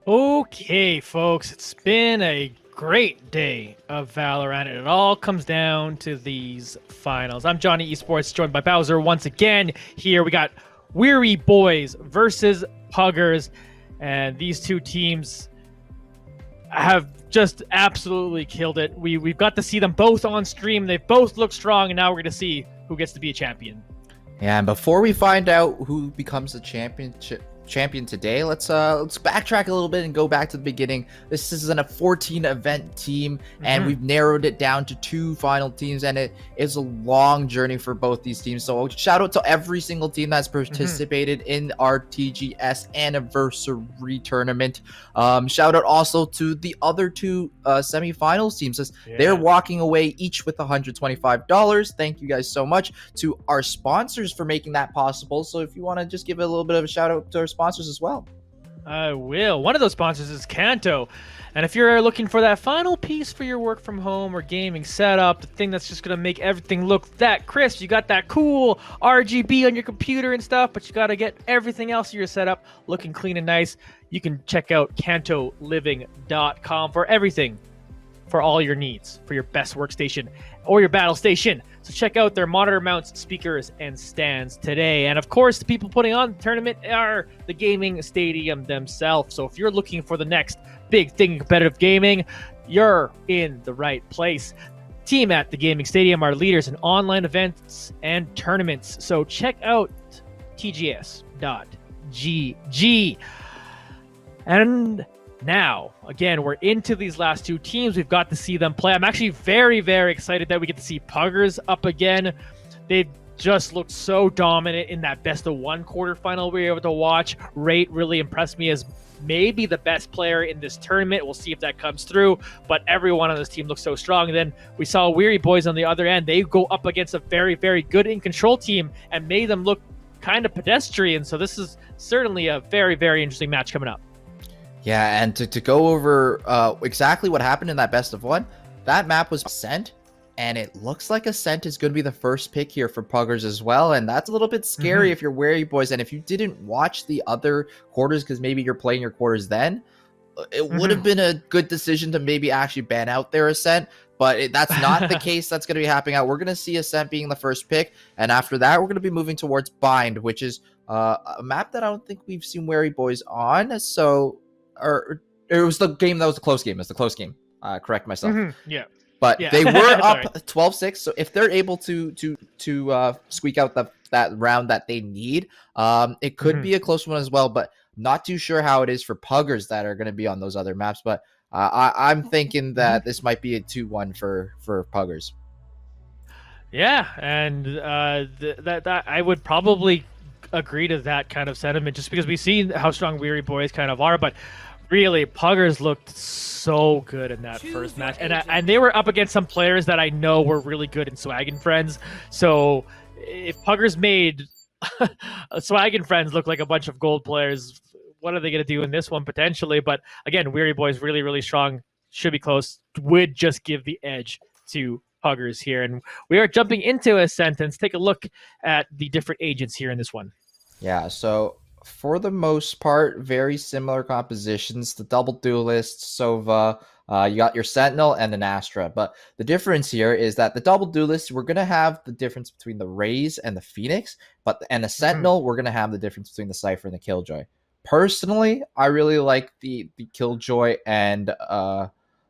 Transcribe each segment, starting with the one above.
Okay, folks, it's been a great day of Valorant, and it all comes down to these finals. I'm Johnny Esports, joined by Bowser once again. Here we got Weary Boys versus Puggers, and these two teams have just absolutely killed it. We've got to see them both on stream. They both look strong, and now we're going to see who gets to be a champion. Yeah, and before we find out who becomes the champion today, let's backtrack a little bit and go back to the beginning. This is a 14 event team, and we've narrowed it down to 2 final teams, and it is a long journey for both these teams. So shout out to every single team that's participated in our TGS Anniversary Tournament. Shout out also to the other 2 semifinals teams, as they're walking away each with $125. Thank you guys so much to our sponsors for making that possible. So if you want to just give a little bit of a shout out to our sponsors as well. I will. One of those sponsors is Kanto. And if you're looking for that final piece for your work from home or gaming setup, the thing that's just going to make everything look that crisp, you got that cool RGB on your computer and stuff, but you got to get everything else of your setup looking clean and nice, you can check out kantoliving.com for everything, for all your needs, for your best workstation or your battle station. So check out their monitor mounts, speakers, and stands today. And of course, the people putting on the tournament are the gaming stadium themselves. So if you're looking for the next big thing in competitive gaming, you're in the right place. Team at the gaming stadium are leaders in online events and tournaments. So check out tgs.gg. And now, again, we're into these last 2 teams. We've got to see them play. I'm actually very, very excited that we get to see Puggers up again. They just looked so dominant in that best-of-1 quarterfinal we were able to watch. Rate really impressed me as maybe the best player in this tournament. We'll see if that comes through, but everyone on this team looks so strong. And then we saw Weary Boys on the other end. They go up against a very, very good in-control team and made them look kind of pedestrian. So this is certainly a very, very interesting match coming up. Yeah, and to go over exactly what happened in that best of 1, that map was Ascent, and it looks like Ascent is going to be the first pick here for Puggers as well, and that's a little bit scary if you're Weary Boys, and if you didn't watch the other quarters, because maybe you're playing your quarters then, it would have been a good decision to maybe actually ban out their Ascent, but that's not the case that's going to be happening out. We're going to see Ascent being the first pick, and after that, we're going to be moving towards Bind, which is a map that I don't think we've seen Weary Boys on, so... or it was the game that was the close game. It's the close game. Correct myself. But they were up 12-6. So if they're able to squeak out that round that they need, it could be a close one as well. But not too sure how it is for Puggers that are going to be on those other maps. But I'm thinking that this might be a 2-1 for Puggers. Yeah, and that I would probably agree to that kind of sentiment, just because we've seen how strong Weary Boys kind of are, but really Puggers looked so good in that first match, and they were up against some players that I know were really good in Swag and Friends. So if Puggers made Swag and Friends look like a bunch of gold players, what are they going to do in this one potentially? But again, Weary Boys really, really strong, should be close, would just give the edge to Puggers here. And we are jumping into a sentence. Take a look at the different agents here in this one. Yeah, so for the most part, very similar compositions. The double duelist, Sova, you got your Sentinel and an Astra. But the difference here is that the double duelist, we're going to have the difference between the Raze and the Phoenix, and the Sentinel, we're going to have the difference between the Cypher and the Killjoy. Personally, I really like the Killjoy and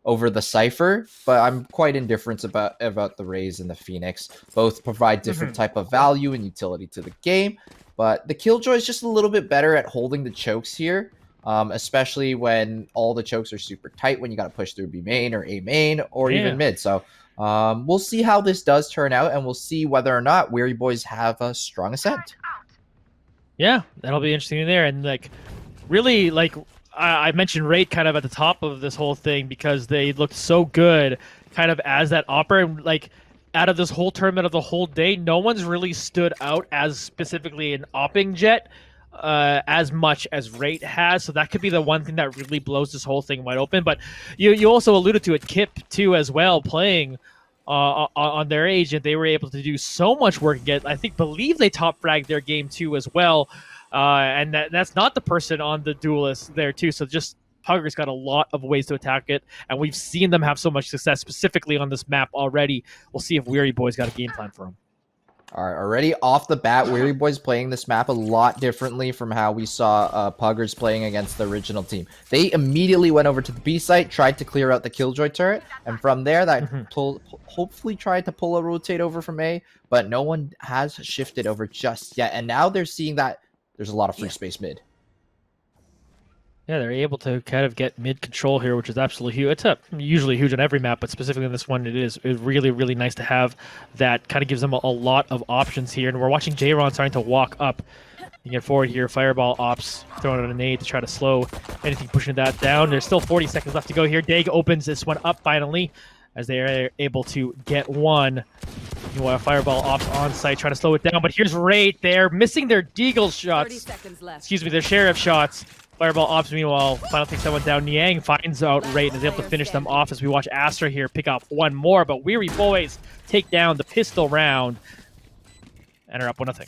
over the Cypher, but I'm quite indifferent about the Raze and the Phoenix. Both provide different type of value and utility to the game, but the Killjoy is just a little bit better at holding the chokes here, especially when all the chokes are super tight, when you got to push through B main or A main or even mid. So we'll see how this does turn out, and we'll see whether or not Weary Boys have a strong Ascent. Yeah, that'll be interesting there. And really, I mentioned Rate kind of at the top of this whole thing because they looked so good kind of as that opera. And out of this whole tournament of the whole day, no one's really stood out as specifically an opping jet as much as Rate has. So that could be the one thing that really blows this whole thing wide open. But you also alluded to it, Kip too as well, playing on their agent. They were able to do so much work again. Believe they top fragged their game too as well. And that's not the person on the duelist there too. So just Puggers got a lot of ways to attack it, and we've seen them have so much success specifically on this map already. We'll see if Weary Boy's got a game plan for him. All right, already off the bat, Weary Boys playing this map a lot differently from how we saw Puggers playing against the original team. They immediately went over to the B site, tried to clear out the Killjoy turret, and from there, that hopefully tried to pull a rotate over from A, but no one has shifted over just yet. And now they're seeing that there's a lot of free space mid. Yeah, they're able to kind of get mid control here, which is absolutely huge. It's usually huge on every map, but specifically in this one, it's really, really nice to have that. Kind of gives them a lot of options here. And we're watching J-Ron starting to walk up and get forward here. Fireball ops, throwing out a nade to try to slow anything pushing that down. There's still 40 seconds left to go here. Dag opens this one up finally as they are able to get one. Meanwhile, Fireball ops on site, trying to slow it down. But here's Rate there, missing their Deagle shots. 30 seconds left. Excuse me, their Sheriff shots. Fireball ops, meanwhile, final takes that one down. Niang finds out Rate and is able to finish them off as we watch Astra here pick up one more. But Weary Boys take down the pistol round and are up 1-0.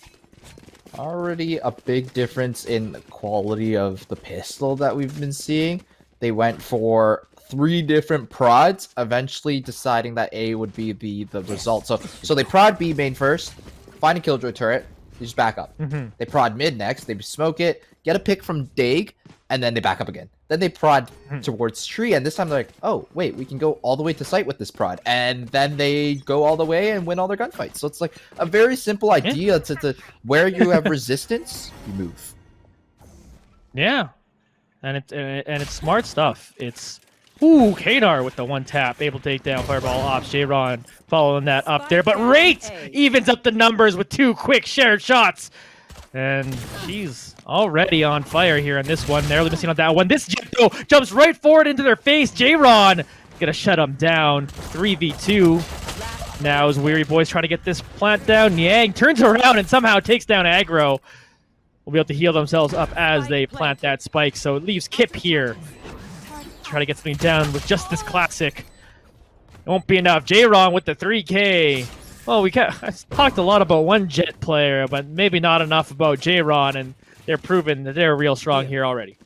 Already a big difference in the quality of the pistol that we've been seeing. They went for 3 different prods, eventually deciding that A would be the result. So they prod B main first, find a Killjoy turret, they just back up. They prod mid next, they smoke it, get a pick from Dag, and then they back up again. Then they prod towards tree, and this time they're like, oh, wait, we can go all the way to site with this prod. And then they go all the way and win all their gunfights. So it's like a very simple idea to where you have resistance, you move. Yeah, and it's smart stuff. It's Kadar with the one tap, able to take down Fireball ops. J-Ron following that up there, but Rate evens up the numbers with 2 quick shared shots. And she's already on fire here on this one. Narrowly missing on that one. This Jet, though, jumps right forward into their face. J-Ron gonna shut them down. 3v2. Now as Weary Boys trying to get this plant down, Niang turns around and somehow takes down Aggro. Will be able to heal themselves up as they plant that spike. So it leaves Kip here. Try to get something down with just this classic. It won't be enough. J-Ron with the 3K. Well, I talked a lot about one Jet player, but maybe not enough about J-Ron, and they're proving that they're real strong here already.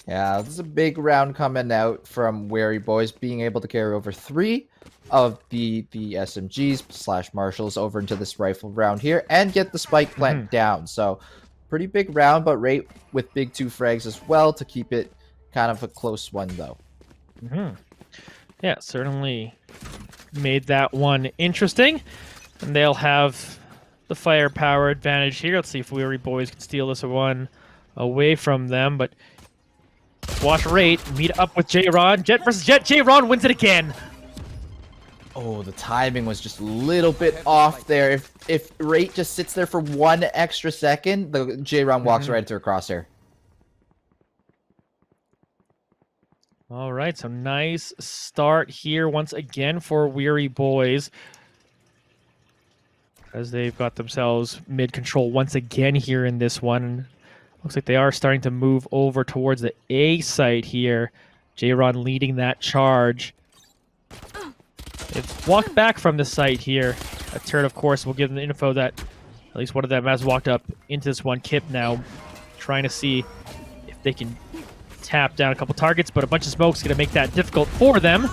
Yeah, this is a big round coming out from Weary Boys, being able to carry over 3 of the SMGs / Marshals over into this rifle round here, and get the spike plant down. So, pretty big round, but Rate with big 2 frags as well to keep it kind of a close one, though. Yeah, certainly made that one interesting. And they'll have the firepower advantage here. Let's see if Weary Boys can steal this one away from them. But watch Rate meet up with J-Ron. Jet versus Jet. J-Ron wins it again. Oh, the timing was just a little bit off there. If Rate just sits there for 1 extra second, the J-Ron walks right into her crosshair. All right, so nice start here once again for Weary Boys, as they've got themselves mid control once again here in this one. Looks like they are starting to move over towards the A site here. J-Ron leading that charge. They've walked back from the site here. A turret, of course, will give them the info that at least one of them has walked up into this one. Kip now trying to see if they can tap down a couple targets, but a bunch of smoke's going to make that difficult for them.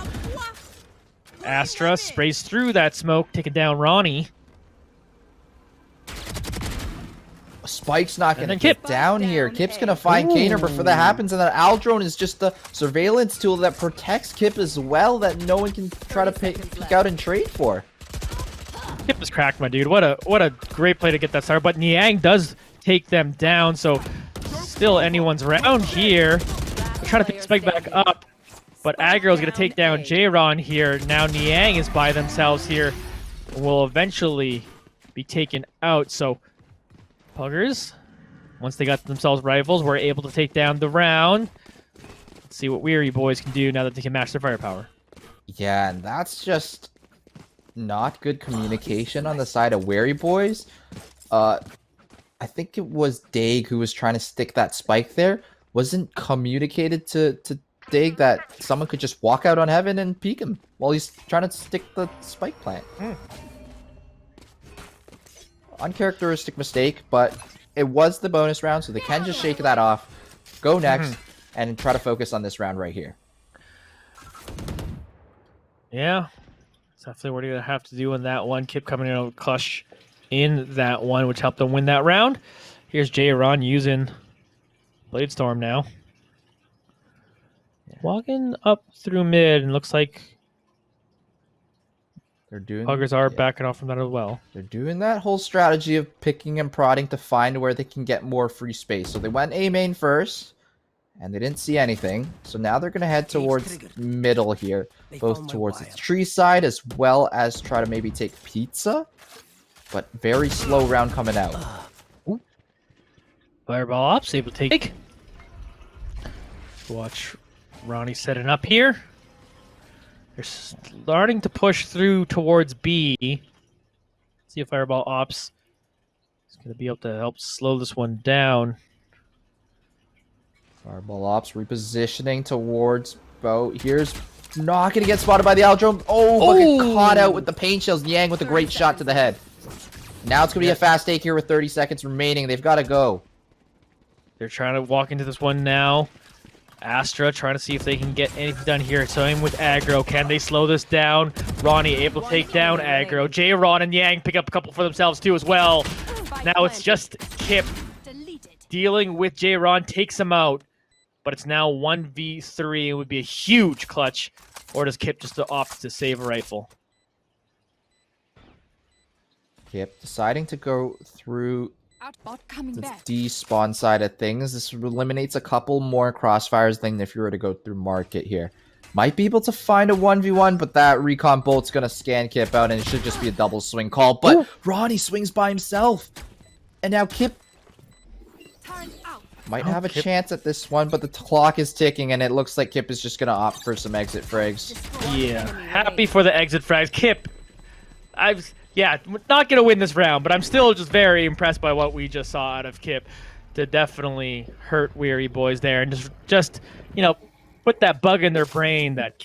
Astra sprays through that smoke, taking down Ronnie. Spike's not going to get down here. Kip's going to find Kaner before that happens, and then Aldrone is just the surveillance tool that protects Kip as well, that no one can try to peek out and trade for. Kip is cracked, my dude. What a great play to get that start, but Niang does take them down, so still anyone's round here. We're trying to pick Spike back up, but Aggro's going to take down J-Ron here. Now Niang is by themselves here. Will eventually be taken out, so Puggers, once they got themselves rifles, were able to take down the round. Let's see what Weary Boys can do now that they can match their firepower. Yeah, and that's just not good communication on the side of Weary Boys. I think it was Dag who was trying to stick that spike there. Wasn't communicated to Dag that someone could just walk out on Heaven and peek him while he's trying to stick the spike plant. Uncharacteristic mistake, but it was the bonus round, so they can just shake that off. Go next. and try to focus on this round right here. Yeah, that's definitely what you're gonna have to do in that one. Kip coming in with clutch in that one, which helped them win that round. Here's J-Ron using Bladestorm now. Walking up through mid, and looks like They're doing Puggers are backing off from that as well. They're doing that whole strategy of picking and prodding to find where they can get more free space. So they went A main first, and they didn't see anything. So now they're going to head towards middle here, both towards the tree side as well as try to maybe take pizza. But very slow round coming out. Ooh. Fireball ops, able to take. Watch Ronnie setting up here. They're starting to push through towards B. See if Fireball Ops is going to be able to help slow this one down. Fireball Ops repositioning towards Bo. Here's not going to get spotted by the Aldrome. Oh, get caught out with the pain shells. Yang with a great shot to the head. Now it's going to be a fast take here with 30 seconds remaining. They've got to go. They're trying to walk into this one now. Astra trying to see if they can get anything done here. Same with aggro. Can they slow this down? Ronnie able to take down aggro. J-Ron and Yang pick up a couple for themselves too as well. Now it's just Kip dealing with J-Ron, takes him out. But it's now 1v3. It would be a huge clutch. Or does Kip just opt to save a rifle? Kip deciding to go through the D-spawn side of things. This eliminates a couple more crossfires than if you were to go through market here. Might be able to find a 1v1, but that recon bolt's going to scan Kip out, and it should just be a double swing call. But ooh, Ronnie swings by himself. And now Kip might have a chance at this one, but the clock is ticking, and it looks like Kip is just going to opt for some exit frags. Yeah, happy for the exit frags. Kip, yeah, not going to win this round, but I'm still just very impressed by what we just saw out of Kip to definitely hurt Weary Boys there and just you know, put that bug in their brain that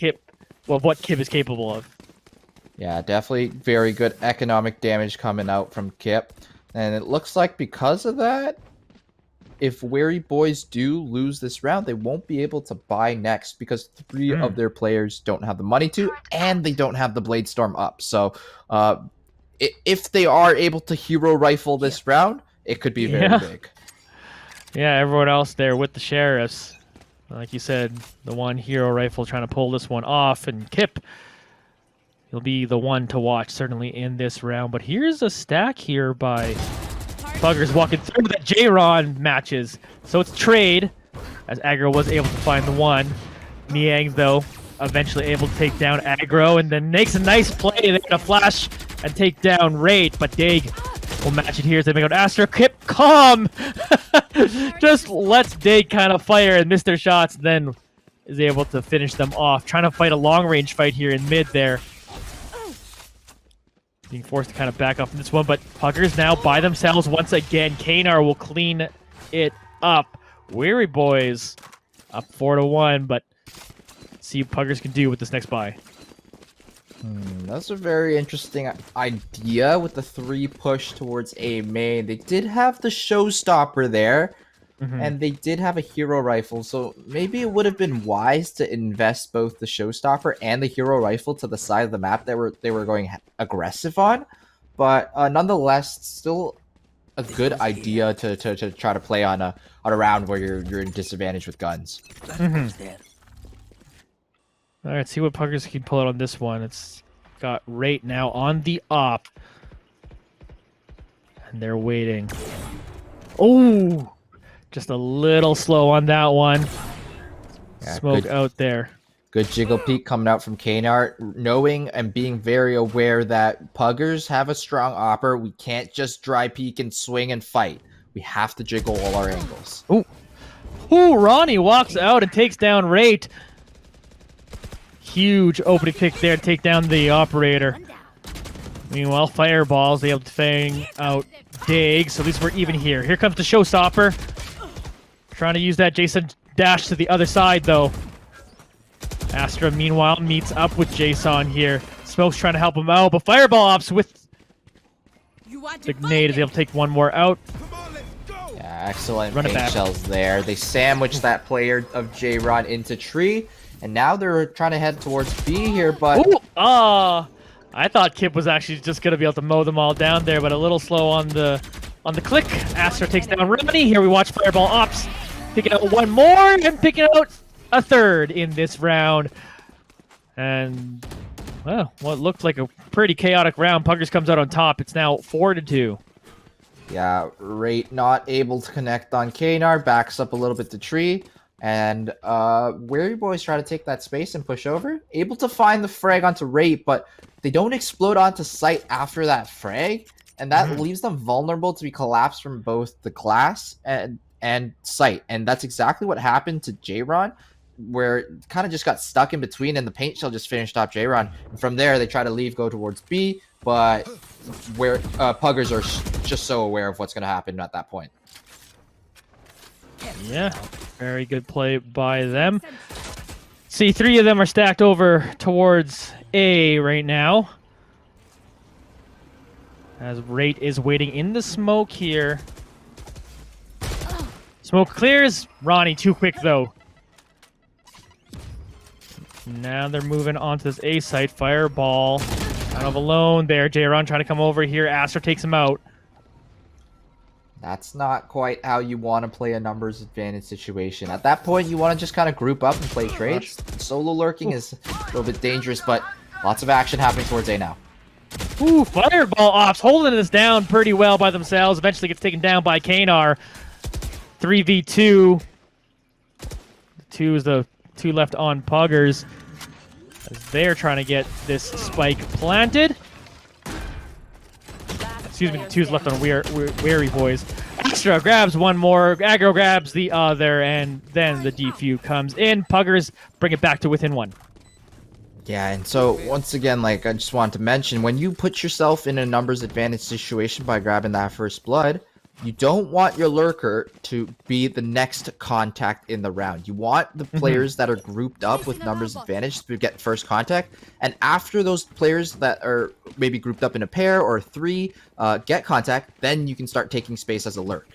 what Kip is capable of. Yeah, definitely very good economic damage coming out from Kip. And it looks like because of that, if Weary Boys do lose this round, they won't be able to buy next because 3 of their players don't have the money to, and they don't have the Bladestorm up. So, if they are able to hero rifle this round, it could be very big. Yeah, everyone else there with the sheriffs. Like you said, the one hero rifle trying to pull this one off, and Kip, he'll be the one to watch certainly in this round. But here's a stack here by Puggers walking through that J-Ron matches. So it's trade, as aggro was able to find the one. Niang, though, eventually able to take down aggro, and then makes a nice play. They're gonna flash and take down Rate, but Dig will match it here as they make out Astra. Kip, calm! Just lets Dig kind of fire and miss their shots, then is able to finish them off. Trying to fight a long-range fight here in mid there. Being forced to kind of back off from this one, but Puggers now by themselves once again. Kanar will clean it up. Weary Boys up 4-1, but let's see what Puggers can do with this next buy. That's a very interesting idea with the 3 push towards A main. They did have the showstopper there, and they did have a hero rifle, so maybe it would have been wise to invest both the showstopper and the hero rifle to the side of the map that they were going aggressive on. But nonetheless, still a good idea to try to play on a round where you're in disadvantage with guns. All right, see what Puggers can pull out on this one. It's got Rate now on the op. And they're waiting. Oh! Just a little slow on that one. Yeah, smoke out there. Good jiggle peek coming out from Kanar, knowing and being very aware that Puggers have a strong opper. We can't just dry peek and swing and fight. We have to jiggle all our angles. Ooh. Ooh, Ronnie walks out and takes down Rate. Huge opening pick there to take down the operator. Meanwhile, Fireballs able to fang out Dig, so at least we're even here. Here comes the showstopper. Trying to use that Jason dash to the other side, though. Astra, meanwhile, meets up with Jason here. Smoke's trying to help him out, but Fireball Ops with the nade is able to take one more out. Yeah, Excellent Run it paint back. shells there. They sandwiched that player of J-Ron into tree, and now they're trying to head towards B here, but... Ooh, I thought Kip was actually just gonna be able to mow them all down there, but a little slow on the click. Astra takes down Remedy. Here we watch Fireball Ops picking out one more and picking out a third in this round. And well, what looked like a pretty chaotic round. Puggers comes out on top. It's now 4-2. Yeah, Rate not able to connect on Kanar, backs up a little bit to tree, and Weary Boys try to take that space and push over. Able to find the frag onto Rate, but they don't explode onto site after that frag, and that leaves them vulnerable to be collapsed from both the glass and site. And that's exactly what happened to J-Ron, where it kind of just got stuck in between, and the paint shell just finished off J-Ron. And from there, they try to leave, go towards B, but where Puggers are just so aware of what's going to happen at that point. Yeah, very good play by them. See, 3 of them are stacked over towards A right now. As Rate is waiting in the smoke here. Smoke clears. Ronnie too quick though. Now they're moving on to this A site. Fireball. Kind of alone there. J-Ron trying to come over here. Astra takes him out. That's not quite how you want to play a numbers advantage situation. At that point, you want to just kind of group up and play trades. Solo lurking is a little bit dangerous, but lots of action happening towards A now. Ooh, Fireball Ops holding this down pretty well by themselves. Eventually gets taken down by Kanar. 3v2. 2 is the 2 left on Puggers, as they're trying to get this spike planted. Excuse me, 2's left on Weary Boys. Astra grabs one more, Aggro grabs the other, and then the defuse comes in. Puggers bring it back to within 1. Yeah, and so once again, like I just wanted to mention, when you put yourself in a numbers advantage situation by grabbing that first blood, you don't want your lurker to be the next contact in the round. You want the players that are grouped up with numbers advantage to get first contact, and after those players that are maybe grouped up in a pair or 3 get contact, then you can start taking space as a lurk.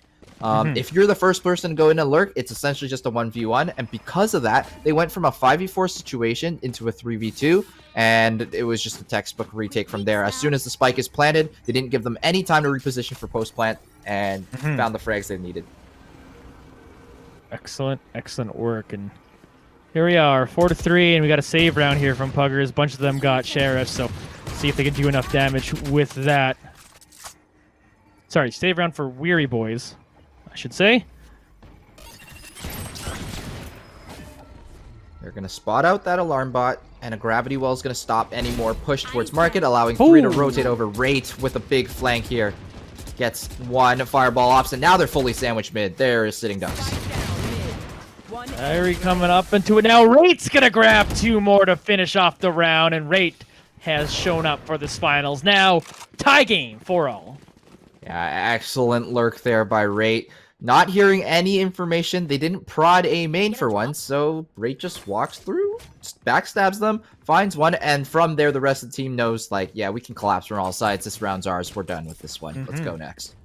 If you're the first person to go in and lurk, it's essentially just a 1v1, and because of that, they went from a 5v4 situation into a 3v2, and it was just a textbook retake from there. As soon as the spike is planted, they didn't give them any time to reposition for post-plant, and found the frags they needed. Excellent, excellent work. And here we are, 4-3, and we got a save round here from Puggers. A bunch of them got sheriffs, so see if they can do enough damage with that. Sorry, save round for Weary Boys, I should say. They're going to spot out that alarm bot, and a gravity well is going to stop any more push towards market, allowing 3 to rotate over. Rate with a big flank here. Gets 1 Fireball Ops, and now they're fully sandwiched mid. There is sitting ducks. Irie coming up into it now. Rate's going to grab 2 more to finish off the round, and Rate has shown up for this finals. Now, tie game for all. Yeah, excellent lurk there by Rate. Not hearing any information. They didn't prod A main for once, so Rate just walks through, backstabs them, finds 1, and from there the rest of the team knows, like, yeah, we can collapse from all sides. This round's ours. We're done with this one. Let's go next.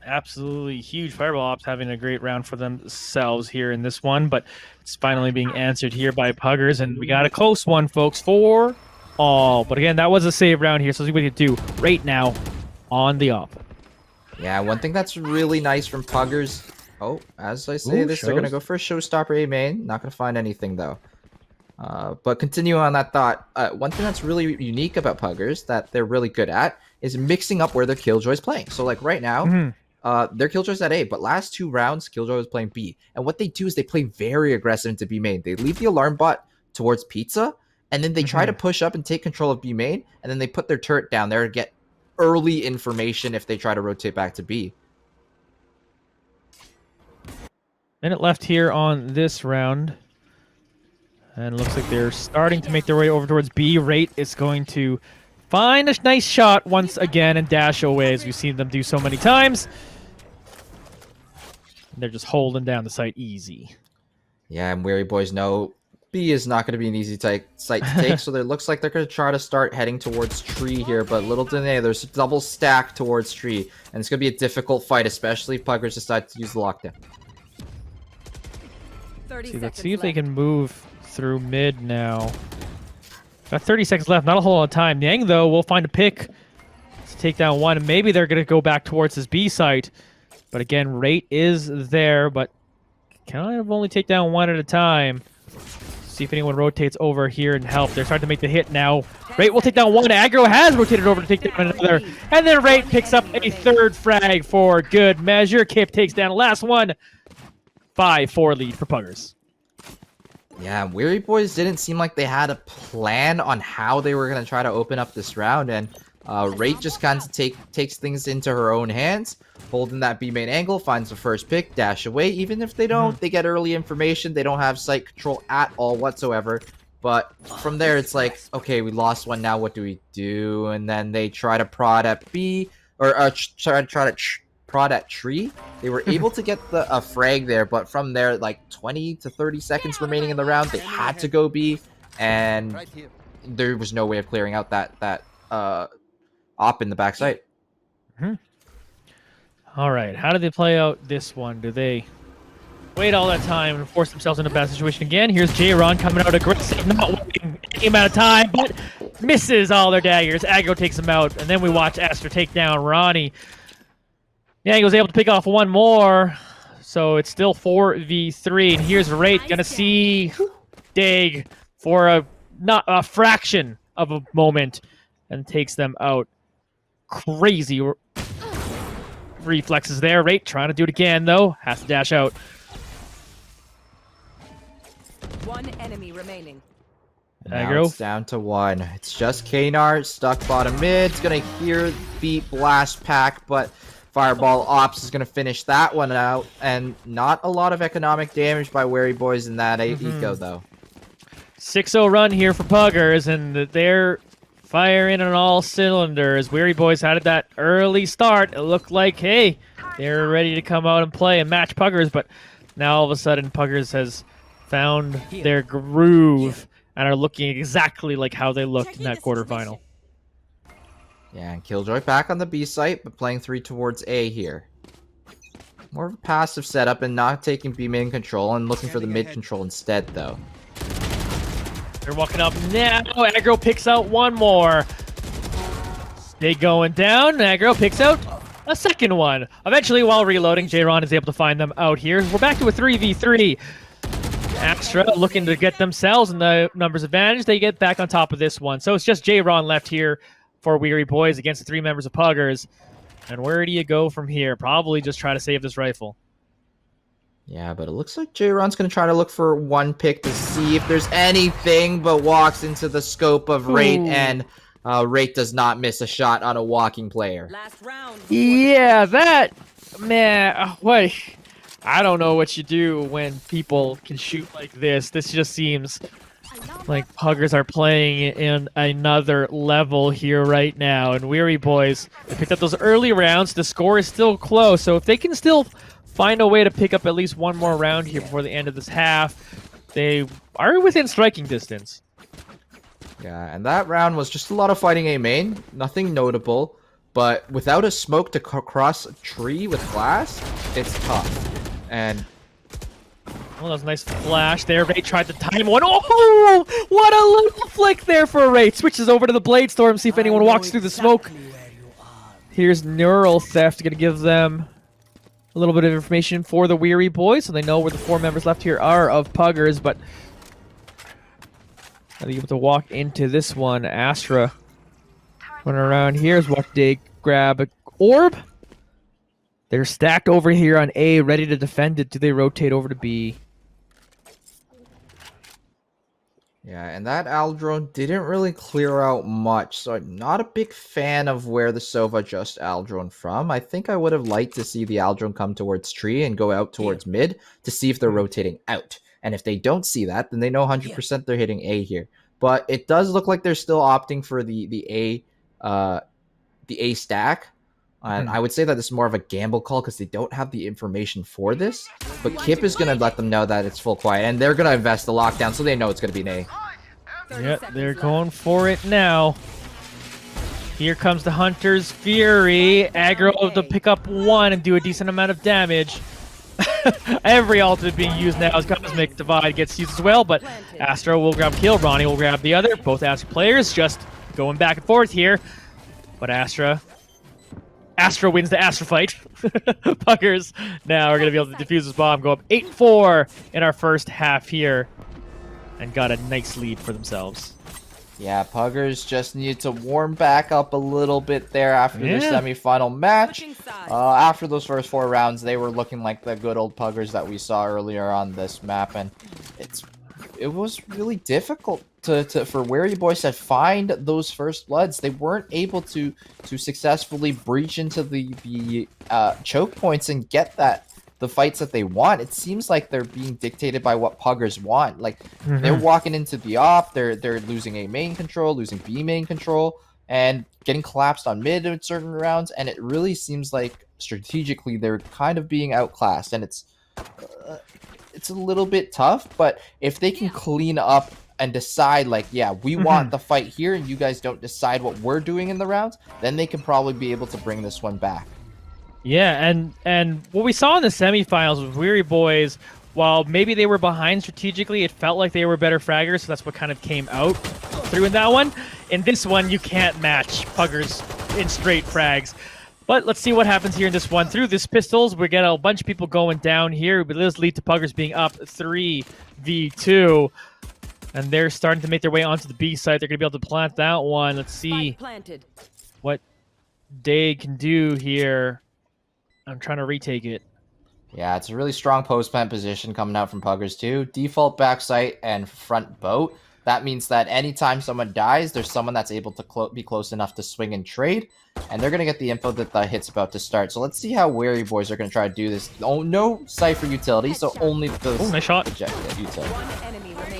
Absolutely huge. Fireball Ops having a great round for themselves here in this one, but it's finally being answered here by Puggers, and we got a close one, folks, for all. But again, that was a save round here, so let's see what we can do right now on the op. Yeah, one thing that's really nice from Puggers... Oh, as I say this, they're going to go for a showstopper A main. Not going to find anything, though. But continue on that thought. One thing that's really unique about Puggers that they're really good at is mixing up where their Killjoy's playing. So, like, right now, their Killjoy's at A, but last 2 rounds, Killjoy was playing B. And what they do is they play very aggressive into B main. They leave the alarm bot towards Pizza, and then they try to push up and take control of B main, and then they put their turret down there to get early information if they try to rotate back to B. Minute left here on this round. And it looks like they're starting to make their way over towards B. Rate is going to find a nice shot once again and dash away, as we've seen them do so many times. They're just holding down the site easy. Yeah, and Weary Boys know B is not going to be an easy site to take, so it looks like they're going to try to start heading towards tree here, but little do they, there's a double stack towards tree, and it's going to be a difficult fight, especially if Puggers decide to use the lockdown. Let's see if they can move through mid now. Got 30 seconds left, not a whole lot of time. Yang, though, will find a pick to take down one, and maybe they're going to go back towards his B site. But again, Rate is there, but kind of only take down one at a time. See if anyone rotates over here and help. They're starting to make the hit now. Rate will take down one. Aggro has rotated over to take down another. And then Rate picks up a third frag for good measure. Kip takes down the last one. 5-4 lead for Puggers. Yeah, Weary Boys didn't seem like they had a plan on how they were going to try to open up this round, and Rate just kind of takes things into her own hands, holding that B main angle, finds the first pick, dash away. Even if they don't, they get early information. They don't have site control at all whatsoever. But from there, it's like, okay, we lost one. Now what do we do? And then they try to prod at B, or try to prod at tree. They were able to get a frag there, but from there, like 20 to 30 seconds remaining in the round, they had to go B, and there was no way of clearing out that op in the backside. All right, how do they play out this one? Do they wait all that time and force themselves into a bad situation again? Here's J-Ron coming out aggressive, not waiting any amount of time, but misses all their daggers. Aggro takes him out, and then we watch Astra take down Ronnie. Yang was able to pick off one more, so it's still 4v3. And here's Rate gonna see Dig for not a fraction of a moment, and takes them out. Crazy reflexes there. Rate trying to do it again though, has to dash out. One enemy remaining. Now it's down to one. It's just Kanar stuck bottom mid. It's gonna hear beat blast pack, but Fireball Ops is going to finish that one out, and not a lot of economic damage by Weary Boys in that eco, though. 6-0 run here for Puggers, and they're firing on all cylinders. Weary Boys had that early start. It looked like, hey, they're ready to come out and play and match Puggers, but now all of a sudden Puggers has found their groove and are looking exactly like how they looked in that quarterfinal. Yeah, and Killjoy back on the B site, but playing 3 towards A here. More of a passive setup and not taking B main control and looking for the mid control instead, though. They're walking up now. Aggro picks out one more. They going down. Aggro picks out a second one. Eventually, while reloading, J-Ron is able to find them out here. We're back to a 3v3. Astra looking to get themselves in the numbers advantage. They get back on top of this one. So it's just J-Ron left here for Weary Boys against the 3 members of Puggers. And where do you go from here? Probably just try to save this rifle. Yeah, but it looks like J-Ron's going to try to look for one pick to see if there's anything, but walks into the scope of Rate, and Rate does not miss a shot on a walking player. Last round. Yeah, that, man, what? I don't know what you do when people can shoot like this. This just seems like Puggers are playing in another level here right now. And Weary Boys, they picked up those early rounds. The score is still close. So if they can still find a way to pick up at least one more round here before the end of this half, they are within striking distance. Yeah, and that round was just a lot of fighting A main. Nothing notable. But without a smoke to cross a tree with glass, it's tough. And well, that was a nice flash there. Rate tried to time one. Oh, what a little flick there for Rate. Switches over to the Blade Storm, see if anyone walks through the smoke. Here's Neural Theft, going to give them a little bit of information for the Weary Boys, so they know where the 4 members left here are of Puggers, but are they able to walk into this one? Astra running around here is what they grab a orb. They're stacked over here on A, ready to defend it. Do they rotate over to B? yeah, and that Aldrone didn't really clear out much, so I'm not a big fan of where the Sova just Aldrone from. I think I would have liked to see the Aldrone come towards tree and go out towards mid to see if they're rotating out. And if they don't see that, then they know 100% they're hitting A here. But it does look like they're still opting for the A stack. And I would say that this is more of a gamble call because they don't have the information for this. But Kip is going to let them know that it's full quiet. And they're going to invest the lockdown so they know it's going to be an A. Yep, they're going for it now. Here comes the Hunter's Fury. Aggro to pick up one and do a decent amount of damage. Every ultimate being used now as Cosmic Divide gets used as well, but Astra will grab kill, Ronnie will grab the other. Both Astra players just going back and forth here. But Astra wins the Astra fight. Puggers now are going to be able to defuse this bomb, go up 8-4 in our first half here, and got a nice lead for themselves. Yeah, Puggers just need to warm back up a little bit there after their semifinal match. After those first 4 rounds, they were looking like the good old Puggers that we saw earlier on this map, and it was really difficult for Wary Boys to find those first bloods. They weren't able to successfully breach into the choke points and get the fights that they want. It seems like they're being dictated by what Puggers want. Like, they're walking into the off, they're losing A main control, losing B main control, and getting collapsed on mid in certain rounds, and it really seems like strategically they're kind of being outclassed, and it's a little bit tough, but if they can clean up and decide, like, yeah, we want the fight here, and you guys don't decide what we're doing in the rounds, then they can probably be able to bring this one back. Yeah, and what we saw in the semifinals with Weary Boys, while maybe they were behind strategically, it felt like they were better fraggers, so that's what kind of came out through in that one. In this one, you can't match Puggers in straight frags. But let's see what happens here in this one. Through this pistols, we get a bunch of people going down here, but this lead to Puggers being up 3v2. And they're starting to make their way onto the B site. They're going to be able to plant that one. Let's see what they can do here. I'm trying to retake it. Yeah, it's a really strong post-plant position coming out from Puggers too. Default backside and front boat. That means that anytime someone dies, there's someone that's able to be close enough to swing and trade. And they're going to get the info that the hit's about to start. So let's see how Wary Boys are going to try to do this. Oh, no Cypher utility, so only the nice shot. Utility.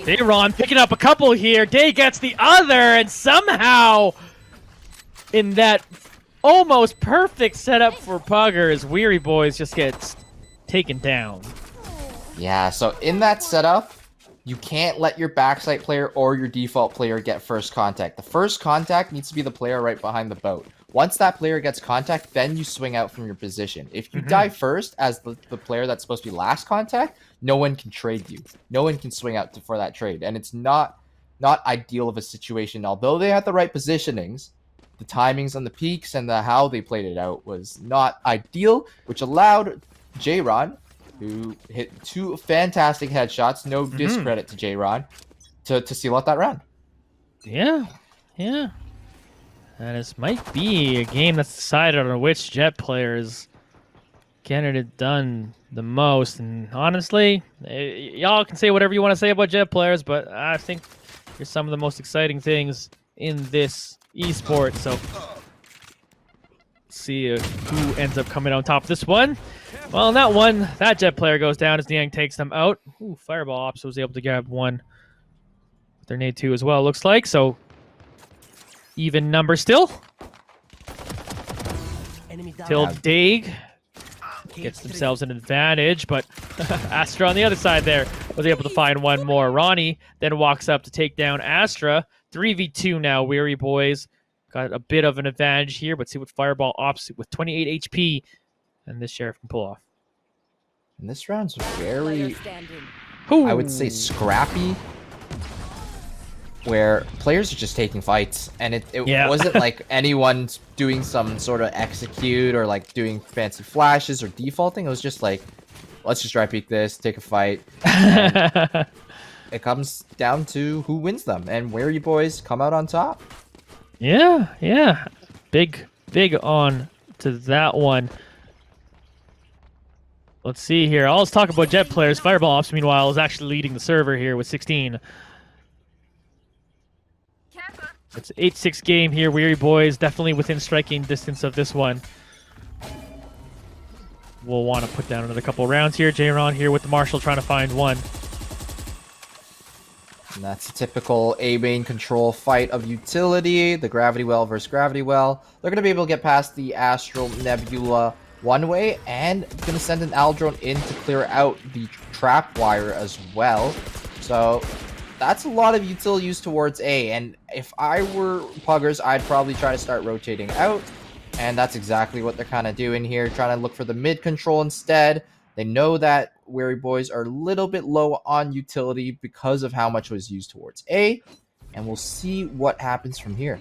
Dayron picking up a couple here. Day gets the other, and somehow in that almost perfect setup for Puggers, Weary Boys just gets taken down. Yeah, so in that setup, you can't let your backside player or your default player get first contact. The first contact needs to be the player right behind the boat. Once that player gets contact, then you swing out from your position. If you die first as the player that's supposed to be last contact, no one can trade you. No one can swing out for that trade. And it's not ideal of a situation. Although they had the right positionings, the timings on the peaks and how they played it out was not ideal, which allowed J-Ron, who hit 2 fantastic headshots, no discredit to J-Ron, to seal out that round. Yeah. And this might be a game that's decided on which Jet player is getting it done the most. And honestly, y'all can say whatever you want to say about Jet players, but I think there's some of the most exciting things in this esport. So let's see who ends up coming on top of this one. Well, in that one, that Jet player goes down as Niang takes them out. Ooh, Fireball Ops was able to grab one. Their nade 2 as well, looks like. So even number still. Till Daig gets themselves an advantage, but Astra on the other side there was able to find one more. Ronnie then walks up to take down Astra. 3v2 now, Weary Boys. Got a bit of an advantage here, but see what Fireball Ops with 28 HP and this Sheriff can pull off. And this round's very, I would say, scrappy, where players are just taking fights, and it wasn't like anyone doing some sort of execute or like doing fancy flashes or defaulting. It was just like, let's just try peek this, take a fight. It comes down to who wins them, and Wary Boys come out on top. Yeah. Big on to that one. Let's see here. Let's talk about Jet players. Fireball Ops, meanwhile, is actually leading the server here with 16. It's an 8-6 game here. Weary Boys definitely within striking distance of this one. We'll want to put down another couple rounds here. J-Ron here with the Marshall trying to find one. And that's a typical A main control fight of utility. The gravity well versus gravity well. They're going to be able to get past the Astral Nebula one way, and going to send an Aldrone in to clear out the trap wire as well. So that's a lot of utility used towards A. And if I were Puggers, I'd probably try to start rotating out. And that's exactly what they're kind of doing here, trying to look for the mid control instead. They know that Wary Boys are a little bit low on utility because of how much was used towards A, and we'll see what happens from here.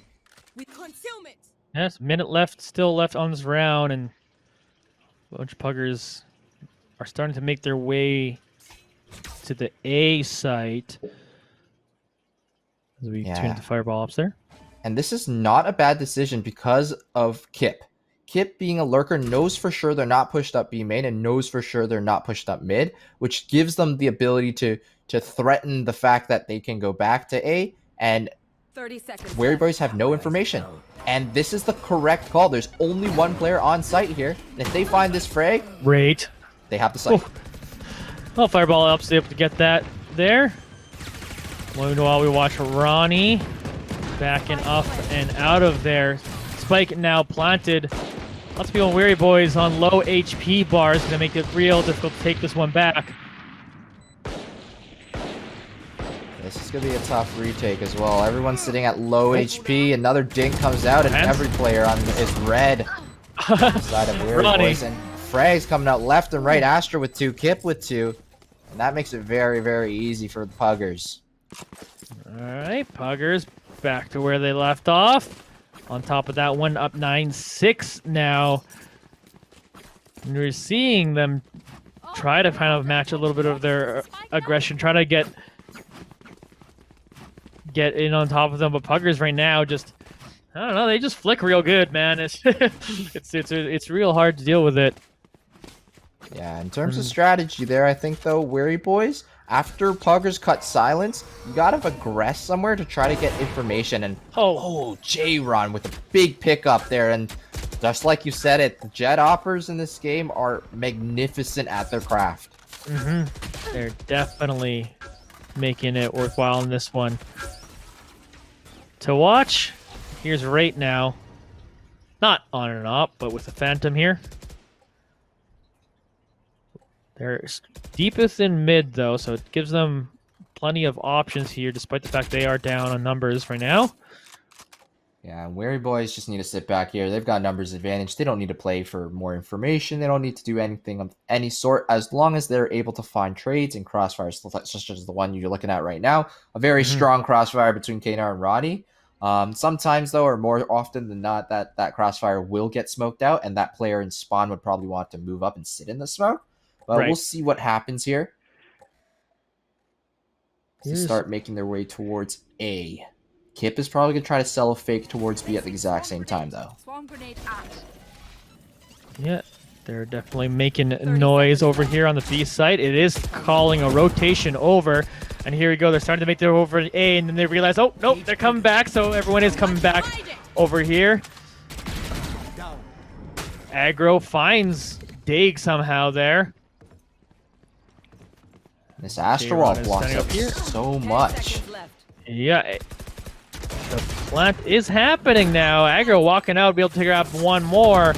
With concealment. Yes, minute left, still left on this round, and a bunch of Puggers are starting to make their way to the A site. As we tune the fireball ups there. And this is not a bad decision because of Kip. Kip, being a lurker, knows for sure they're not pushed up B main and knows for sure they're not pushed up mid, which gives them the ability to threaten the fact that they can go back to A, and 30 seconds. Wary Boys have no information. And this is the correct call. There's only one player on site here, and if they find this frag, Great. they have the site. Well, fireball ups able to get that there. While we watch Ronnie backing up and out of there. Spike now planted. Lots of people Weary Boys on low HP bars to make it real difficult to take this one back. This is going to be a tough retake as well. Everyone's sitting at low HP. Another dink comes out, and every player on is red. Side of Weary Boys. And Frag's coming out left and right. Astra with 2, Kip with 2. And that makes it very, very easy for the Puggers. Alright, Puggers back to where they left off. On top of that one, up 9-6 now. And we're seeing them try to kind of match a little bit of their aggression, try to get in on top of them. But Puggers right now just, I don't know, they just flick real good, man. It's it's real hard to deal with it. Yeah, in terms of strategy there, I think, though, Wary Boys, after Puggers cut silence, you gotta aggress somewhere to try to get information. And J-Ron with a big pickup there. And just like you said it, the Jet Oppers in this game are magnificent at their craft. They're definitely making it worthwhile in this one. To watch, here's Rate now. Not on and up, but with the Phantom here. They're deepest in mid, though, so it gives them plenty of options here, despite the fact they are down on numbers right now. Yeah, Wary Boys just need to sit back here. They've got numbers advantage. They don't need to play for more information. They don't need to do anything of any sort, as long as they're able to find trades and crossfires, such as the one you're looking at right now. A very strong crossfire between Kanar and Ronnie. Sometimes, though, or more often than not, that crossfire will get smoked out, and that player in spawn would probably want to move up and sit in the smoke. But we'll see what happens here. To start making their way towards A. Kip is probably going to try to sell a fake towards B at the exact same time, though. Yeah, they're definitely making noise over here on the B site. It is calling a rotation over. And here we go. They're starting to make their way over to A, and then they realize, oh, nope, they're coming back. So everyone is coming back over here. Aggro finds Daig somehow there. This Astral Wall blocks up so much. Yeah, the plant is happening now. Aggro walking out, be able to figure out one more.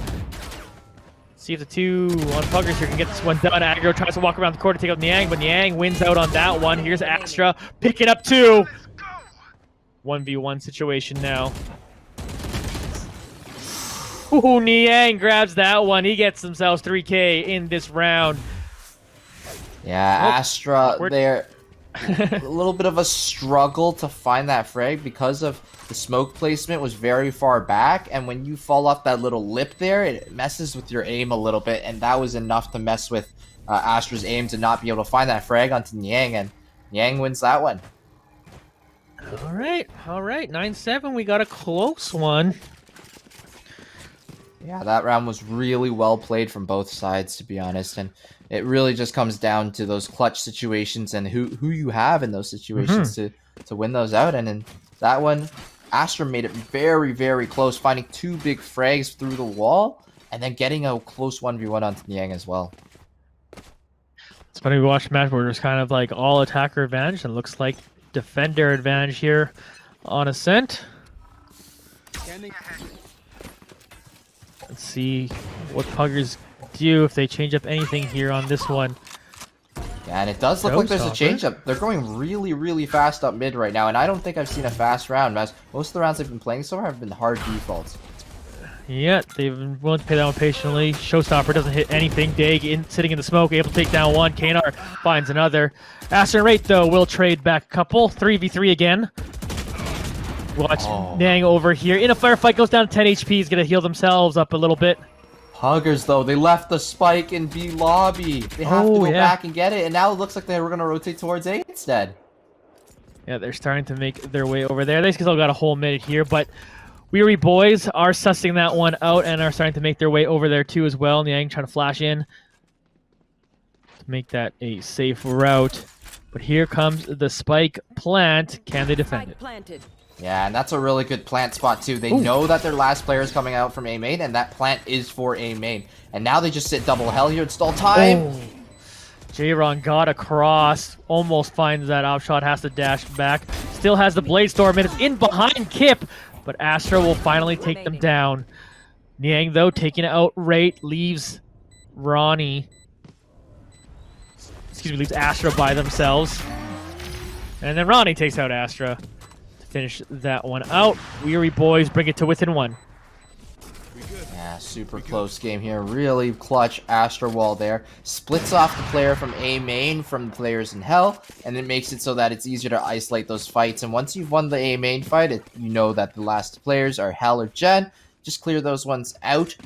See if the 2 on Puggers here can get this one done. Aggro tries to walk around the court to take out Niang, but Niang wins out on that one. Here's Astra picking up 2. 1v1 situation now. Ooh, Niang grabs that one. He gets himself 3K in this round. Yeah, Astra, they're a little bit of a struggle to find that frag because of the smoke placement was very far back, and when you fall off that little lip there, it messes with your aim a little bit, and that was enough to mess with Astra's aim to not be able to find that frag onto Niang, and Niang wins that one. All right, 9-7. We got a close one. Yeah, that round was really well played from both sides, to be honest, and it really just comes down to those clutch situations and who you have in those situations to win those out. And in that one, Astra made it very, very close, finding 2 big frags through the wall, and then getting a close 1v1 onto Niang as well. It's funny, we watched a match where there's kind of like all attacker advantage, and it looks like defender advantage here on Ascent. Let's see what Puggers do if they change up anything here on this one. Yeah, and it does look like there's a Showstopper. change up. They're going really, really fast up mid right now, and I don't think I've seen a fast round, as most of the rounds they've been playing so far have been hard defaults. Yeah, they've been willing to pay that one patiently. Showstopper doesn't hit anything. Dag sitting in the smoke, able to take down one. Kanar finds another. Aston Rate, though, will trade back a couple. 3v3 again. Watch Nang over here. In a firefight, goes down to 10 HP. He's going to heal themselves up a little bit. Puggers, though, they left the spike in B lobby. They have to go back and get it, and now it looks like they were going to rotate towards A instead. Yeah, they're starting to make their way over there. They still got a whole minute here, but Weary Boys are sussing that one out and are starting to make their way over there too as well. Niang trying to flash in to make that a safe route. But here comes the spike plant. Can they defend it? Planted. Yeah, and that's a really good plant spot too. They know that their last player is coming out from A main, and that plant is for A main. And now they just sit double hell here. It's stall time. J-Ron got across, almost finds that outshot, has to dash back. Still has the Blade Storm, and it's in behind Kip, but Astra will finally take them down. Niang, though, taking it outright, leaves Ronnie, leaves Astra by themselves. And then Ronnie takes out Astra to finish that one out. Weary Boys bring it to within one. Yeah, super close game here. Really clutch Astra wall there. Splits off the player from A main from the players in Hell, and it makes it so that it's easier to isolate those fights. And once you've won the A main fight, you know that the last players are Hell or Gen. Just clear those ones out.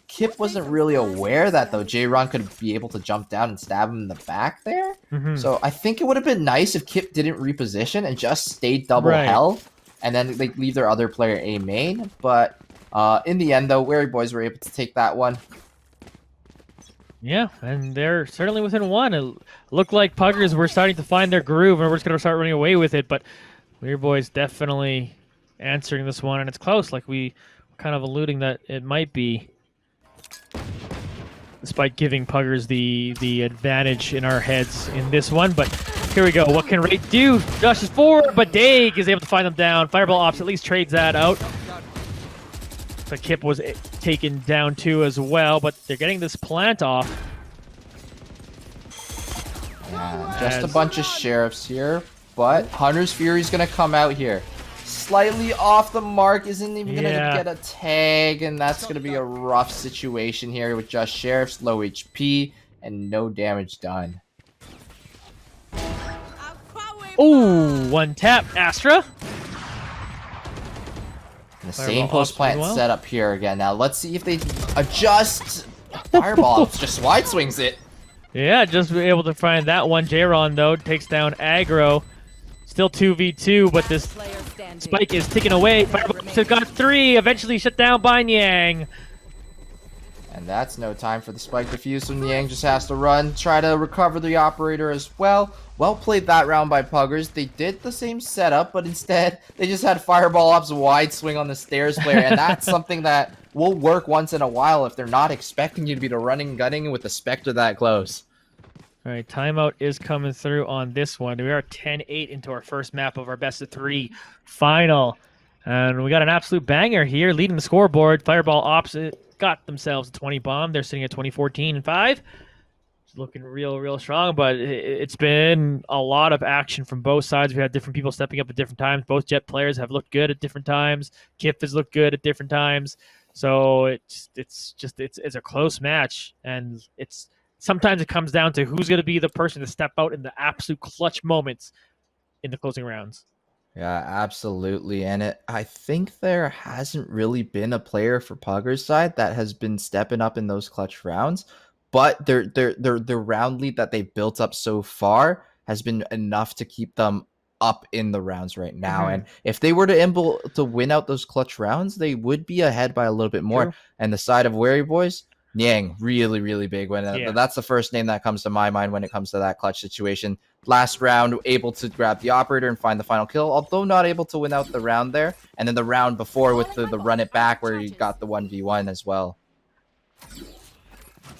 Kip wasn't really aware that, though, J-Ron could be able to jump down and stab him in the back there. So I think it would have been nice if Kip didn't reposition and just stayed double Hell, and then they leave their other player A main. But in the end, though, Weary Boys were able to take that one. Yeah, and they're certainly within one. It looked like Puggers were starting to find their groove, and we're just going to start running away with it. But Weary Boys definitely answering this one, and it's close, like we were kind of alluding that it might be, despite giving Puggers the advantage in our heads in this one. But here we go. What can Rate do? Rushes forward, but Dag is able to find them down. Fireball Ops at least trades that out. But Kip was taken down too as well, but they're getting this plant off. Yeah, just a bunch of sheriffs here, but Hunter's Fury is going to come out here. Slightly off the mark, isn't even going to get a tag, and that's going to be a rough situation here with just sheriffs, low HP, and no damage done. Ooh, one tap, Astra. The same post plant setup here again. Now let's see if they adjust. Fireball just wide swings it. Yeah, just be able to find that one. J-Ron, though, takes down aggro. Still 2v2, but this spike is ticking away. Fireball got 3, eventually shut down by Niang. And that's no time for the spike defuse, so Niang just has to run, try to recover the operator as well. Well played that round by Puggers. They did the same setup, but instead they just had Fireball Ops wide swing on the stairs player, and that's something that will work once in a while if they're not expecting you to be the running gunning with the Spectre that close. All right, timeout is coming through on this one. We are 10-8 into our first map of our best of 3 final. And we got an absolute banger here, leading the scoreboard. Fireball Ops got themselves a 20 bomb. They're sitting at 20-14-5. It's looking real strong, but it's been a lot of action from both sides. We had different people stepping up at different times. Both Jet players have looked good at different times. Kip has looked good at different times. So it's a close match, and sometimes it comes down to who's going to be the person to step out in the absolute clutch moments in the closing rounds. Yeah, absolutely. And I think there hasn't really been a player for Puggers' side that has been stepping up in those clutch rounds, but the round lead that they've built up so far has been enough to keep them up in the rounds right now. And if they were to win out those clutch rounds, they would be ahead by a little bit more. And the side of Weary Boys, Niang, really big win. That's the first name that comes to my mind when it comes to that clutch situation. Last round, able to grab the operator and find the final kill, although not able to win out the round there. And then the round before with the run it back where he got the 1v1 as well.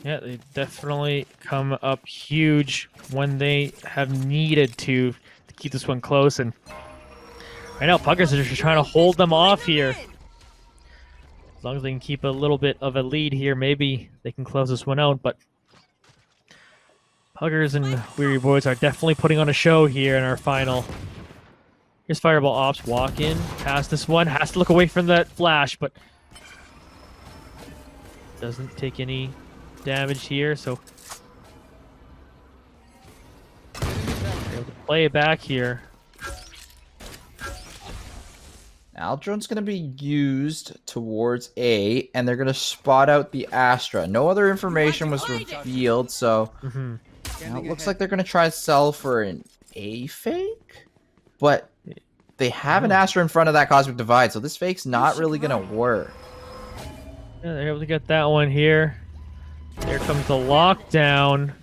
Yeah, they definitely come up huge when they have needed to keep this one close. And right now, Puggers are just trying to hold them off here. As long as they can keep a little bit of a lead here, maybe they can close this one out. But Puggers and Weary Boys are definitely putting on a show here in our final. Here's Fireball Ops, walk in, pass this one, has to look away from that flash, but doesn't take any damage here, so able to play it back here. Now, drone's going to be used towards A, and they're going to spot out the Astra. No other information was revealed, so now it looks like they're going to try to sell for an A fake, but they have an Astra in front of that Cosmic Divide, so this fake's not really going to work. Yeah, they're able to get that one here. There comes the lockdown.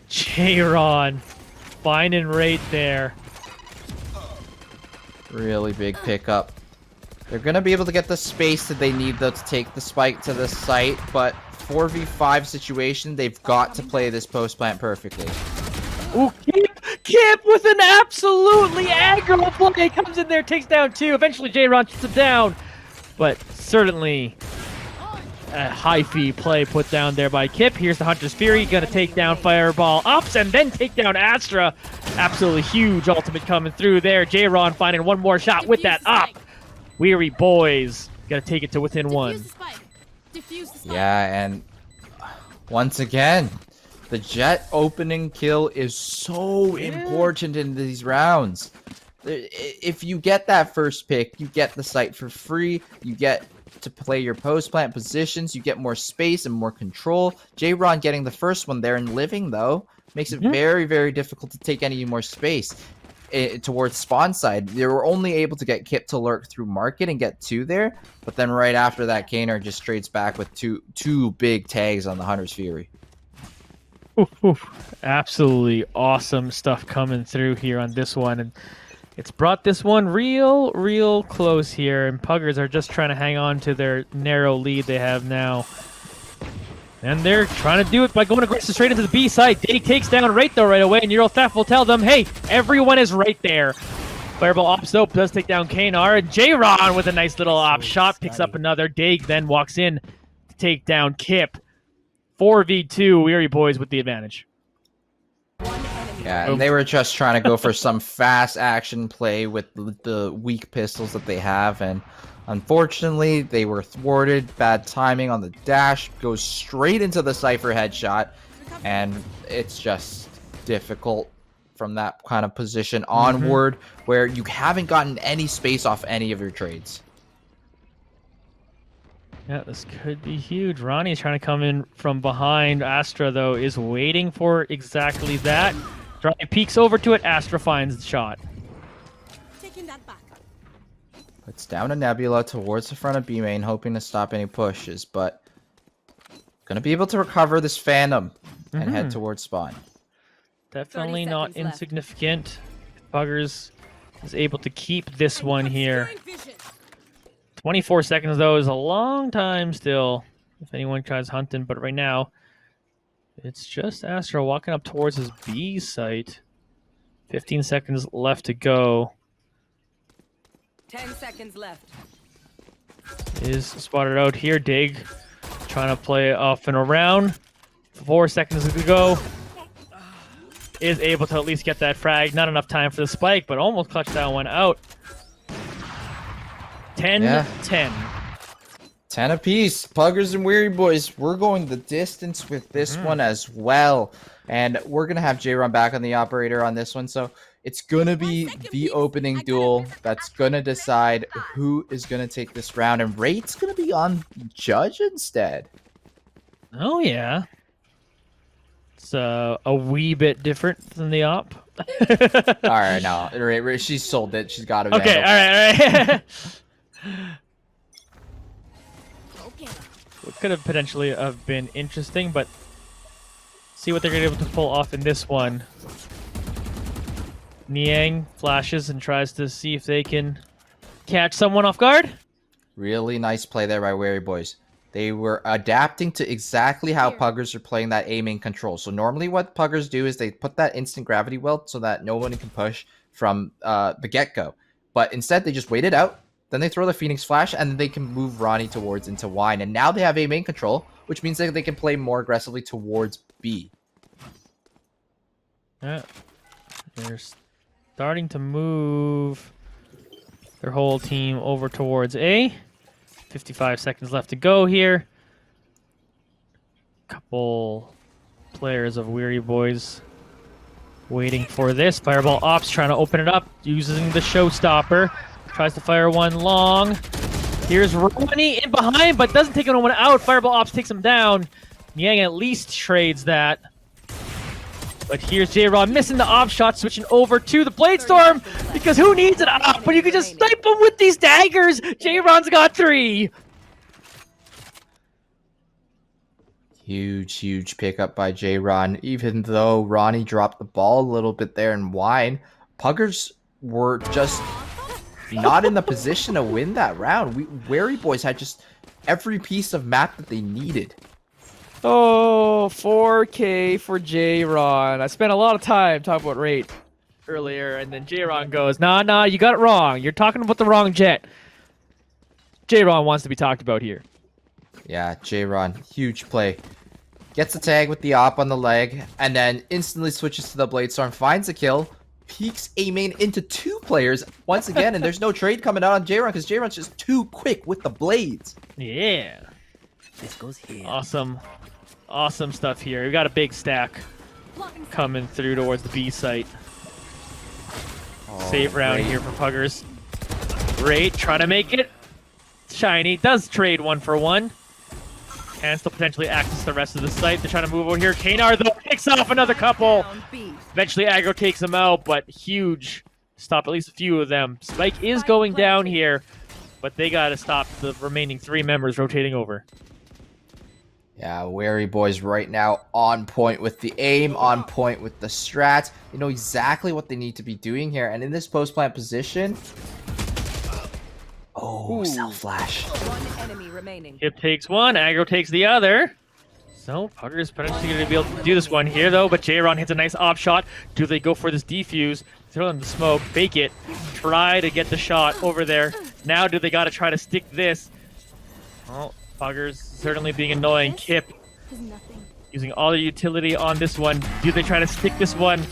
J-Ron finding right there. Really big pickup. They're going to be able to get the space that they need, though, to take the spike to the site, but 4v5 situation, they've got to play this post plant perfectly. Ooh, Kip with an absolutely aggro play. Comes in there, takes down 2. Eventually, J-Ron shuts him down. But certainly a high fee play put down there by Kip. Here's the Hunter's Fury. Gonna take down Fireball Ups and then take down Astra. Absolutely huge ultimate coming through there. J-Ron finding one more shot with that up. Weary Boys gotta take it to within 1. Yeah, and once again, the Jet opening kill is so important in these rounds. If you get that first pick, you get the site for free. You get to play your post plant positions. You get more space and more control. J-Ron getting the first one there and living, though, makes it very, very difficult to take any more space towards spawn side. They were only able to get Kip to lurk through market and get 2 there, but then right after that, Kaner just trades back with two big tags on the Hunter's Fury. Absolutely awesome stuff coming through here on this one, and it's brought this one real close here, and Puggers are just trying to hang on to their narrow lead they have now. And they're trying to do it by going aggressive straight into the B side. Day takes down right though right away, and Euro Theft will tell them, hey, everyone is right there. Fireball Ops though does take down Kanar, and J-Ron with a nice little op shot picks up another. Dig then walks in to take down Kip. 4v2, Weary Boys with the advantage. Yeah, and they were just trying to go for some fast action play with the weak pistols that they have, and unfortunately, they were thwarted. Bad timing on the dash, goes straight into the Cypher headshot, and it's just difficult from that kind of position onward, where you haven't gotten any space off any of your trades. Yeah, this could be huge. Ronnie's trying to come in from behind. Astra, though, is waiting for exactly that. Ronnie peeks over to it. Astra finds the shot. Taking that back. Puts down a Nebula towards the front of B main, hoping to stop any pushes, but gonna be able to recover this Phantom and head towards spawn. Definitely not insignificant. Puggers is able to keep this one here. 24 seconds, though, is a long time still if anyone tries hunting, but right now it's just Astra walking up towards his B site. 15 seconds left to go. 10 seconds left. Is spotted out here. Dig trying to play off and around. 4 seconds to go. Is able to at least get that frag. Not enough time for the spike, but almost clutched that one out. 10-10. 10 apiece. Puggers and Weary Boys, we're going the distance with this one as well. And we're going to have J-Ron back on the operator on this one. So it's going to be the opening duel that's going to decide who is going to take this round. And Rate's going to be on Judge instead. Oh, yeah. It's a wee bit different than the op. All right, no. She sold it. She's got it. Okay, all right. What could have potentially have been interesting, but see what they're going to be able to pull off in this one. Niang flashes and tries to see if they can catch someone off guard. Really nice play there by Weary Boys. They were adapting to exactly how Puggers are playing that A main control. So normally what Puggers do is they put that instant gravity weld so that no one can push from the get-go. But instead they just wait it out. Then they throw the Phoenix Flash and then they can move Ronnie towards into Wine. And now they have A main control, which means that they can play more aggressively towards B. Yeah. They're starting to move their whole team over towards A. 55 seconds left to go here. Couple players of Weary Boys waiting for this. Fireball Ops trying to open it up using the showstopper. Tries to fire one long. Here's Ronnie in behind, but doesn't take anyone out. Fireball Ops takes him down. Niang at least trades that. But here's J-Ron missing the op shot, switching over to the Blade Storm, because who needs an op when you can just snipe them with these daggers? J-Ron's got 3. Huge pickup by J-Ron. Even though Ronnie dropped the ball a little bit there in Wine, Puggers were just not in the position to win that round. Weary Boys had just every piece of map that they needed. Oh, 4K for J-Ron. I spent a lot of time talking about rate Earlier, and then J-Ron goes, nah, you got it wrong. You're talking about the wrong jet. J-Ron wants to be talked about here. Yeah, J-Ron, huge play. Gets the tag with the op on the leg, and then instantly switches to the Blade Storm, finds a kill, peeks A main into 2 players once again, and there's no trade coming out on J-Ron because J-Ron's just too quick with the blades. Yeah. This goes here. Awesome stuff here. We got a big stack coming through towards the B site. Save round great. here for Puggers. Great, trying to make it shiny. Does trade 1 for 1. Can still potentially access the rest of the site. They're trying to move over here. Kanar, though, picks off another couple. Eventually, aggro takes them out, but huge. Stop at least a few of them. Spike is going down here, but they got to stop the remaining 3 members rotating over. Yeah, Weary Boys right now on point with the aim, on point with the strats. They know exactly what they need to be doing here. And in this post-plant position... Oh, self-flash. One enemy remaining. Hip takes 1, aggro takes the other. So, Puggers potentially going to be able to do this one here, though, but J-Ron hits a nice op shot. Do they go for this defuse? Throw them the smoke, fake it, try to get the shot over there. Now do they got to try to stick this? Well, Puggers certainly being annoying. Kip using all their utility on this one. Do they try to stick this one?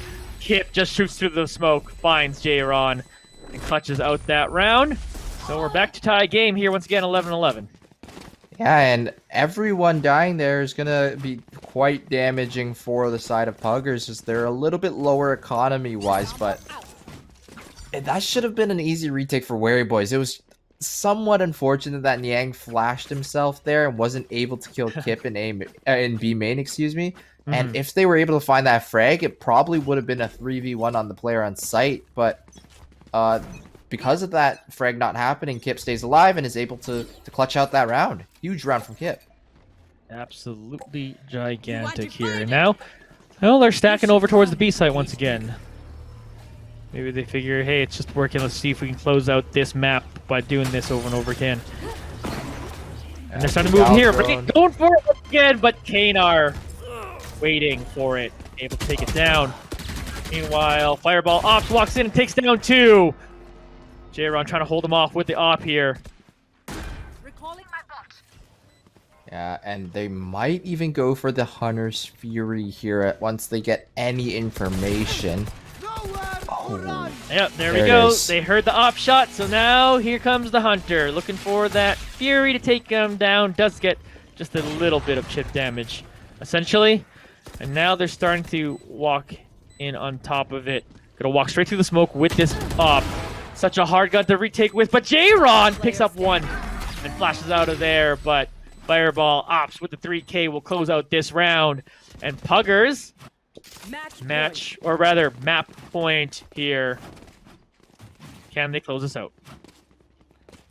Kip just shoots through the smoke, finds J-Ron, and clutches out that round. So we're back to tie game here once again, 11-11. Yeah, and everyone dying there is going to be quite damaging for the side of Puggers as they're a little bit lower economy-wise, but that should have been an easy retake for Weary Boys. It was somewhat unfortunate that Niang flashed himself there and wasn't able to kill Kip in B main, excuse me. And if they were able to find that frag, it probably would have been a 3v1 on the player on site, but because of that frag not happening, Kip stays alive and is able to clutch out that round. Huge round from Kip. Absolutely gigantic here. And now, well, they're stacking over towards the B site once again. Maybe they figure, hey, it's just working. Let's see if we can close out this map by doing this over and over again. And they're starting to move here. Right? Going for it again, but Kanar waiting for it. Able to take it down. Meanwhile, Fireball Ops walks in and takes down 2. J-Ron trying to hold him off with the op here. Recalling my bot. Yeah, and they might even go for the Hunter's Fury here once they get any information. Oh, yep, there we go. They heard the op shot, so now here comes the Hunter. Looking for that Fury to take him down. Does get just a little bit of chip damage, essentially. And now they're starting to walk in on top of it. Gonna walk straight through the smoke with this op. Such a hard gun to retake with, but J-Ron picks up 1 and flashes out of there, but Fireball Ops with the 3K will close out this round. And Puggers, map point here. Can they close this out?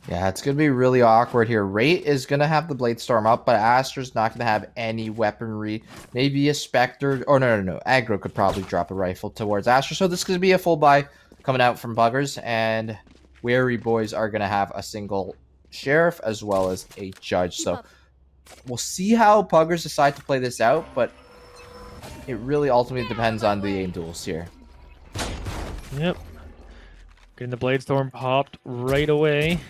Yeah, it's going to be really awkward here. Rate is going to have the Blade Storm up, but Astra's not going to have any weaponry. Maybe a Spectre. Oh, no. Aggro could probably drop a rifle towards Astra. So this is going to be a full buy coming out from Puggers. And Weary Boys are going to have a single Sheriff as well as a Judge. So we'll see how Puggers decide to play this out, but it really ultimately depends on the aim duels here. Yep. Getting the Blade Storm popped right away.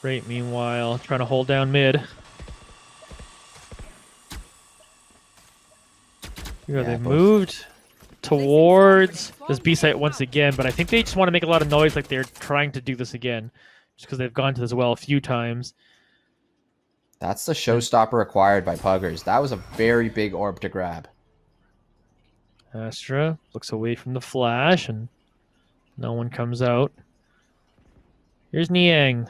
Great, meanwhile, trying to hold down mid. Here they moved towards this B site once again, but I think they just want to make a lot of noise like they're trying to do this again, just because they've gone to this well a few times. That's the showstopper acquired by Puggers. That was a very big orb to grab. Astra looks away from the flash, and no one comes out. Here's Niang.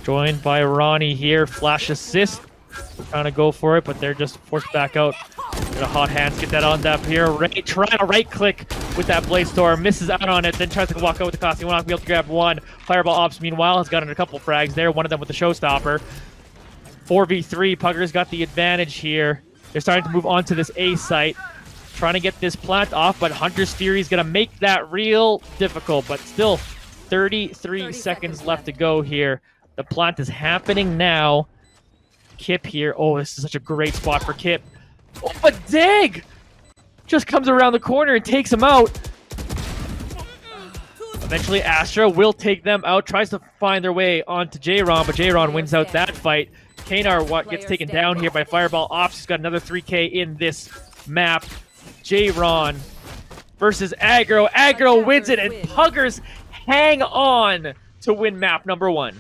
Joined by Ronnie here. Flash assist. Trying to go for it, but they're just forced back out. Get a hot hands, get that on that here. Trying to right click with that Blade Storm. Misses out on it, then tries to walk out with the costume. Will not be able to grab one. Fireball Ops, meanwhile, has gotten a couple frags there. One of them with the showstopper. 4v3. Puggers got the advantage here. They're starting to move on to this A site. Trying to get this plant off, but Hunter's Fury is going to make that real difficult. But still, 33 seconds left to go here. The plant is happening now. Kip here. Oh, this is such a great spot for Kip. Oh, but Dig just comes around the corner and takes him out. Eventually, Astra will take them out. Tries to find their way onto J-Ron, but J-Ron wins out that fight. Kanar gets taken down here by Fireball Ops. He's got another 3K in this map. J-Ron versus Aggro. Aggro wins it, and Puggers hang on to win map number 1.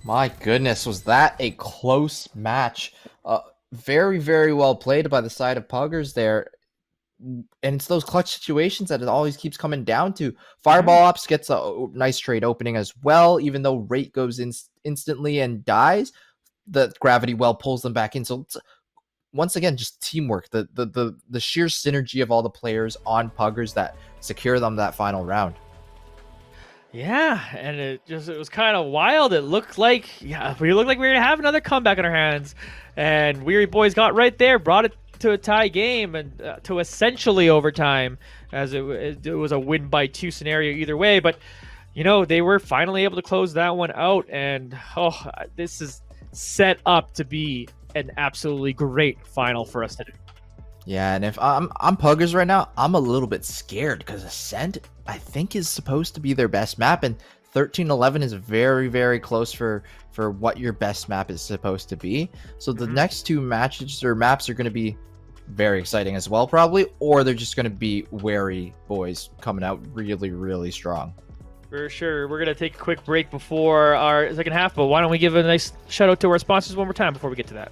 My goodness, was that a close match? Very, very well played by the side of Puggers there. And it's those clutch situations that it always keeps coming down to. Fireball Ops gets a nice trade opening as well, even though Rate goes in instantly and dies. The Gravity Well pulls them back in. So it's, once again, just teamwork. The sheer synergy of all the players on Puggers that secure them that final round. Yeah, and it was kind of wild. It looked like we were gonna have another comeback in our hands, and Weary Boys got right there, brought it to a tie game and to essentially overtime, as it was a win by 2 scenario either way. But you know, they were finally able to close that one out, and this is set up to be an absolutely great final for us today. Yeah, and if I'm Puggers right now, I'm a little bit scared because Ascent, I think, is supposed to be their best map, and 13-11 is very, very close for what your best map is supposed to be. So the next 2 matches or maps are going to be very exciting as well, probably, or they're just going to be Wary Boys coming out really, really strong. For sure. We're going to take a quick break before our second half, but why don't we give a nice shout out to our sponsors one more time before we get to that?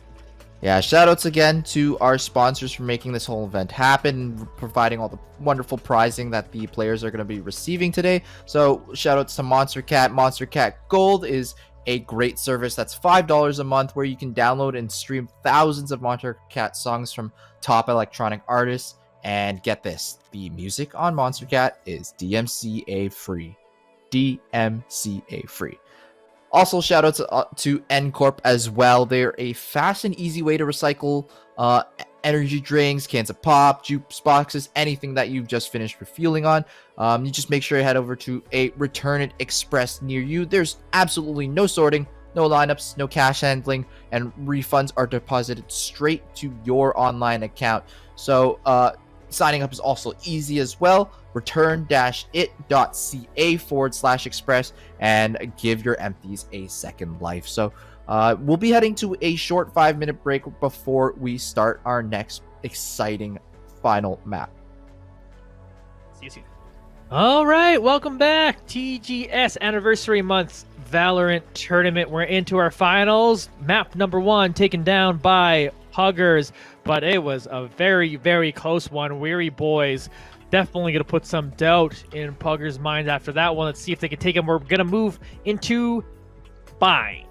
Yeah, shoutouts again to our sponsors for making this whole event happen, providing all the wonderful prizing that the players are going to be receiving today. So shoutouts to Monster Cat. Monster Cat Gold is a great service that's $5 a month where you can download and stream thousands of Monster Cat songs from top electronic artists. And get this, the music on Monster Cat is DMCA free. DMCA free. Also, shout out to N Corp as well. They're a fast and easy way to recycle energy drinks, cans of pop, juice boxes, anything that you've just finished refueling on. You just make sure you head over to a Return It Express near you. There's absolutely no sorting, no lineups, no cash handling, and refunds are deposited straight to your online account. So signing up is also easy as well. Return-it.ca/express and give your empties a second life. So we'll be heading to a short 5-minute break before we start our next exciting final map. See you soon. All right, welcome back. TGS Anniversary Month Valorant Tournament. We're into our finals. Map number 1 taken down by Puggers, but it was a very, very close one. Weary Boys definitely going to put some doubt in Puggers' mind after that one. Let's see if they can take him. We're going to move into Bind.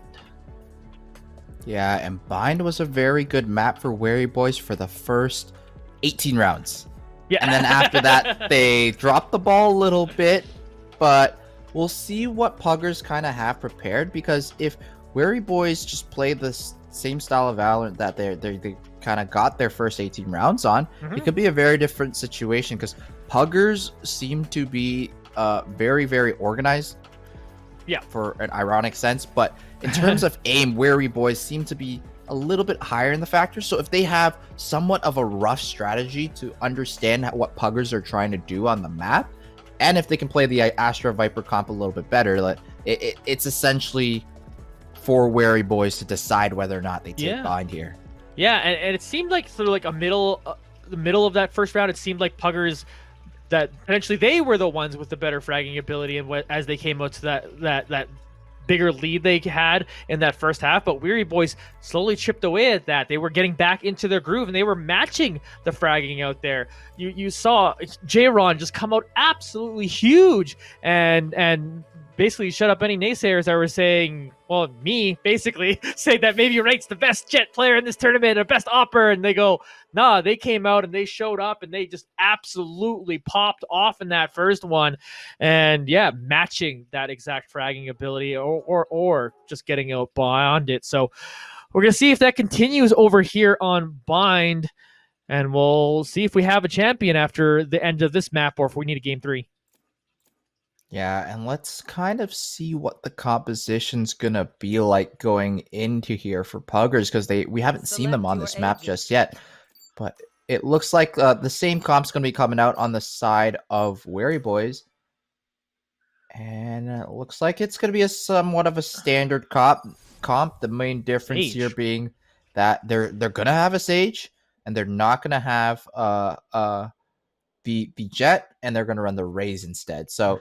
Yeah, and Bind was a very good map for Weary Boys for the first 18 rounds. Yeah. And then after that, they dropped the ball a little bit, but we'll see what Puggers kind of have prepared, because if Weary Boys just play the same style of Valorant that they kind of got their first 18 rounds on, it could be a very different situation, because Puggers seem to be very, very organized. Yeah. for an ironic sense. But in terms of aim, Weary Boys seem to be a little bit higher in the factor. So if they have somewhat of a rough strategy to understand what Puggers are trying to do on the map, and if they can play the Astra Viper comp a little bit better, like it's essentially for Weary Boys to decide whether or not they take bind here. Yeah, and it seemed like through like the middle of that first round, it seemed like Puggers that potentially they were the ones with the better fragging ability, and as they came out to that bigger lead they had in that first half. But Weary Boys slowly chipped away at that. They were getting back into their groove, and they were matching the fragging out there. You saw J-Ron just come out absolutely huge and basically shut up any naysayers that were saying, well, me basically saying that maybe Wright's the best Jet player in this tournament or best Opper, and they go, nah, they came out and they showed up and they just absolutely popped off in that first one. And yeah, matching that exact fragging ability or just getting out beyond it. So we're going to see if that continues over here on Bind, and we'll see if we have a champion after the end of this map or if we need a game 3. Yeah, and let's kind of see what the composition's gonna be like going into here for Puggers, because we haven't seen them on this map just yet. But it looks like the same comp's gonna be coming out on the side of Weary Boys. And it looks like it's gonna be somewhat of a standard comp. The main difference here being that they're gonna have a Sage, and they're not gonna have the Jet, and they're gonna run the Raze instead. So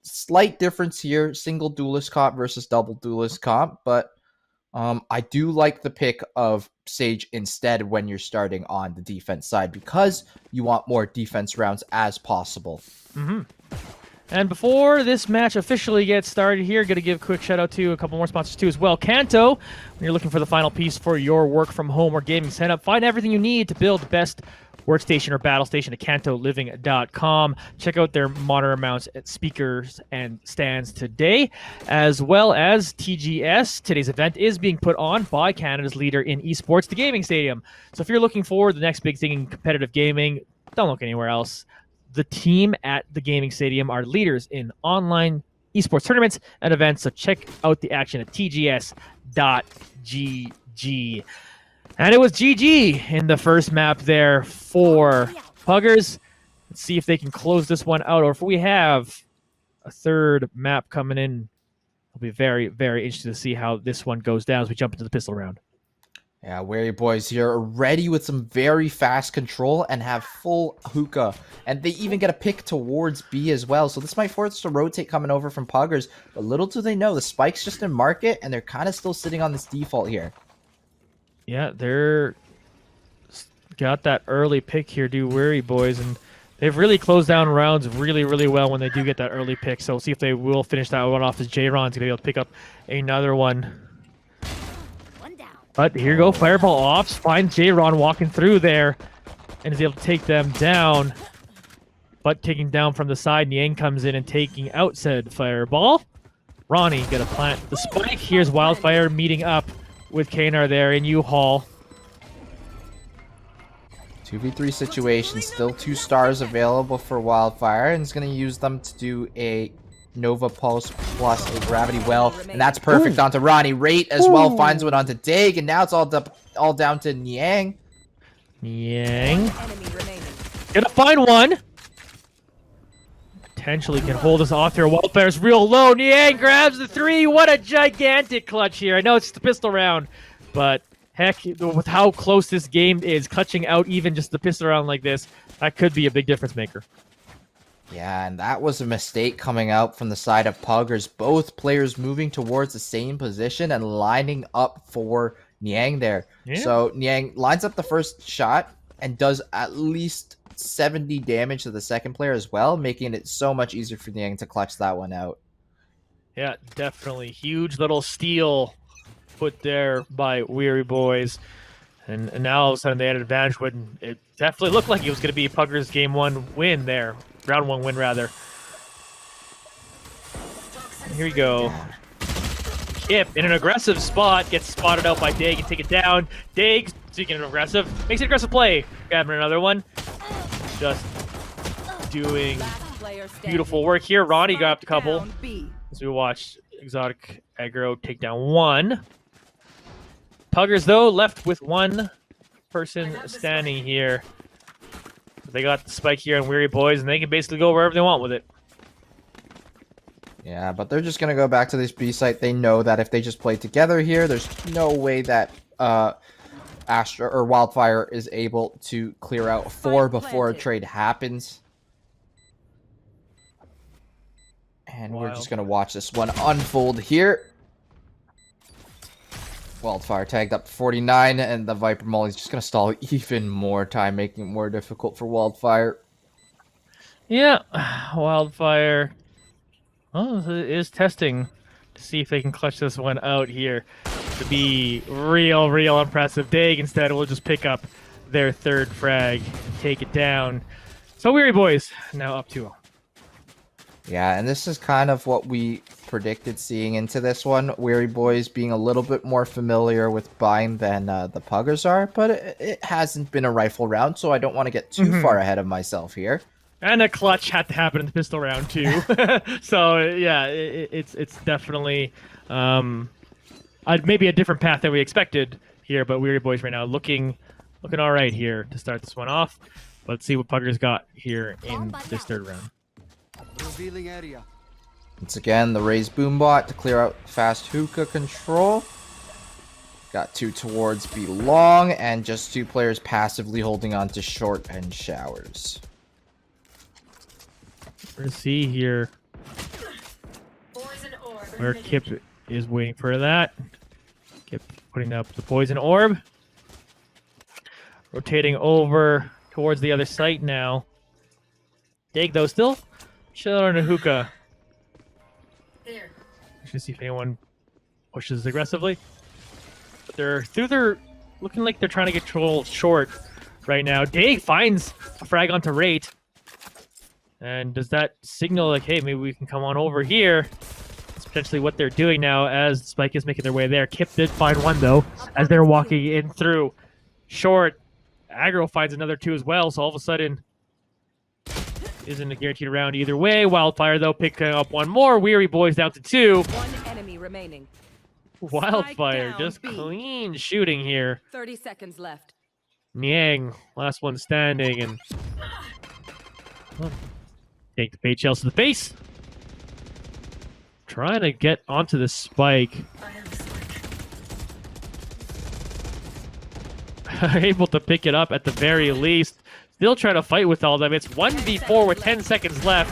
slight difference here, single duelist comp versus double duelist comp, but I do like the pick of Sage instead when you're starting on the defense side, because you want more defense rounds as possible. And before this match officially gets started here, going to give a quick shout out to a couple more sponsors too as well. Kanto, when you're looking for the final piece for your work from home or gaming setup, find everything you need to build the best workstation or battle station at kantoliving.com. Check out their monitor mounts, speakers, and stands today, as well as TGS. Today's event is being put on by Canada's leader in esports, the Gaming Stadium. So if you're looking for the next big thing in competitive gaming, don't look anywhere else. The team at the Gaming Stadium are leaders in online esports tournaments and events, so check out the action at tgs.gg. And it was GG in the first map there for Puggers. Let's see if they can close this one out, or if we have a third map coming in. I'll be very, very interested to see how this one goes down as we jump into the pistol round. Yeah, Weary Boys here are ready with some very fast control and have full hookah. And they even get a pick towards B as well. So this might force us to rotate coming over from Puggers. But little do they know, the spike's just in market, and they're kind of still sitting on this default here. Yeah, they're got that early pick here, Weary Boys, and they've really closed down rounds really, really well when they do get that early pick. So we'll see if they will finish that one off, as J-Ron's going to be able to pick up another one. But here you go, Fireball Ops finds J-Ron walking through there and is able to take them down. But taking down from the side, Niang comes in and taking out said Fireball. Ronnie gonna plant the spike. Here's Wildfire meeting up with Kanar there in U-Haul. 2v3 situation, still 2 stars available for Wildfire, and he's going to use them to do a Nova Pulse plus a Gravity Well, and that's perfect onto Ronnie. Rate as well finds one onto Dig, and now it's all down to Niang. Niang gonna find one. Potentially can hold us off here. Wildfire's real low. Niang grabs the 3. What a gigantic clutch here. I know it's the pistol round, but heck, with how close this game is, clutching out even just the pistol round like this, that could be a big difference maker. Yeah, and that was a mistake coming out from the side of Puggers. Both players moving towards the same position and lining up for Niang there. Yeah. So Niang lines up the first shot and does at least 70 damage to the second player as well, making it so much easier for Niang to clutch that one out. Yeah, definitely. Huge little steal put there by Weary Boys. And now all of a sudden they had an advantage when it definitely looked like it was going to be Puggers' game 1 win there. Round 1 win, rather. Here we go. Kip in an aggressive spot gets spotted out by Dag and take it down. Dag, speaking of aggressive, makes an aggressive play. Grabbing another one. Just doing player standing. Beautiful work here. Ronnie got up a couple Down B. as we watched Exotic Aggro take down one. Puggers, though, left with one person standing here. They got the spike here on Weary Boys, and they can basically go wherever they want with it. Yeah, but they're just going to go back to this B site. They know that if they just play together here, there's no way that Astra or Wildfire is able to clear out 4 before a trade happens. And we're just going to watch this one unfold here. Wildfire tagged up 49, and the Viper Molly's just going to stall even more time, making it more difficult for Wildfire. Yeah, Wildfire is testing to see if they can clutch this one out here to be real impressive. Dag instead will just pick up their 3rd frag and take it down. So Weary Boys now up 2-0. Yeah, and this is kind of what we predicted seeing into this one. Weary Boys being a little bit more familiar with Bind than the Puggers are, but it hasn't been a rifle round, so I don't want to get too far ahead of myself here. And a clutch had to happen in the pistol round too. So yeah, it's definitely maybe a different path than we expected here, but Weary Boys right now looking all right here to start this one off. Let's see what Puggers got here in this 3rd round. Revealing area. Once again, the raised boombot to clear out fast hookah control. Got 2 towards B long, and just 2 players passively holding on to short and showers. We're to see here where Kip is waiting for that. Kip putting up the poison orb. Rotating over towards the other site now. Dag, though, still chilling on a hookah. Should see if anyone pushes aggressively. But they're looking like they're trying to get troll short right now. Dag finds a frag onto Rate. And does that signal like, hey, maybe we can come on over here? It's potentially what they're doing now as Spike is making their way there. Kip did find one, though, as they're walking in through. Short. Aggro finds another 2 as well, so all of a sudden isn't a guaranteed round either way. Wildfire, though, picking up one more. Weary Boys down to 2. One enemy remaining. Wildfire down, just B. clean shooting here. 30 seconds left. Niang, last one standing, and take the bait shells to the face. Trying to get onto the spike. Able to pick it up at the very least. Still trying to fight with all of them. It's 1v4 with 10 seconds left.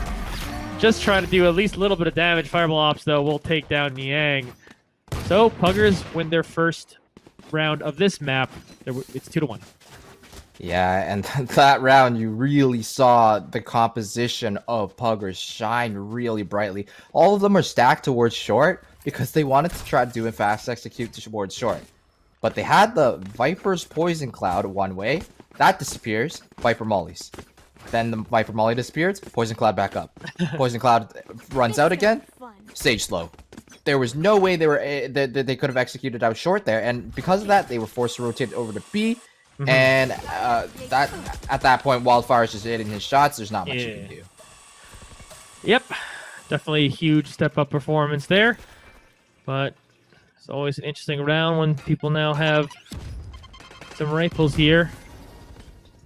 Just trying to do at least a little bit of damage. Fireball Ops, though, will take down Niang. So, Puggers win their first round of this map. It's 2-1. Yeah, and that round, you really saw the composition of Puggers shine really brightly. All of them are stacked towards short because they wanted to try to do a fast execute towards short. But they had the Viper's Poison Cloud one way. That disappears. Viper Mollies. Then the Viper Molly disappears. Poison Cloud back up. Poison Cloud runs out again. Sage Slow. There was no way they could have executed out short there. And because of that, they were forced to rotate over to B. And that at that point, Wildfire's just hitting his shots. There's not much you can do. Yep. Definitely a huge step-up performance there. But it's always an interesting round when people now have some rifles here.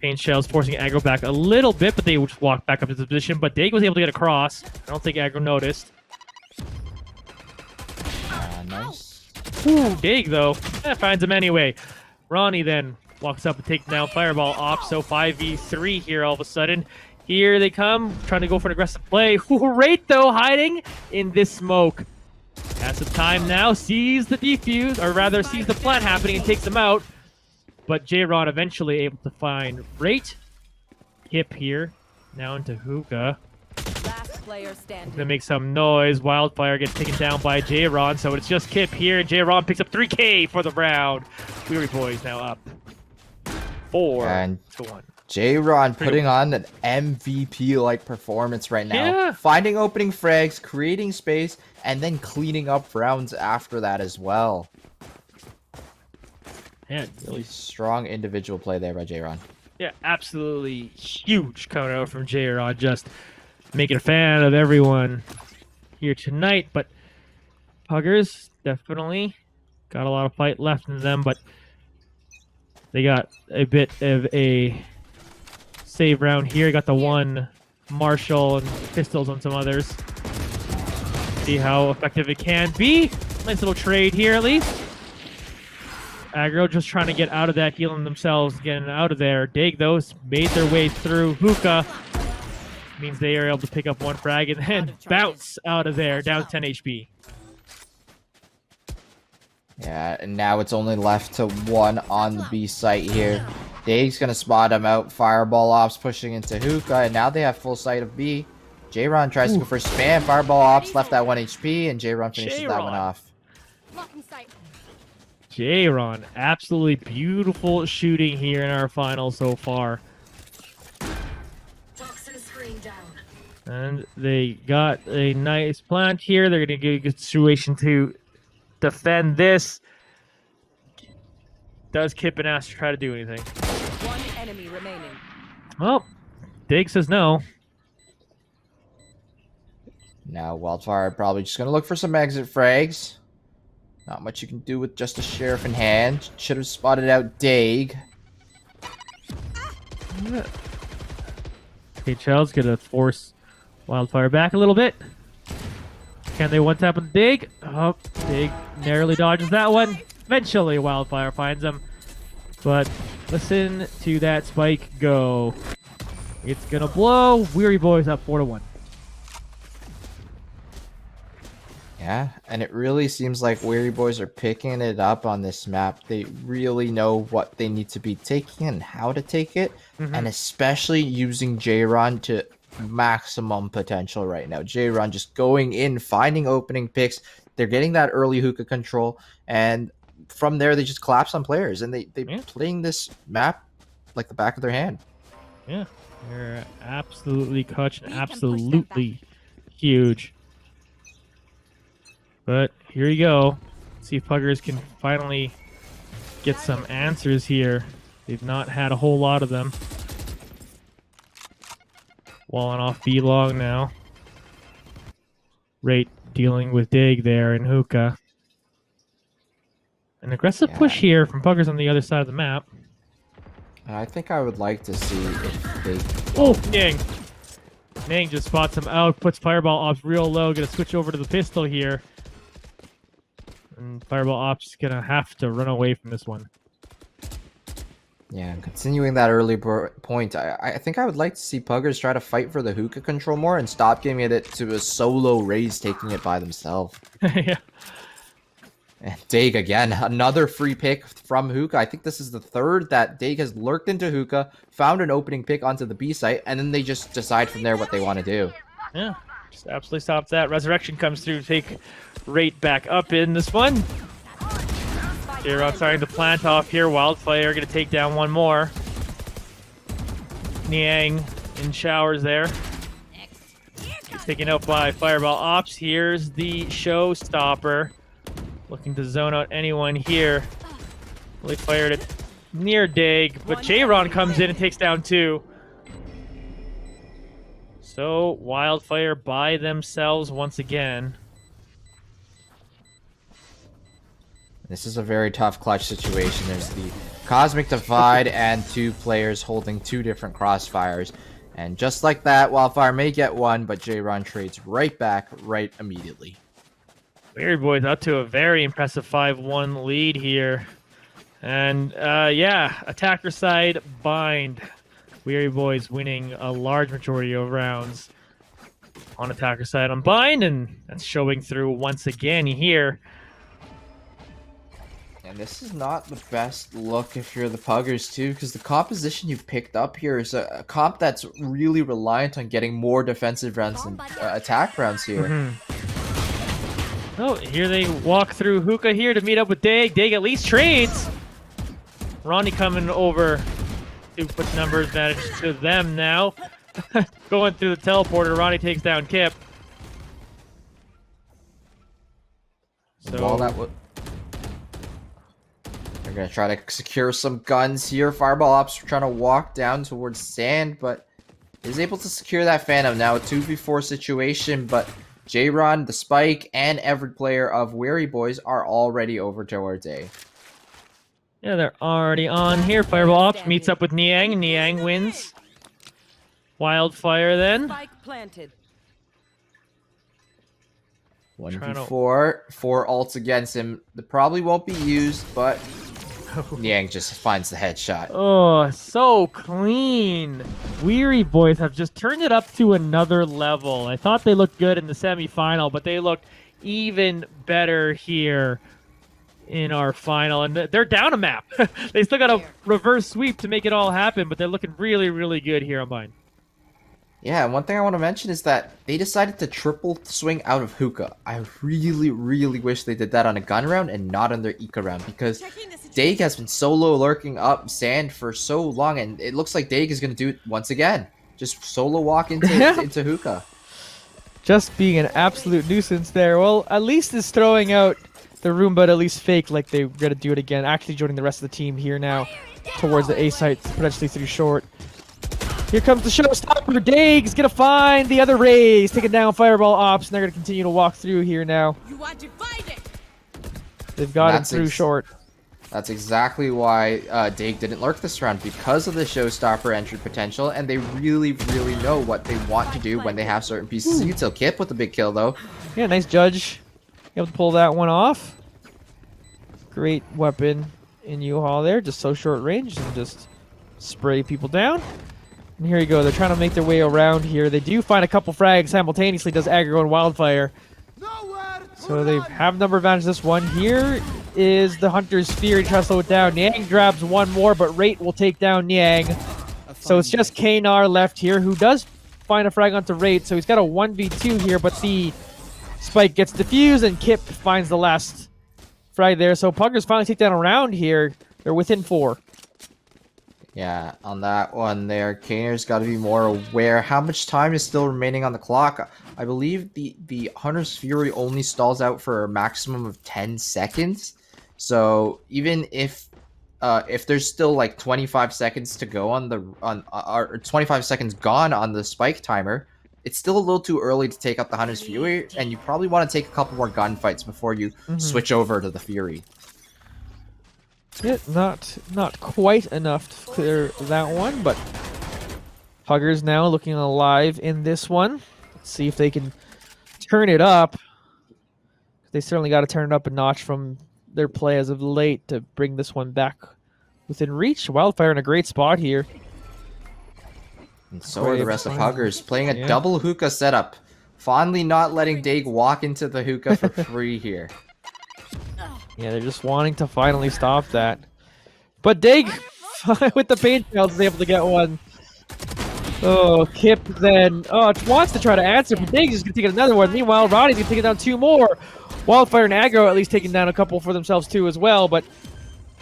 Paint shells forcing Aggro back a little bit, but they just walk back up to the position. But Dag was able to get across. I don't think Aggro noticed. Nice. Ooh, Dag, though. Finds him anyway. Ronnie then walks up and takes down Fireball Ops. So 5v3 here all of a sudden. Here they come, trying to go for an aggressive play. Rate, though, hiding in this smoke. Has some time now, sees the defuse, or rather sees the plant happening and takes him out. But J-Rod eventually able to find Rate. Kip here, now into Hookah. Last player standing. Gonna make some noise. Wildfire gets taken down by J-Ron, so it's just Kip here, and J-Ron picks up 3K for the round. Weary Boys now up 4-1. J-Ron putting on an MVP-like performance right now. Yeah. Finding opening frags, creating space, and then cleaning up rounds after that as well. Yeah, Really strong individual play there by J-Ron. yeah, absolutely huge coming out from J-Ron. Just making a fan of everyone here tonight, but Puggers definitely got a lot of fight left in them, but they got a bit of a save round here. Got the one Marshall and pistols on some others. See how effective it can be. Nice little trade here at least. Aggro just trying to get out of that, healing themselves, getting out of there. Dig, those made their way through. Hookah means they are able to pick up one frag and then bounce out of there, down 10 HP. Yeah, and now it's only left to one on the B site here. Dig's gonna spot him out. Fireball Ops pushing into Hookah, and now they have full sight of B. J-Ron tries to go for spam. Fireball Ops left at 1 HP, and J-Ron finishes that one off. J-Ron, absolutely beautiful shooting here in our final so far. And they got a nice plant here. They're going to get a good situation to defend this. Does Kippen ask to try to do anything? One enemy remaining. Well, Dig says no. Now Wildfire probably just gonna look for some exit frags. Not much you can do with just a sheriff in hand. Should have spotted out Dag. Okay, Child's gonna force Wildfire back a little bit. Can they one tap on Dig? Oh, Dig narrowly dodges that one. Eventually, Wildfire finds him. But listen to that spike go. It's gonna blow. Weary Boys up 4-1. Yeah, and it really seems like Weary Boys are picking it up on this map. They really know what they need to be taking and how to take it, and especially using J-Ron to maximum potential right now. J-Ron just going in, finding opening picks. They're getting that early hookah control, and from there they just collapse on players, and they're playing this map like the back of their hand. Yeah, they're absolutely clutch and absolutely huge. But here you go. Let's see if Puggers can finally get some answers here. They've not had a whole lot of them. Walling off B long now. Rate dealing with Dig there in Hookah. An aggressive push here from Puggers on the other side of the map. I think I would like to see if they... Oh, Ning! Ning just spots him out, puts Fireball Ops real low. Gonna switch over to the pistol here. And Fireball Ops gonna have to run away from this one. Yeah, continuing that early point, I think I would like to see Puggers try to fight for the hookah control more and stop giving it to a solo Raze taking it by themselves. Yeah. And Dag again, another free pick from Hookah. I think this is the third that Dag has lurked into Hookah, found an opening pick onto the B site, and then they just decide from there what they want to do. Yeah, just absolutely stops that. Resurrection comes through to take rate back up in this one. J-Rod starting to plant off here. Wildfire going to take down one more. Niang in showers there. He's taken out by Fireball Ops. Here's the showstopper. Looking to zone out anyone here. Really fired it near Dag, but J-Ron comes in and takes down two. So Wildfire by themselves once again. This is a very tough clutch situation. There's the Cosmic Divide and two players holding two different crossfires. And just like that, Wildfire may get one, but J-Ron trades right back right immediately. Weary Boys up to a very impressive 5-1 lead here. And yeah, attacker side bind. Weary Boys winning a large majority of rounds on attacker side on bind, and that's showing through once again here. And this is not the best look if you're the Puggers too, because the composition you've picked up here is a comp that's really reliant on getting more defensive rounds than attack rounds here. Oh, here they walk through Hookah here to meet up with Dag. Dag at least trades. Ronnie coming over to put numbers advantage to them now. Going through the teleporter, Ronnie takes down Kip. So they're gonna try to secure some guns here. Fireball Ops trying to walk down towards sand, but is able to secure that Phantom. Now a 2v4 situation, but J-Ron, the Spike, and every player of Weary Boys are already over towards A. Yeah, they're already on here. Fireball Ops meets up with Niang. Niang wins. Wildfire then. Spike planted. 1v4, 4 ults against him. That probably won't be used, but Niang just finds the headshot. Oh, so clean. Weary Boys have just turned it up to another level. I thought they looked good in the semifinal, but they looked even better here in our final. And they're down a map. They still got a reverse sweep to make it all happen, but they're looking really, really good here on mine. Yeah, and one thing I want to mention is that they decided to triple swing out of hookah. I really, really wish they did that on a gun round and not on their eco round, because Daig has been solo lurking up sand for so long, and it looks like Daig is going to do it once again. Just solo walk into hookah. Just being an absolute nuisance there. Well, at least it's throwing out the room, but at least fake like they're going to do it again. Actually joining the rest of the team here now towards the A site, potentially through short. Here comes the showstopper. Daig's going to find the other Rays, taking down Fireball Ops, and they're going to continue to walk through here now. You want to find it? They've got it through short. That's exactly why Daig didn't lurk this round, because of the showstopper entry potential, and they really, really know what they want to do when they have certain pieces of util. Kip with the big kill, though. Yeah, nice judge. Able to pull that one off. Great weapon in U-Haul there, just so short range and just spray people down. And here you go, they're trying to make their way around here. They do find a couple frags simultaneously, does aggro and wildfire. So they have number advantage this one. Here is the Hunter's Fury, trying to slow it down. Niang grabs one more, but Rate will take down Niang. So it's just Knar left here, who does find a frag onto Rate. So he's got a 1v2 here, but the Spike gets defused, and Kip finds the last frag there. So Puggers finally take down a round here. They're within 4. Yeah, on that one there, Knar's got to be more aware. How much time is still remaining on the clock? I believe the Hunter's Fury only stalls out for a maximum of 10 seconds. So even if there's still like 25 seconds to go on the or 25 seconds gone on the Spike timer, it's still a little too early to take up the Hunter's Fury, and you probably want to take a couple more gunfights before you switch over to the Fury. Yeah, not quite enough to clear that one, but Puggers now looking alive in this one. Let's see if they can turn it up. They certainly got to turn it up a notch from their play as of late to bring this one back within reach. Wildfire in a great spot here. And so are the rest of Puggers, playing a double hookah setup. Fondly not letting Daig walk into the hookah for free here. Yeah, they're just wanting to finally stop that. But Daig, with the paint trails, is able to get one. Oh, Kip then wants to try to answer, but Daig's just going to take another one. Meanwhile, Roddy's going to take down 2 more. Wildfire and Aggro at least taking down a couple for themselves too as well, but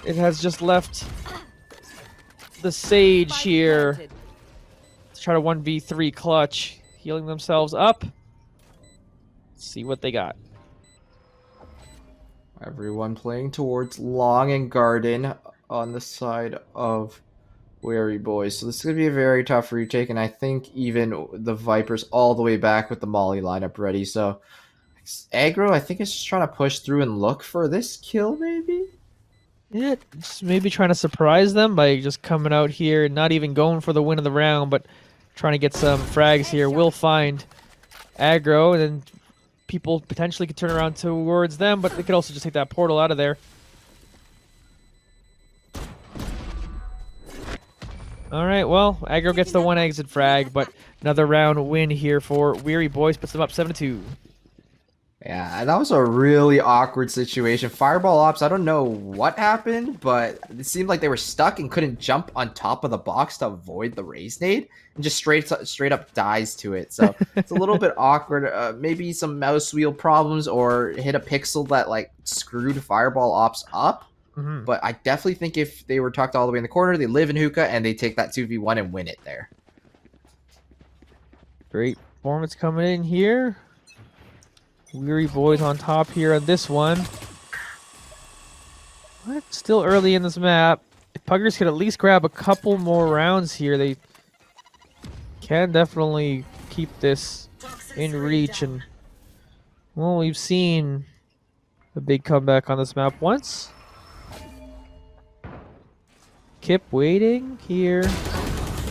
it has just left the Sage here to try to 1v3 clutch, healing themselves up. Let's see what they got. Everyone playing towards Long and Garden on the side of Weary Boys. So this is going to be a very tough retake, and I think even the Vipers all the way back with the Molly lineup ready. So Aggro, I think, is just trying to push through and look for this kill, maybe? Yeah, just maybe trying to surprise them by just coming out here and not even going for the win of the round, but trying to get some frags here. Will find Aggro, and then people potentially could turn around towards them, but they could also just take that portal out of there. All right, well, Aggro gets the 1 exit frag, but another round win here for Weary Boys, puts them up 7-2. Yeah, that was a really awkward situation. Fireball Ops, I don't know what happened, but it seemed like they were stuck and couldn't jump on top of the box to avoid the raise nade, and just straight up dies to it. So it's a little bit awkward. Maybe some mouse wheel problems, or hit a pixel that like screwed Fireball Ops up. But I definitely think if they were tucked all the way in the corner, they live in hookah, and they take that 2v1 and win it there. Great performance coming in here. Weary Boys on top here on this one. What? Still early in this map. If Puggers could at least grab a couple more rounds here, they can definitely keep this in reach, and well, we've seen a big comeback on this map once. Kip waiting here.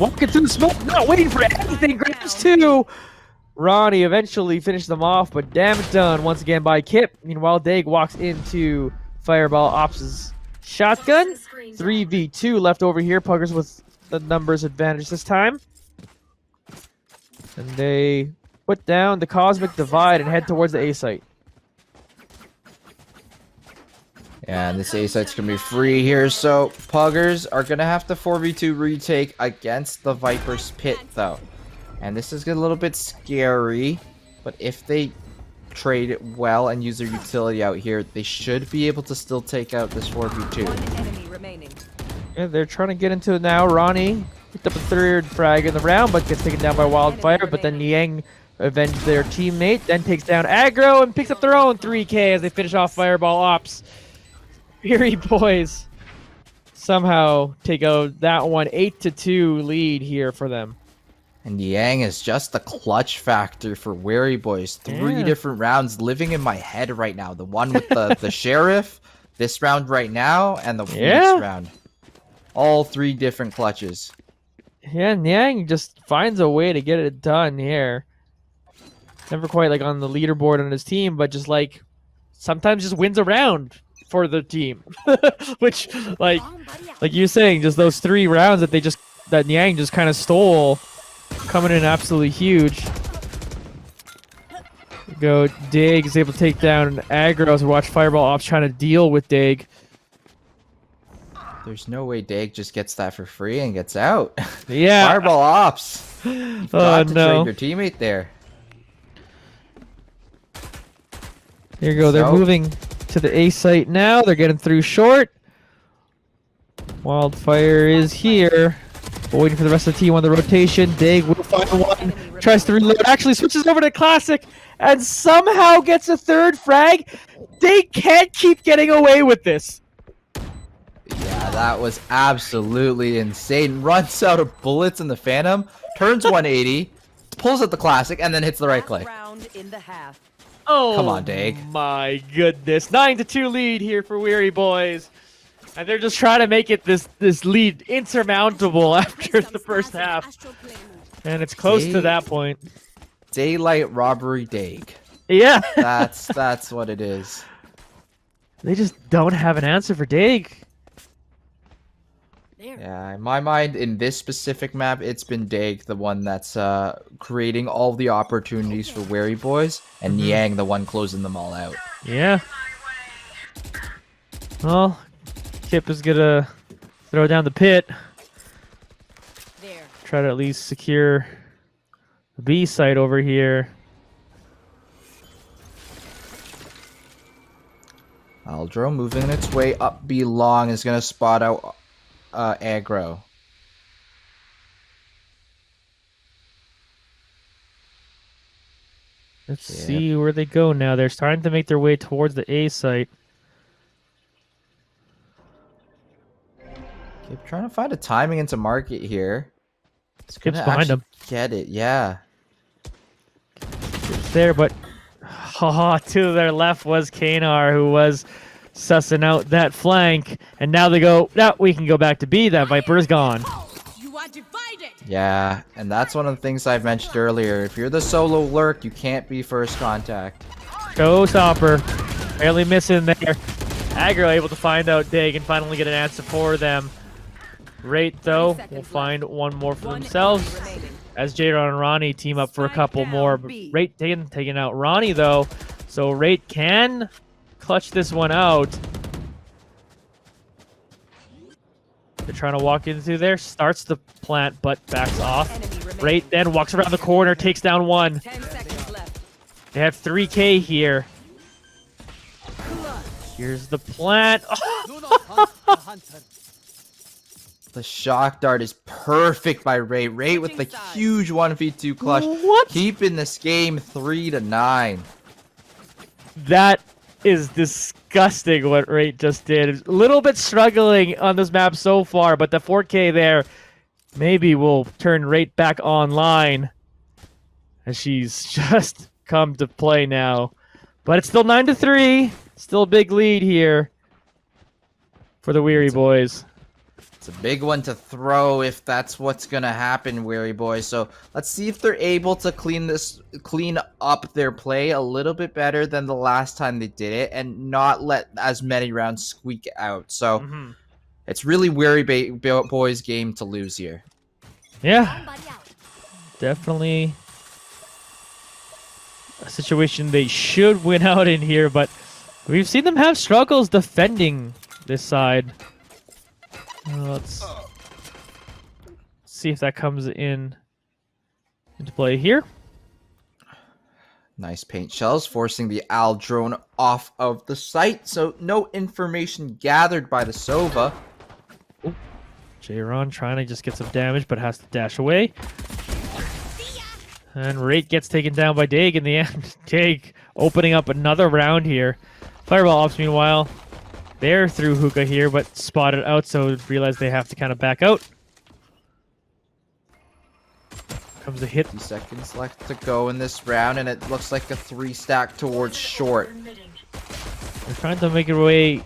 Walking through the smoke, not waiting for anything. Grabs two. Ronnie eventually finished them off, but damage done once again by Kip. Meanwhile, Dag walks into Fireball Ops' shotgun. 3v2 left over here. Puggers with the numbers advantage this time. And they put down the Cosmic Divide and head towards the A site. Yeah, and this A site's gonna be free here, so Puggers are gonna have to 4v2 retake against the Viper's Pit, though. And this is a little bit scary, but if they trade it well and use their utility out here, they should be able to still take out this 4v2. One enemy remaining. Yeah, they're trying to get into it now. Ronnie picked up a third frag in the round, but gets taken down by Wildfire. But then Niang avenged their teammate, then takes down Aggro and picks up their own 3K as they finish off Fireball Ops. Fury Boys somehow take out that one 8-2 lead here for them. And Yang is just the clutch factor for Weary Boys. Three different rounds living in my head right now. The one with the Sheriff, this round right now, and the next round. All three different clutches. Yeah, Niang just finds a way to get it done here. Never quite like on the leaderboard on his team, but just like sometimes just wins a round for the team. Which like you're saying, just those 3 rounds that Niang just kind of stole, coming in absolutely huge. Go Dag is able to take down Aggro as we watch Fireball Ops trying to deal with Dag. There's no way Dag just gets that for free and gets out. Yeah. Fireball Ops. You've got to trade your teammate there. Here you go. They're moving to the A site now. They're getting through short. Wildfire is here. Waiting for the rest of the team on the rotation. Dag will find one. Tries to reload. Actually switches over to Classic and somehow gets a 3rd frag. They can't keep getting away with this. Yeah, that was absolutely insane. Runs out of bullets in the Phantom, turns 180, pulls out the Classic, and then hits the right click. Round in the half. Oh, come on, Dag. My goodness. 9-2 lead here for Weary Boys. And they're just trying to make it this lead insurmountable after the first half. And it's close to that point. Daylight robbery Dag. Yeah. That's what it is. They just don't have an answer for Dag. Yeah, in my mind, in this specific map, it's been Dag, the one that's creating all the opportunities for Weary Boys, and Niang, the one closing them all out. Yeah. Well, Kip is gonna throw down the pit. There. Try to at least secure the B site over here. Aldro moving its way up B long is gonna spot out Aggro. Let's see where they go now. They're starting to make their way towards the A site. Keep trying to find a timing into market here. Kip's behind him. Get it, yeah. It's there, but to their left was Kanar, who was sussing out that flank, and now they go, now we can go back to B. That Viper is gone. You are divided. Yeah, and that's one of the things I've mentioned earlier. If you're the solo lurk, you can't be first contact. Showstopper, barely missing there. Aggro able to find out Dag and finally get an answer for them. Rate though will find one more for themselves as J-Ron and Ronnie team up for a couple more. But Rate taking out Ronnie though, so Rate can clutch this one out. They're trying to walk into there, starts the plant but backs off. Rate then walks around the corner, takes down one. 10 seconds left. They have 3K here. Here's the plant. Do not hunt the hunter. The shock dart is perfect by Ray. Ray with the huge 1v2 clutch. What? Keeping this game 3-9. That is disgusting what Rate just did. A little bit struggling on this map so far, but the 4K there maybe we'll turn right back online as she's just come to play now. But it's still 9-3. Still a big lead here for the Weary Boys. It's a big one to throw if that's what's gonna happen, Weary Boys. So let's see if they're able to clean up their play a little bit better than the last time they did it, and not let as many rounds squeak out. So it's really Weary Boys' game to lose here. Yeah, definitely a situation they should win out in here, but we've seen them have struggles defending this side. Let's see if that comes into play here. Nice paint shells, forcing the Al drone off of the site, so no information gathered by the Sova. J-Ron trying to just get some damage, but has to dash away. And Rate gets taken down by Dag in the end. Dag opening up another round here. Fireball Ops, meanwhile, they're through hookah here, but spotted out, so realize they have to kind of back out. Comes a hit. 50 seconds left to go in this round, and it looks like a 3-stack towards short. They're trying to make their way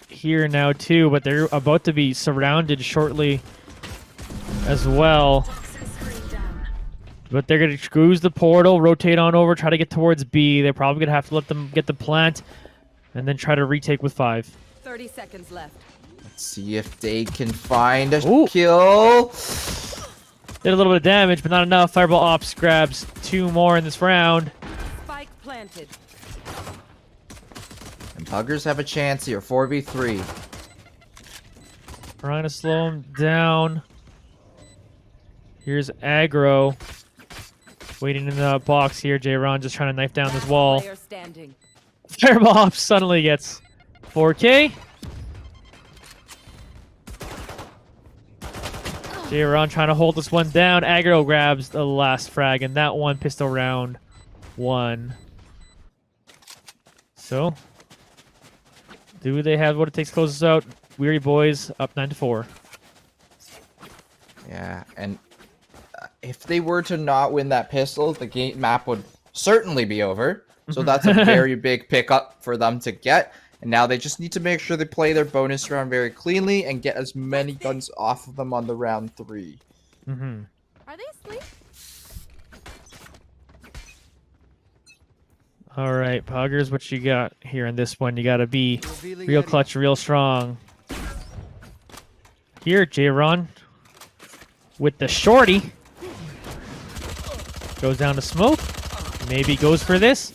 here now, too, but they're about to be surrounded shortly as well. But they're going to cruise the portal, rotate on over, try to get towards B. They're probably going to have to let them get the plant, and then try to retake with 5. 30 seconds left. Let's see if they can find a Ooh. kill. Did a little bit of damage, but not enough. Fireball Ops grabs 2 more in this round. Spike planted. And Puggers have a chance here, 4v3. Trying to slow him down. Here's aggro. Waiting in the box here. J-Ron just trying to knife down this wall. Player standing. Fireball Ops suddenly gets 4K. J-Ron trying to hold this one down. Aggro grabs the last frag, and that one pistol round 1. So, do they have what it takes to close this out? Weary Boys up 9-4. Yeah, and if they were to not win that pistol, the game map would certainly be over. So that's a very big pickup for them to get. And now they just need to make sure they play their bonus round very cleanly and get as many guns off of them on the round 3. Are they asleep? All right, Puggers, what you got here in this one? You got to be Revealing real area. clutch, real strong. Here, J-Ron with the shorty. Goes down to smoke. Maybe goes for this.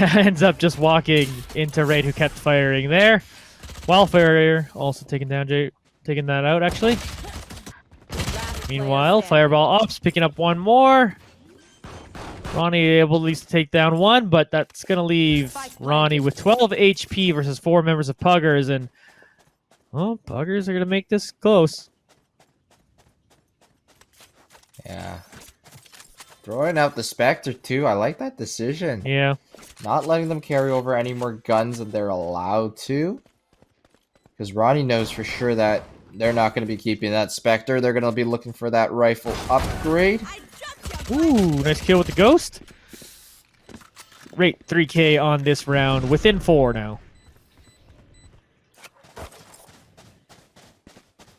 Ends up just walking into Raid, who kept firing there. Wildfire also taking down taking that out, actually. Meanwhile, Fireball Ops picking up 1 more. Ronnie able at least to take down 1, but that's going to leave Ronnie with 12 HP versus 4 members of Puggers. And, well, Puggers are going to make this close. Yeah. Throwing out the Spectre, too. I like that decision. Yeah. Not letting them carry over any more guns than they're allowed to. Because Ronnie knows for sure that they're not going to be keeping that Spectre. They're going to be looking for that rifle upgrade. Ooh, nice kill with the Ghost. Rate 3K on this round, within 4 now.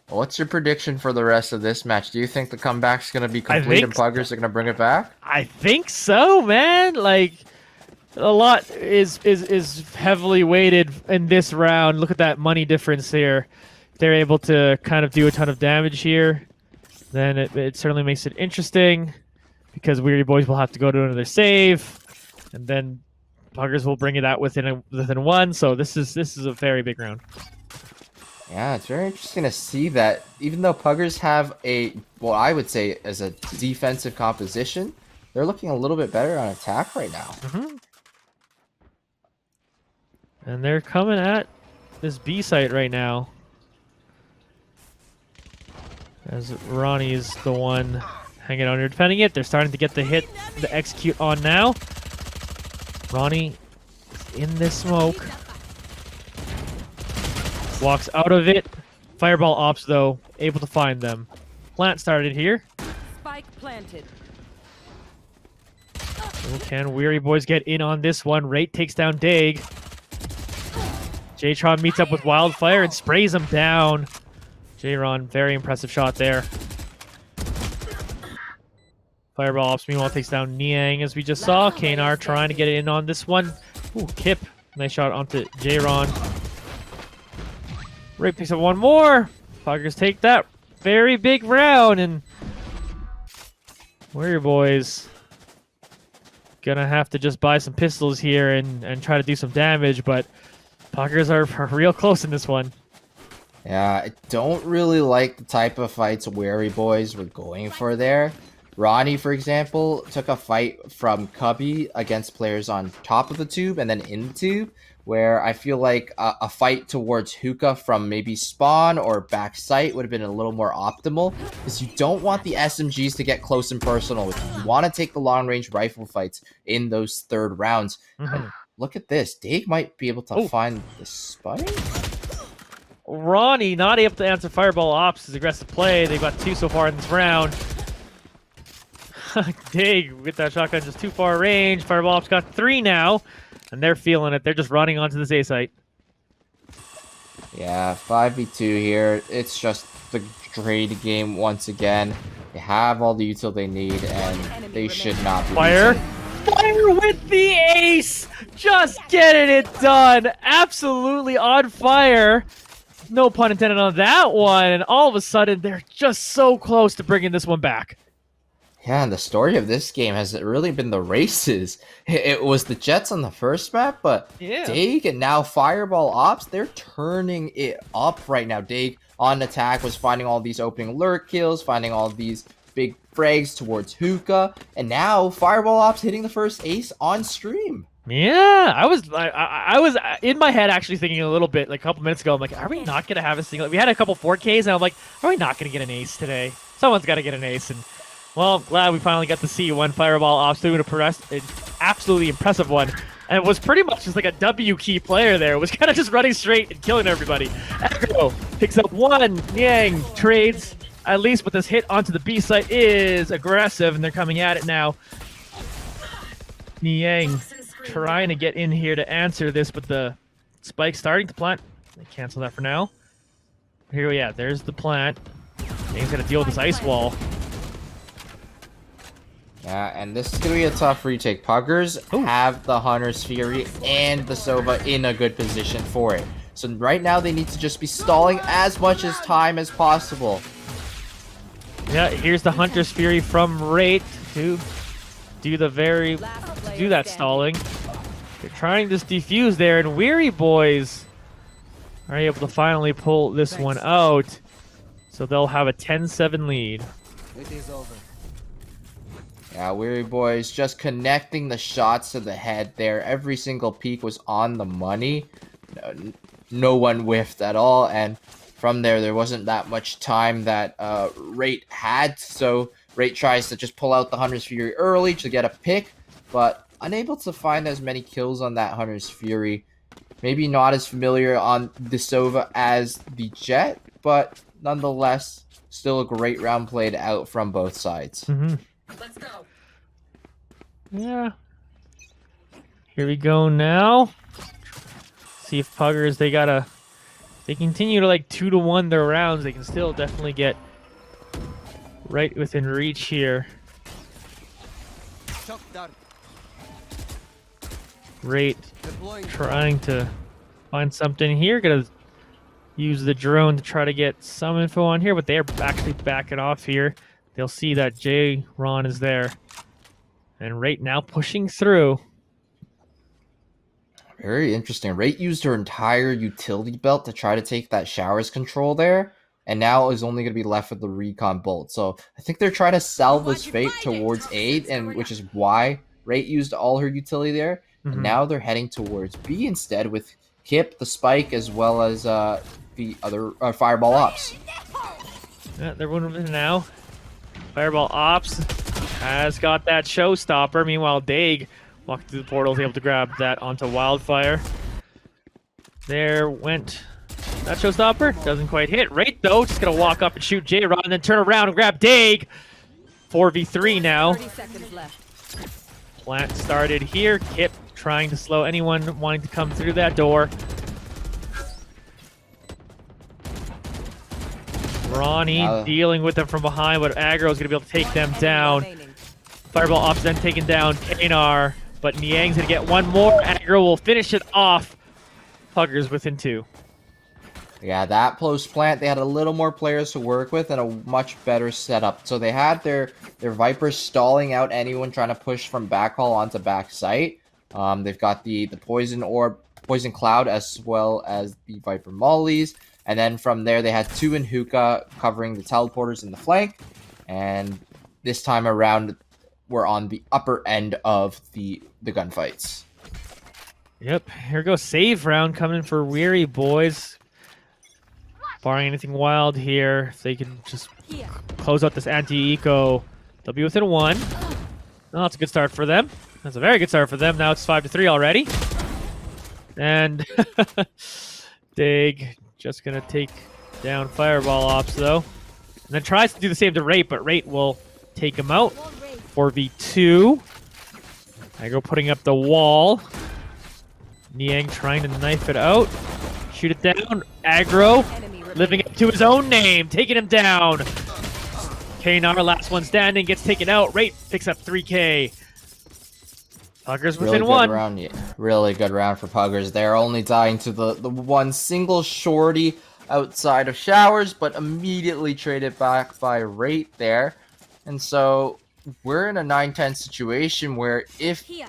What's your prediction for the rest of this match? Do you think the comeback's going to be complete and Puggers are going to bring it back? I think so, man. Like, a lot is heavily weighted in this round. Look at that money difference here. If they're able to kind of do a ton of damage here, then it certainly makes it interesting, because Weary Boys will have to go to another save, and then Puggers will bring it out within 1. So this is a very big round. Yeah, it's very interesting to see that even though Puggers have what I would say as a defensive composition, they're looking a little bit better on attack right now. And they're coming at this B site right now, as Ronnie is the one hanging on here defending it. They're starting to get the hit, the execute on now. Ronnie in this smoke. Walks out of it. Fireball Ops, though, able to find them. Plant started here. Spike planted. Oh, can Weary Boys get in on this one? Rate takes down Dag. Jtron meets up with Wildfire and sprays him down. Jron, very impressive shot there. Fireball Ops, meanwhile, takes down Niang, as we just saw. Kanar trying to get in on this one. Ooh, Kip. Nice shot onto Jron. Ray picks up one more. Puggers take that very big round, and Warrior Boys gonna have to just buy some pistols here and try to do some damage, but Puggers are real close in this one. Yeah, I don't really like the type of fights Wary Boys were going for there. Ronnie, for example, took a fight from Cubby against players on top of the tube and then in the tube, where I feel like a fight towards Hookah from maybe spawn or back sight would have been a little more optimal, because you don't want the SMGs to get close and personal with you. You want to take the long-range rifle fights in those third rounds. Mhm. Look at this. Dake might be able to find the spike. Ronnie not able to answer Fireball Ops' aggressive play. They've got 2 so far in this round. Dig with that shotgun just too far range. Fireball Ops got 3 now, and they're feeling it. They're just running onto this A site. Yeah, 5v2 here. It's just the trade game once again. They have all the util they need, and they should not be Fire. losing. Fire with the ace! Just getting it done. Absolutely on fire. No pun intended on that one. And all of a sudden, they're just so close to bringing this one back. Yeah, and the story of this game has really been the races. It was the Jets on the first map, but Yeah. Dake and now Fireball Ops, they're turning it up right now. Dake on attack was finding all these opening lurk kills, finding all these big frags towards Hookah, and now Fireball Ops hitting the first ace on stream. Yeah, I was in my head actually thinking a little bit like a couple minutes ago. I'm like, are we not gonna have a single? We had a couple 4Ks, and I'm like, are we not gonna get an ace today? Someone's got to get an ace, and well, I'm glad we finally got to see one Fireball Ops doing an absolutely impressive one. And it was pretty much just like a W key player there. It was kind of just running straight and killing everybody. Echo picks up 1. Yang trades, at least with this hit onto the B site, is aggressive, and they're coming at it now. Niang trying to get in here to answer this, but the spike starting to plant. They cancel that for now. Here, yeah, there's the plant. Niang's got to deal with this ice wall. Yeah, and this is going to be a tough retake. Puggers have the Hunter's Fury and the Sova in a good position for it. So right now they need to just be stalling as much as time as possible. Yeah, here's the Hunter's Fury from Rate to do that stalling. They're trying this defuse there, and Weary Boys are able to finally pull this one out. So they'll have a 10-7 lead. It is over. Yeah, Weary Boys just connecting the shots to the head there. Every single peek was on the money. No one whiffed at all, and from there wasn't that much time that Rate had, so Rate tries to just pull out the Hunter's Fury early to get a pick, but unable to find as many kills on that Hunter's Fury. Maybe not as familiar on the Sova as the Jet, but nonetheless, still a great round played out from both sides. Mm-hmm. Let's go. Yeah. Here we go now. See if Puggers, they continue to like 2-1 their rounds. They can still definitely get right within reach here. Shock dart. Rate Deploying. trying to find something here. Gonna use the drone to try to get some info on here, but they're actually backing off here. They'll see that Ron is there. And Rate now pushing through. Very interesting. Rate used her entire utility belt to try to take that showers control there, and now is only going to be left with the recon bolt. So I think they're trying to sell this fate towards aid, and which is why Rate used all her utility there. And now they're heading towards B instead with Kip, the spike, as well as the other Fireball Ops. Yeah, they're winning now. Fireball Ops has got that showstopper. Meanwhile, Dag walked through the portal, was able to grab that onto Wildfire. There went That showstopper doesn't quite hit. Right though, just gonna walk up and shoot J-Rod and then turn around and grab Daig. 4v3 now. 30 seconds left. Plant started here. Kip trying to slow anyone wanting to come through that door. Ronnie dealing with them from behind, but Aggro is gonna be able to take them down. Remaining. Fireball ops then taking down Kanar, but Niang's gonna get one more. Aggro will finish it off. Puggers within 2. Yeah, that post plant, they had a little more players to work with and a much better setup. So they had their Vipers stalling out anyone trying to push from backhaul onto back site. They've got the poison orb, poison cloud, as well as the Viper mollies. And then from there, they had 2 in hookah covering the teleporters in the flank. And this time around, we're on the upper end of the gunfights. Yep, here goes save round coming for Weary Boys. Barring anything wild here, if they can just Here. close out this anti-eco, they'll be within 1. Oh, that's a good start for them. That's a very good start for them. Now it's 5-3 already. And Daig just gonna take down Fireball Ops though. And then tries to do the same to Rate, but Rate will take him out. 4v2. Aggro putting up the wall. Niang trying to knife it out. Shoot it down. Aggro Enemy remaining. living up to his own name, taking him down. Kanar, last one standing, gets taken out. Rate picks up 3K. Puggers Really within good 1. round, yeah. Really good round for Puggers. They're only dying to the one single shorty outside of showers, but immediately traded back by Rate there. And so we're in a 9-10 situation where if Here.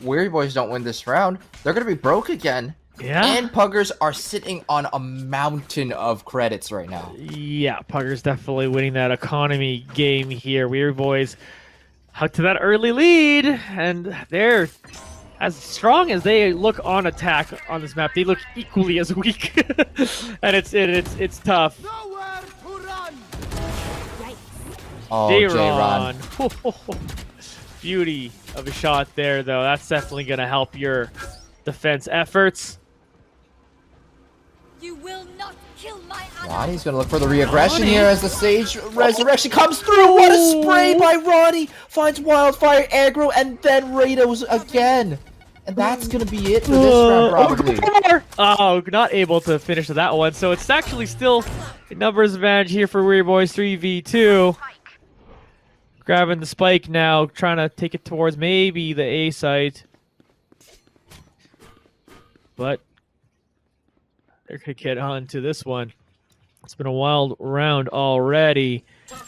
Weary Boys don't win this round, they're gonna be broke again. Yeah. And Puggers are sitting on a mountain of credits right now. Yeah, Puggers definitely winning that economy game here. Weird Boys out to that early lead, and they're as strong as they look on attack on this map. They look equally as weak, and it's tough. Nowhere to run. Oh, J-Ron. J-Ron. Beauty of a shot there, though. That's definitely going to help your defense efforts. You will not kill my ally. Ronnie's gonna look for the re-aggression Ronnie. here as the Sage Resurrection comes through. What a spray by Ronnie! Finds Wildfire, aggro, and then Rados again. And that's gonna be it for this round, probably. Oh, not able to finish that one. So it's actually still a numbers advantage here for Weird Boys 3v2. Grabbing the spike now, trying to take it towards maybe the A site. But they're going to get on to this one. It's been a wild round already.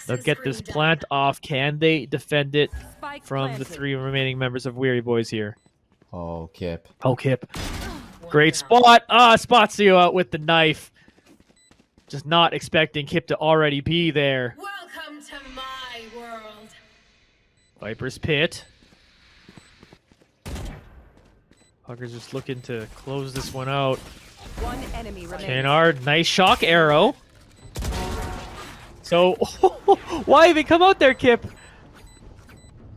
They'll get this plant off. Can they defend it Spike from the planted. 3 remaining members of Weary Boys here? Oh, Kip. Oh, Kip. Great spot. Spots you out with the knife. Just not expecting Kip to already be there. Welcome to my world. Viper's Pit. Puggers just looking to close this one out. One enemy remaining. Kanar, nice shock arrow. So, why even come out there, Kip?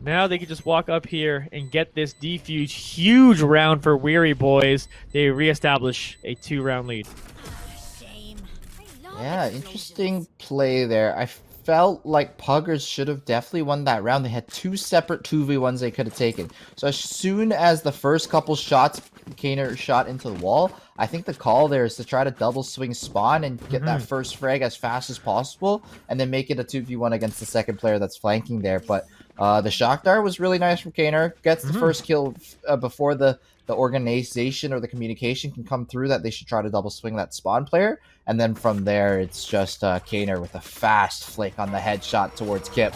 Now they can just walk up here and get this defuse. Huge round for Weary Boys. They reestablish a 2-round lead. Shame. Yeah, interesting play there. I felt like Puggers should have definitely won that round. They had 2 separate 2v1s they could have taken. So as soon as the first couple shots, Kaner shot into the wall, I think the call there is to try to double swing spawn and get that first frag as fast as possible, and then make it a 2v1 against the second player that's flanking there. But the shock dart was really nice from Kaner. Gets the first kill before the organization or the communication can come through that they should try to double swing that spawn player. And then from there, it's just Kaner with a fast flick on the headshot towards Kip.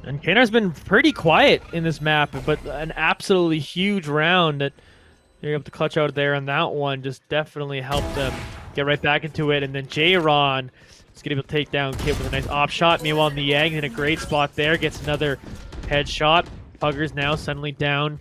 And Kanar's been pretty quiet in this map, but an absolutely huge round that they're able to clutch out there on that one just definitely helped them get right back into it. And then J-Ron is going to be able to take down Kip with a nice op shot. Meanwhile, Niang in a great spot there, gets another headshot. Puggers now suddenly down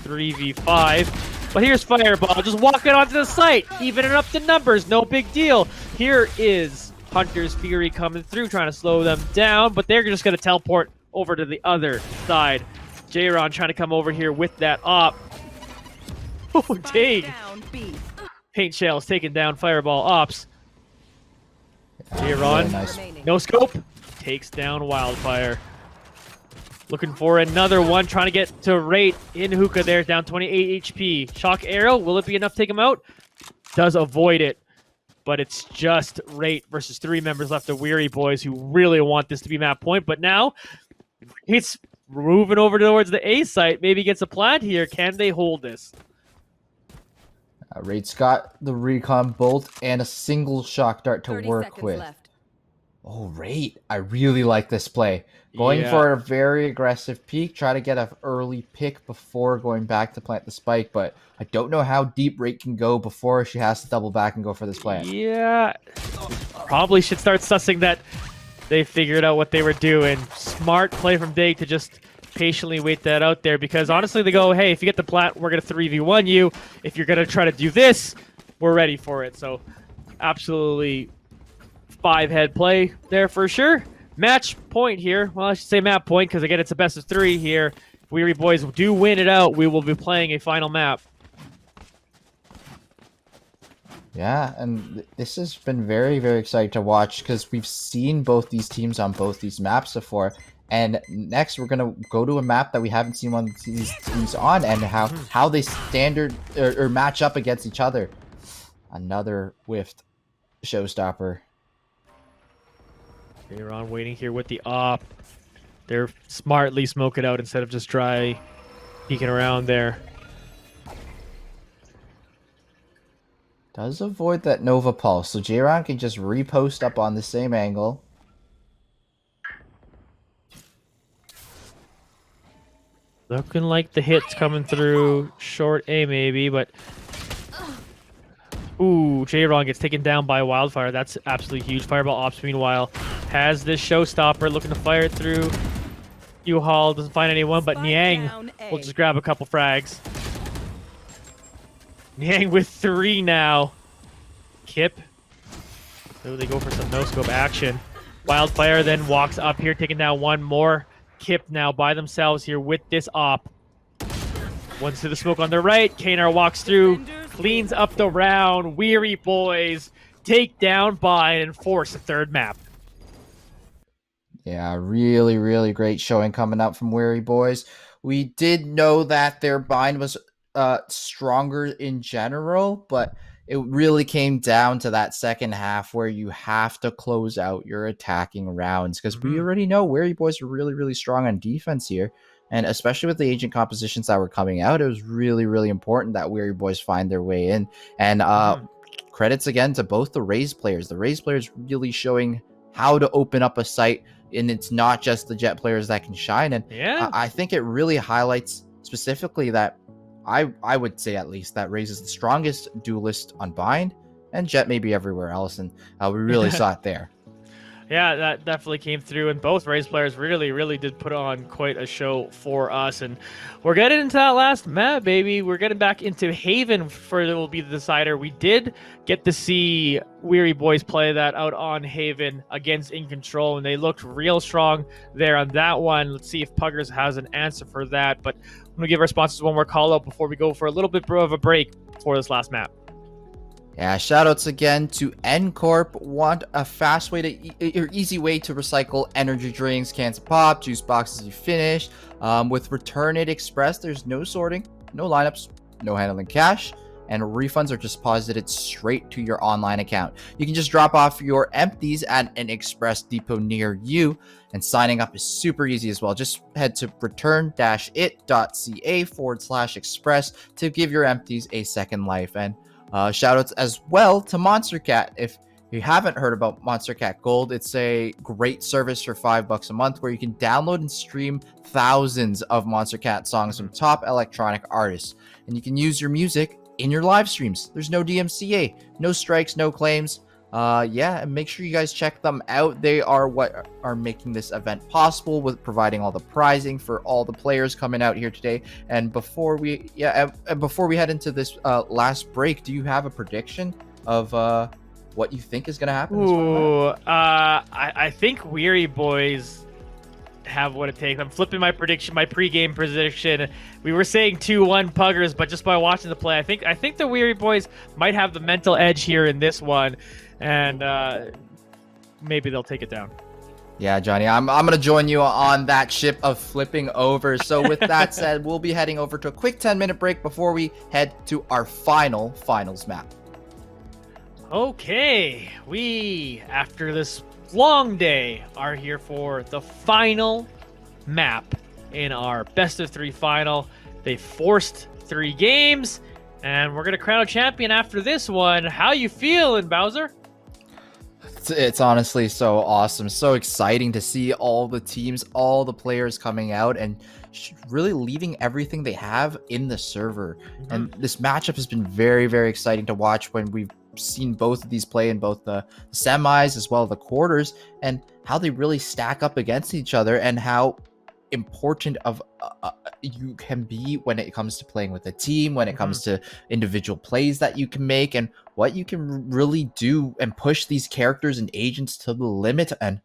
3v5. But here's Fireball, just walking onto the site, evening up the numbers, no big deal. Here is Hunter's Fury coming through, trying to slow them down, but they're just going to teleport over to the other side. J-Ron trying to come over here with that op. Oh, Spike dang. down B. Paint Shells taking down Fireball Ops. J-Ron, Really nice. remaining. no scope, takes down Wildfire. Looking for another one, trying to get to Rate in Hookah there, down 28 HP. Shock Arrow, will it be enough to take him out? Does avoid it, but it's just Rate versus 3 members left of Weary Boys who really want this to be map point, but now it's moving over towards the A site, maybe gets a plant here. Can they hold this? Raid's got the recon bolt and a single shock dart to 30 work seconds with. left. Oh, Raid. I really like this play. Going Yeah. for a very aggressive peek, try to get an early pick before going back to plant the spike, but I don't know how deep Raid can go before she has to double back and go for this plant. Yeah, probably should start sussing that they figured out what they were doing. Smart play from Dig to just patiently wait that out there, because honestly they go, hey, if you get the plant, we're going to 3v1 you. If you're going to try to do this, we're ready for it. So absolutely 5-head play there for sure. Match point here. Well, I should say map point, because again, it's a best of 3 here. If Weary Boys do win it out, we will be playing a final map. Yeah, and this has been very, very exciting to watch because we've seen both these teams on both these maps before. And next, we're gonna go to a map that we haven't seen one of these teams on, and how they standard or match up against each other. Another whiffed showstopper. They're on waiting here with the op. They're smartly smoke it out instead of just dry peeking around there. Does avoid that Nova Pulse, so J-Ron can just repost up on the same angle. Looking like the hit's coming through short A maybe, but ooh, J-Ron gets taken down by Wildfire. That's absolutely huge. Fireball Ops, meanwhile, has this showstopper looking to fire it through. U-Haul doesn't find anyone, but Spike Niang down A. will just grab a couple frags. Niang with 3 now. Kip. So they go for some no-scope action. Wildfire then walks up here, taking down one more. Kip now by themselves here with this op. One's to the smoke on the right. Kanar walks through, cleans up the round. Weary Boys take down by and enforce the 3rd map. Yeah, really, really great showing coming up from Weary Boys. We did know that their bind was stronger in general, but it really came down to that second half where you have to close out your attacking rounds, because we already know Weary Boys are really, really strong on defense here. And especially with the agent compositions that were coming out, it was really, really important that Weary Boys find their way in. And credits again to both the Raze players. The Raze players really showing how to open up a site, and it's not just the Jet players that can shine. And Yeah. I think it really highlights specifically that I would say at least that Raze is the strongest duelist on Bind, and Jet maybe everywhere else, and we really saw it there. Yeah, that definitely came through, and both Raze players really, really did put on quite a show for us. And we're getting into that last map, baby. We're getting back into Haven for it will be the decider. We did get to see Weary Boys play that out on Haven against In Control, and they looked real strong there on that one. Let's see if Puggers has an answer for that. But I'm going to give our sponsors one more call out before we go for a little bit of a break for this last map. Yeah, shoutouts again to N-Corp. Want a fast way to or easy way to recycle energy drinks, cans of pop, juice boxes you finish. With Return It Express, there's no sorting, no lineups, no handling cash, and refunds are just deposited straight to your online account. You can just drop off your empties at an express depot near you, and signing up is super easy as well. Just head to return-it.ca/express to give your empties a second life. And shoutouts as well to Monster Cat. If you haven't heard about Monster Cat Gold, it's a great service for $5 a month where you can download and stream thousands of Monster Cat songs from top electronic artists, and you can use your music in your live streams. There's no DMCA, no strikes, no claims. Yeah, and make sure you guys check them out. They are what are making this event possible, with providing all the prizing for all the players coming out here today. And before we head into this last break, do you have a prediction of what you think is going to happen? Ooh, I think Weary Boys have what it takes. I'm flipping my prediction, my pregame prediction. We were saying 2-1 Puggers, but just by watching the play, I think the Weary Boys might have the mental edge here in this one, and maybe they'll take it down. Yeah, Johnny, I'm gonna join you on that ship of flipping over. So with that said, we'll be heading over to a quick 10-minute break before we head to our finals map. Okay, we, after this long day, are here for the final map in our best of 3 final. They forced 3 games, and we're gonna crown a champion after this one. How you feeling, Bowser? It's honestly so awesome, so exciting to see all the teams, all the players coming out and really leaving everything they have in the server. And this matchup has been very, very exciting to watch when we've seen both of these play in both the semis as well as the quarters, and how they really stack up against each other, and how important of you can be when it comes to playing with a team, when it comes to individual plays that you can make, and what you can really do and push these characters and agents to the limit. And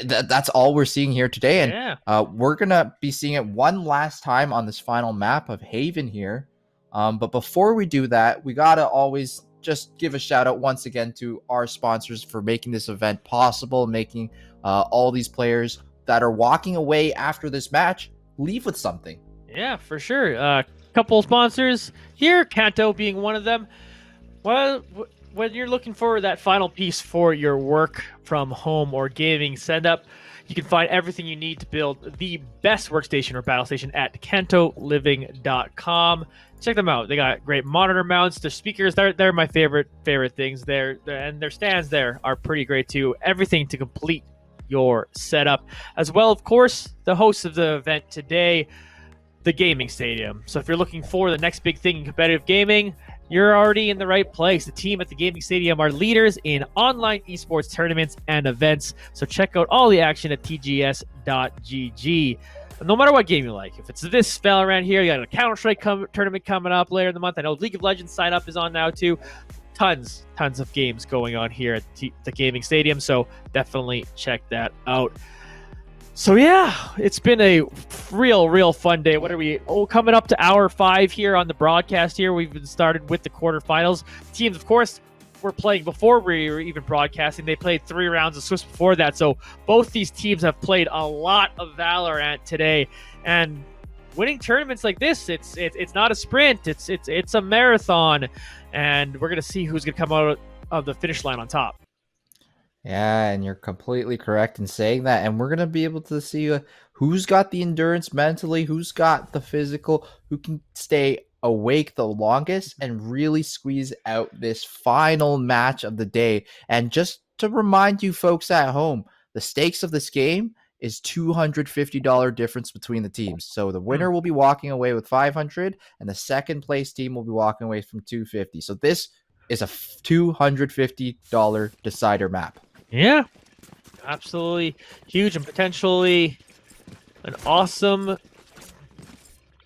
that's all we're seeing here today. And we're gonna be seeing it one last time on this final map of Haven here. But before we do that, we gotta always just give a shout out once again to our sponsors for making this event possible, making all these players that are walking away after this match leave with something. Yeah, for sure. Couple sponsors here, Kanto being one of them. Well, when you're looking for that final piece for your work from home or gaming setup, you can find everything you need to build the best workstation or battle station at kantoliving.com. Check them out. They got great monitor mounts. Their speakers, they're my favorite things there, and their stands there are pretty great too. Everything to complete your setup, as well, of course, the host of the event today, the gaming stadium. So if you're looking for the next big thing in competitive gaming, you're already in the right place. The team at the gaming stadium are leaders in online esports tournaments and events. So check out all the action at tgs.gg. No matter what game you like, if it's this Valorant here, you got a Counter-Strike tournament coming up later in the month. I know League of Legends sign up is on now too. Tons of games going on here at the gaming stadium, so definitely check that out. So yeah, it's been a real fun day. What are we coming up to hour 5 here on the broadcast here? We've been started with the quarterfinals. Teams, of course, were playing before we were even broadcasting. They played 3 rounds of Swiss before that, so both these teams have played a lot of Valorant today. And winning tournaments like this, it's not a sprint, it's a marathon. And we're going to see who's going to come out of the finish line on top. Yeah, and you're completely correct in saying that. And we're going to be able to see who's got the endurance mentally, who's got the physical, who can stay awake the longest and really squeeze out this final match of the day. And just to remind you folks at home, the stakes of this game is $250 difference between the teams. So the winner will be walking away with $500, and the second place team will be walking away from $250. So this is a $250 decider map. Yeah, absolutely huge, and potentially an awesome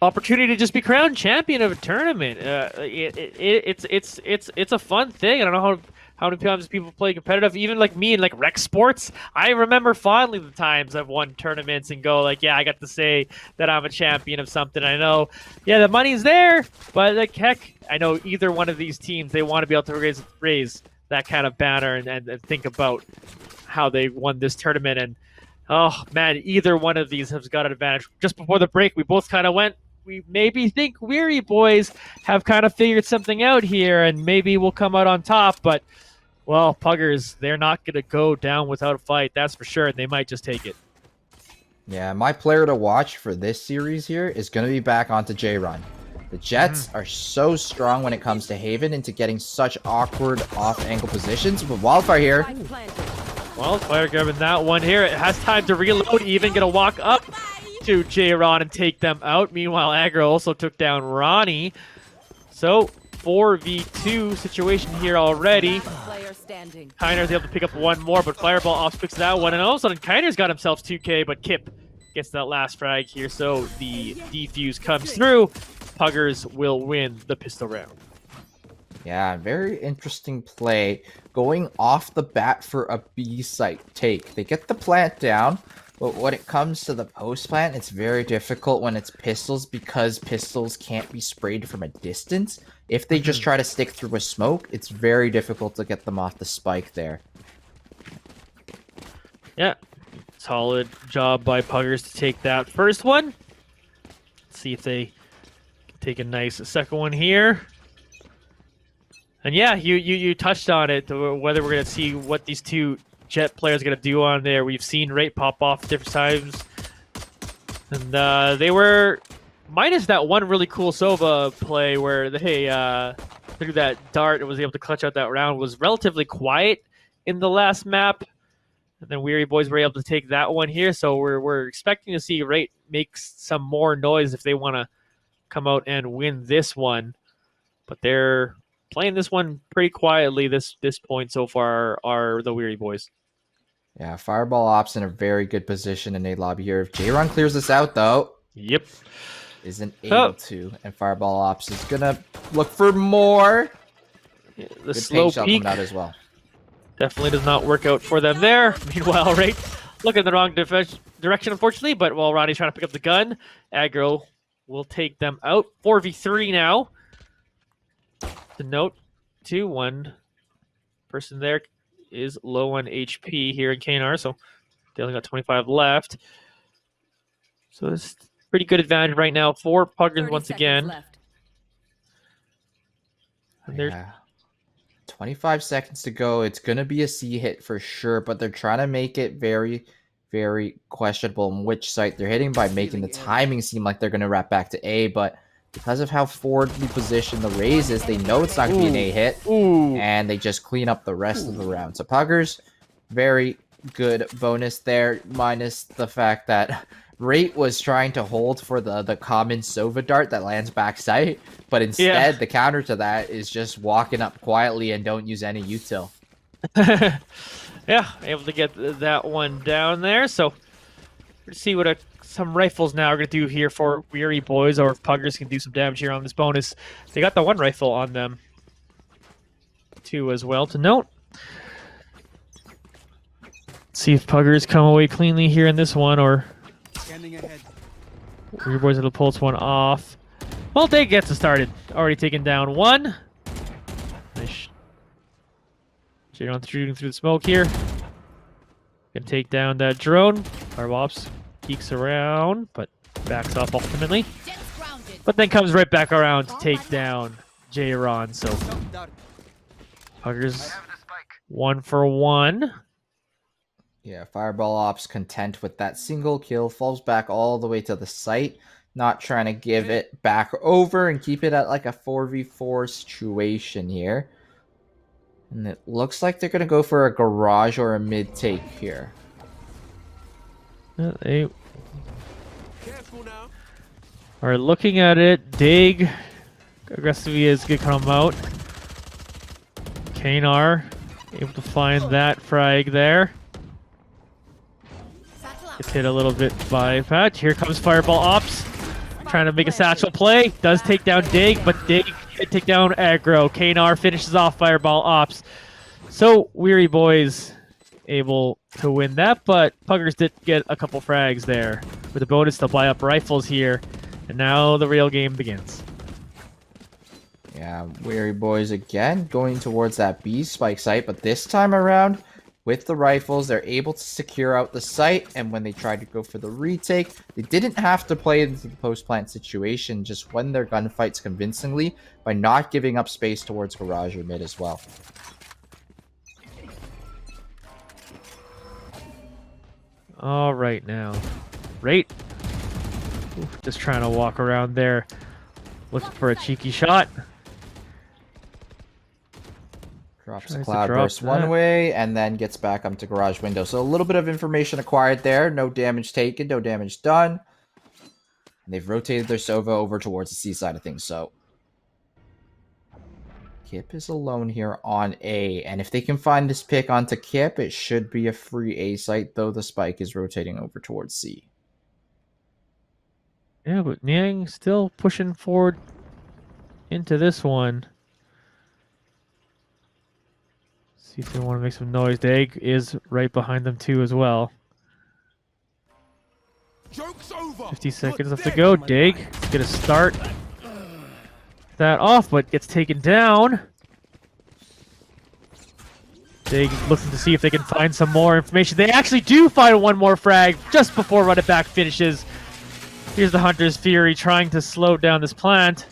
opportunity to just be crowned champion of a tournament. It's a fun thing. I don't know how many times people play competitive, even like me in like rec sports. I remember fondly the times I've won tournaments and go like, yeah, I got to say that I'm a champion of something. I know, yeah, the money's there, but like, heck, I know either one of these teams, they want to be able to raise that kind of banner and think about how they won this tournament. And oh man, either one of these has got an advantage. Just before the break, we both kind of went, we maybe think Weary Boys have kind of figured something out here and maybe we'll come out on top, but well, Puggers, they're not going to go down without a fight, that's for sure. They might just take it. Yeah, my player to watch for this series here is going to be back onto J-Run. The Jets are so strong when it comes to Haven into getting such awkward off-angle positions. But Wildfire here. Wildfire grabbing that one here. It has time to reload, even going to walk up to J-Ron and take them out. Meanwhile, Aggro also took down Ronnie. So 4v2 situation here already. Kiner's able to pick up one more, but Fireball off picks that one, and all of a sudden Kiner's got himself 2k, but Kip gets that last frag here, so the defuse comes through. Puggers will win the pistol round. Yeah, very interesting play. Going off the bat for a B site take. They get the plant down. But when it comes to the post plant, it's very difficult when it's pistols because pistols can't be sprayed from a distance. If they just try to stick through a smoke, it's very difficult to get them off the spike there. Yeah, solid job by Puggers to take that first one. Let's see if they can take a nice second one here. And yeah, you touched on it, whether we're going to see what these two Jet players are going to do on there. We've seen Rate pop off different times. And they were, minus that one really cool Sova play where they threw that dart and was able to clutch out that round, was relatively quiet in the last map. And then Weary Boys were able to take that one here. So we're expecting to see Rate make some more noise if they want to come out and win this one. But they're playing this one pretty quietly this point so far are the Weary Boys. Yeah, Fireball Ops in a very good position in A lobby here. If J-Ron clears this out, though, Yep. isn't able to. And Fireball Ops is going to look for more. The Good slow paint shot peek coming out as well. definitely does not work out for them there. Meanwhile, Rate looking in the wrong direction, unfortunately. But while Ronnie's trying to pick up the gun, Aggro will take them out. 4v3 now. To note, 2-1 person there is low on HP here in KNR, so they only got 25 left. So it's pretty good advantage right now for Puggers 30 once seconds again. left. And they're Yeah. 25 seconds to go. It's going to be a C hit for sure, but they're trying to make it very, very questionable on which site they're hitting by making the timing seem like they're going to wrap back to A, but because of how forwardly positioned the raise is, they know it's not going to be an A hit, ooh. and they just clean up the rest of the round. So Puggers, very good bonus there, minus the fact that Rate was trying to hold for the common Sova dart that lands backside, but instead the counter to that is just walking up quietly and don't use any util. Yeah, able to get that one down there. So let's see what some rifles now are going to do here for Weary Boys, or if Puggers can do some damage here on this bonus. They got the one rifle on them, too, as well, to note. Let's see if Puggers come away cleanly here in this one, or Scanning ahead. Weary Boys will pull this one off. Well, they gets it started. Already taken down one. Nice. J-Ron shooting through the smoke here. Gonna take down that drone. Firewops peeks around, but backs off ultimately. Jet's grounded. But then comes right back around to take down J-Ron. So Some dart. Puggers 1 for 1. Yeah, Fireball Ops content with that single kill, falls back all the way to the site, not trying to give it back over and keep it at like a 4v4 situation here. And it looks like they're going to go for a garage or a mid take here. They Careful now. are looking at it. Dig aggressively is going to come out. Kanar able to find that frag there. Gets hit a little bit by Patch. Here comes Fireball Ops. Trying to make a satchel play. Does take down Dig, but Dig can take down Aggro. Kanar finishes off Fireball Ops. So, Weary Boys able to win that, but Puggers did get a couple frags there. With a bonus to buy up rifles here. And now the real game begins. Yeah, Weary Boys again going towards that B spike site, but this time around, with the rifles, they're able to secure out the site, and when they tried to go for the retake, they didn't have to play into the post-plant situation, just won their gunfights convincingly by not giving up space towards garage or mid as well. All right now. Rate. Just trying to walk around there. Looking for a cheeky shot. Drops Tries a to cloud drop burst one that. way, and then gets back up to garage window. So a little bit of information acquired there. No damage taken, no damage done. And they've rotated their Sova over towards the C side of things, so Kip is alone here on A, and if they can find this pick onto Kip, it should be a free A site, though the spike is rotating over towards C. Yeah, but Niang still pushing forward into this one. See if they want to make some noise. The egg is right behind them too as well. Joke's over. 50 seconds You're left to dead. go. Dig is gonna start that off, but gets taken down. Dig looking to see if they can find some more information. They actually do find one more frag just before Run It Back finishes. Here's the Hunter's Fury trying to slow down this plant.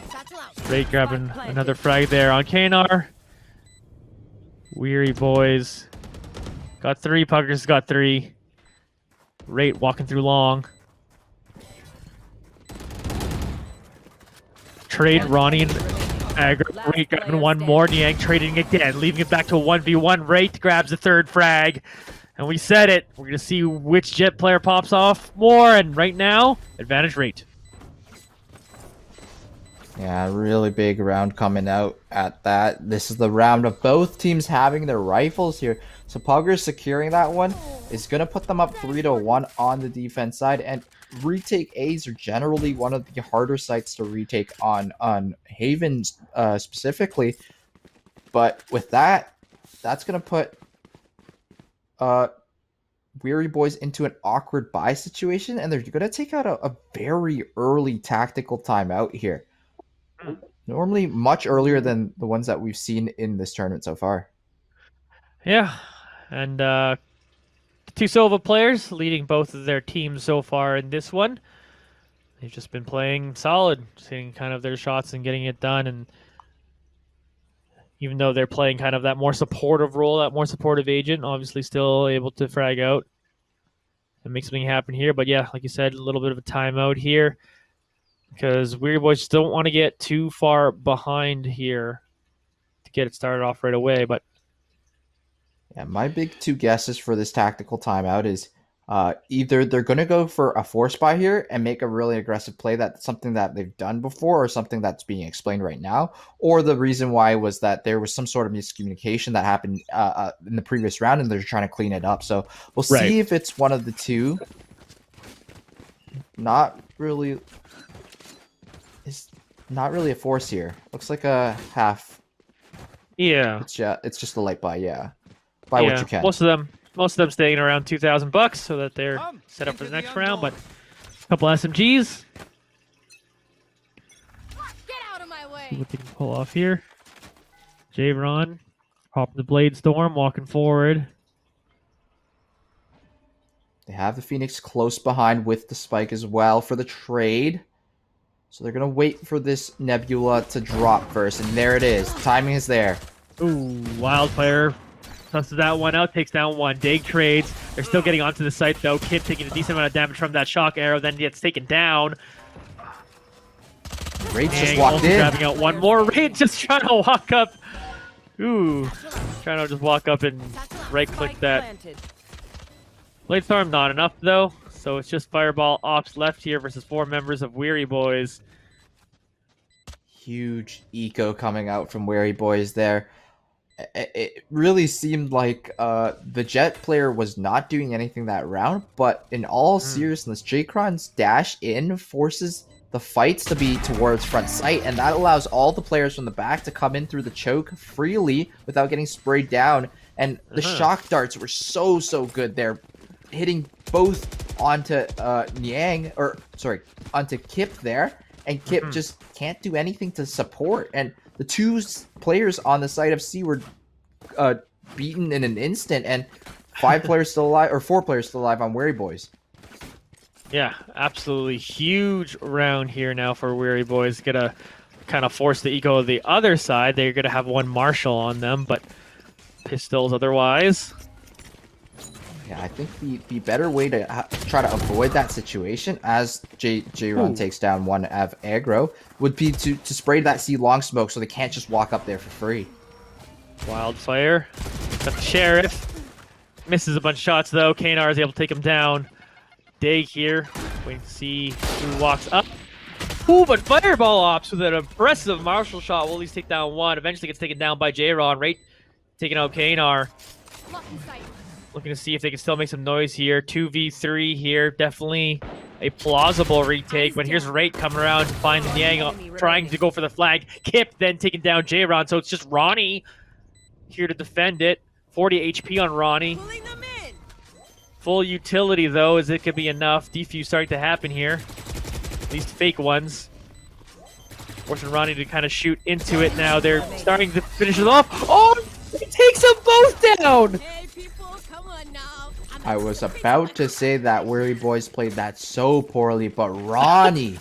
Satchel out. Great grabbing another frag there on Kanar. Weary boys. Got 3. Puggers got 3. Rate walking through long. Trade Ronnie and Aggro. Rate grabbing one more. Niang trading again, leaving it back to a 1v1. Rate grabs the 3rd frag. And we said it. We're going to see which Jet player pops off more. And right now, advantage Rate. Yeah, really big round coming out at that. This is the round of both teams having their rifles here. So Puggers securing that one is going to put them up 3-1 on the defense side. And retake A's are generally one of the harder sites to retake on Haven specifically. But with that, that's going to put Weary Boys into an awkward buy situation. And they're going to take out a very early tactical timeout here. Normally much earlier than the ones that we've seen in this tournament so far. Yeah, and 2 Silva players leading both of their teams so far in this one. They've just been playing solid, seeing kind of their shots and getting it done. And even though they're playing kind of that more supportive role, that more supportive agent, obviously still able to frag out and make something happen here. But yeah, like you said, a little bit of a timeout here, because Weary Boys don't want to get too far behind here to get it started off right away. But yeah, my big 2 guesses for this tactical timeout is either they're going to go for a force buy here and make a really aggressive play, that's something that they've done before or something that's being explained right now, or the reason why was that there was some sort of miscommunication that happened in the previous round and they're trying to clean it up. So we'll see if it's one of the two. It's not really a force here. Looks like a half. yeah, It's just a light buy. Yeah, buy what you can. Most of them staying around $2,000 so that they're set up for the next round. But a couple SMGs. Get out of my See way. what they can pull off here. J-Ron popping the Blade Storm, walking forward. They have the Phoenix close behind with the spike as well for the trade. So they're going to wait for this Nebula to drop first. And there it is. Timing is there. Ooh, Wildfire tosses that one out, takes down one. Dig trades. They're still getting onto the site though. Kid taking a decent amount of damage from that shock arrow, then gets taken down. Raid just Dang, walked also in. grabbing out one more. Raid just trying to walk up. Ooh, trying to just walk up and right-click that. Blade Storm not enough though, so it's just Fireball Ops left here versus 4 members of Weary Boys. Huge eco coming out from Weary Boys there. It really seemed like the Jet player was not doing anything that round, but in all seriousness, J-Cron's dash in forces the fights to be towards front sight, and that allows all the players from the back to come in through the choke freely without getting sprayed down. And the shock darts were so good there, hitting both onto Niang, or sorry, onto Kip there, and Kip just can't do anything to support. And the 2 players on the side of C were beaten in an instant, and 5 players still alive, or 4 players still alive on Weary Boys. Yeah, absolutely huge round here now for Weary Boys. Gonna kind of force the eco of the other side. They're gonna have one Marshall on them, but pistols otherwise. Yeah, I think the better way to try to avoid that situation as J-Ron takes down one of aggro would be to spray that C long smoke so they can't just walk up there for free. Wildfire. Got the Sheriff. Misses a bunch of shots though. Kanar is able to take him down. Dig here. Waiting to see who walks up. Ooh, but Fireball Ops with an impressive Marshall shot will at least take down one. Eventually gets taken down by J-Ron. Right, taking out Kanar. Looking to see if they can still make some noise here. 2v3 here. Definitely a plausible retake. But here's Rate coming around to find the Yang, trying to go for the flag. Kip then taking down J-Ron. So it's just Ronnie here to defend it. 40 HP on Ronnie. full utility, though, as it could be enough. Defuse starting to happen here. At least fake ones. Forcing Ronnie to kind of shoot into it now. They're starting to finish it off. Oh, he takes them both down! Hey, people, come on now. I was about to say that Weary Boys played that so poorly, but Ronnie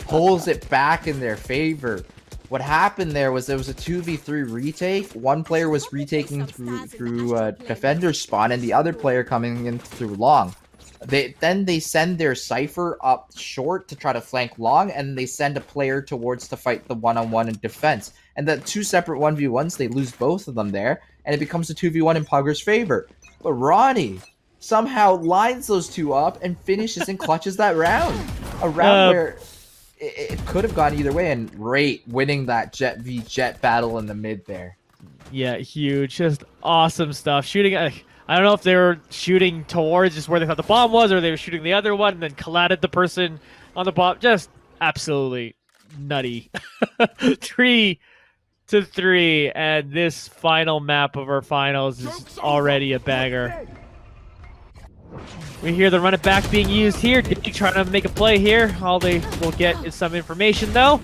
pulls it back in their favor. What happened there was a 2v3 retake. One player was retaking through defender spawn, and the other player coming in through long. Then they send their Cypher up short to try to flank long, and they send a player towards to fight the one-on-one in defense. And the two separate 1v1s, they lose both of them there, and it becomes a 2v1 in Pugger's favor. But Ronnie somehow lines those two up and finishes and clutches that round. A round where it could have gone either way, and Rate winning that Jet v Jet battle in the mid there. Yeah, huge. Just awesome stuff. Shooting, I don't know if they were shooting towards just where they thought the bomb was, or they were shooting the other one and then collided the person on the bomb. Just absolutely nutty. 3-3, and this final map of our finals is already a banger. We hear the run it back being used here. Diddy trying to make a play here. All they will get is some information, though.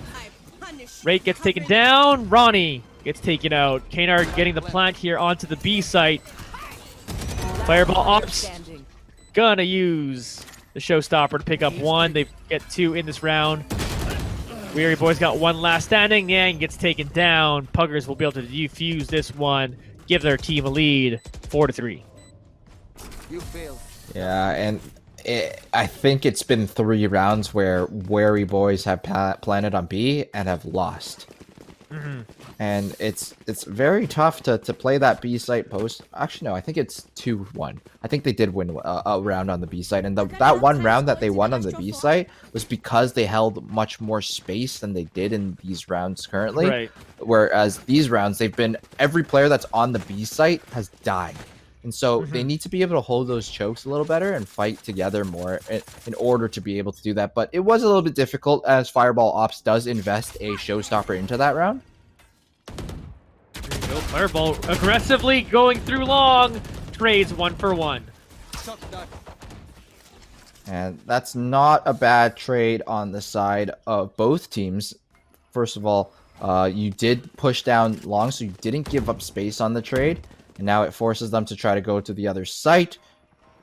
Rate gets taken down. Ronnie gets taken out. Kanar getting the plant here onto the B site. Fireball Ops gonna use the showstopper to pick up one. They get two in this round. Weary Boys got one last standing. Yang gets taken down. Puggers will be able to defuse this one, give their team a lead, 4-3. You failed. Yeah, and I think it's been 3 rounds where Weary Boys have planted on B and have lost. And it's very tough to play that B site post. Actually, no, I think it's 2-1. I think they did win a round on the B site, and that one round that they won on the B site was because they held much more space than they did in these rounds currently. Right. Whereas these rounds, they've been every player that's on the B site has died. And so they need to be able to hold those chokes a little better and fight together more in order to be able to do that. But it was a little bit difficult as Fireball Ops does invest a showstopper into that round. There you go. Fireball aggressively going through long. Trades 1-for-1. And that's not a bad trade on the side of both teams. First of all, you did push down long, so you didn't give up space on the trade. And now it forces them to try to go to the other site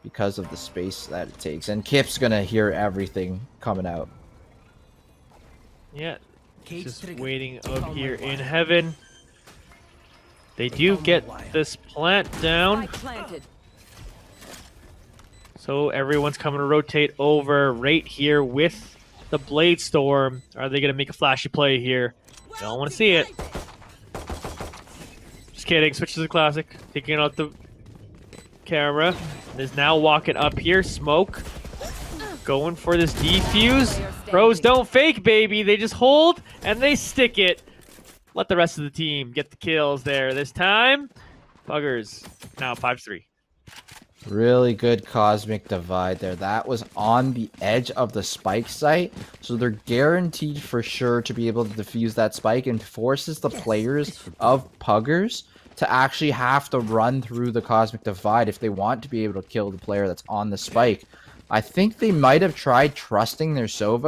because of the space that it takes. And Kip's gonna hear everything coming out. Yeah, just waiting up here in heaven. They do get this plant down. So everyone's coming to rotate over right here with the Blade Storm. Are they gonna make a flashy play here? Don't want to see it. Just kidding. Switch to the classic. Taking out the camera. And is now walking up here. Smoke. Going for this defuse. Pros don't fake, baby. They just hold and they stick it. Let the rest of the team get the kills there this time. Puggers now 5-3. Really good Cosmic Divide there. That was on the edge of the spike site. So they're guaranteed for sure to be able to defuse that spike, and forces the players of Puggers to actually have to run through the Cosmic Divide if they want to be able to kill the player that's on the spike. I think they might have tried trusting their shock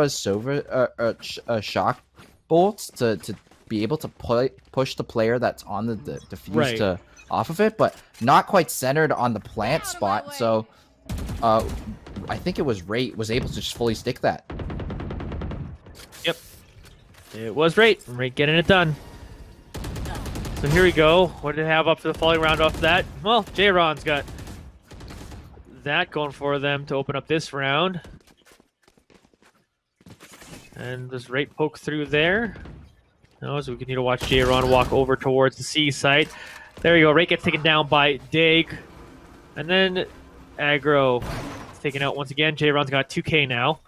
bolts to be able to push the player that's on the defuse to off of it, but not quite centered on the plant spot. So I think it was Rate was able to just fully stick that. Yep, it was Rate getting it done. So here we go. What did it have up for the following round off that? Well, J-Ron's got that going for them to open up this round. And does Rate poke through there? No, so we continue to watch J-Ron walk over towards the C site. There you go. Rate gets taken down by Dig. And then Aggro is taken out once again. J-Ron's got 2K now.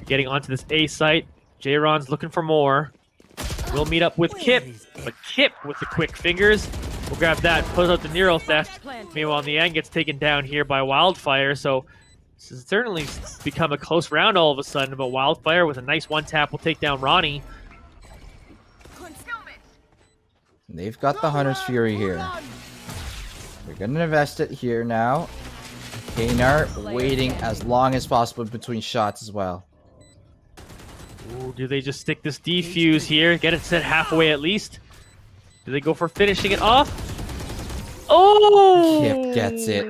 Getting onto this A site. J-Ron's looking for more. We'll meet up with Kip. But Kip with the quick fingers will grab that, close out the Nero theft. Meanwhile, Niang gets taken down here by Wildfire. So this has certainly become a close round all of a sudden. But Wildfire with a nice one-tap will take down Ronnie. They've got the Hunter's Fury here. They're going to invest it here now. Knar waiting as long as possible between shots as well. Ooh, do they just stick this defuse here? Get it set halfway at least? Do they go for finishing it off? Oh! Kip gets it.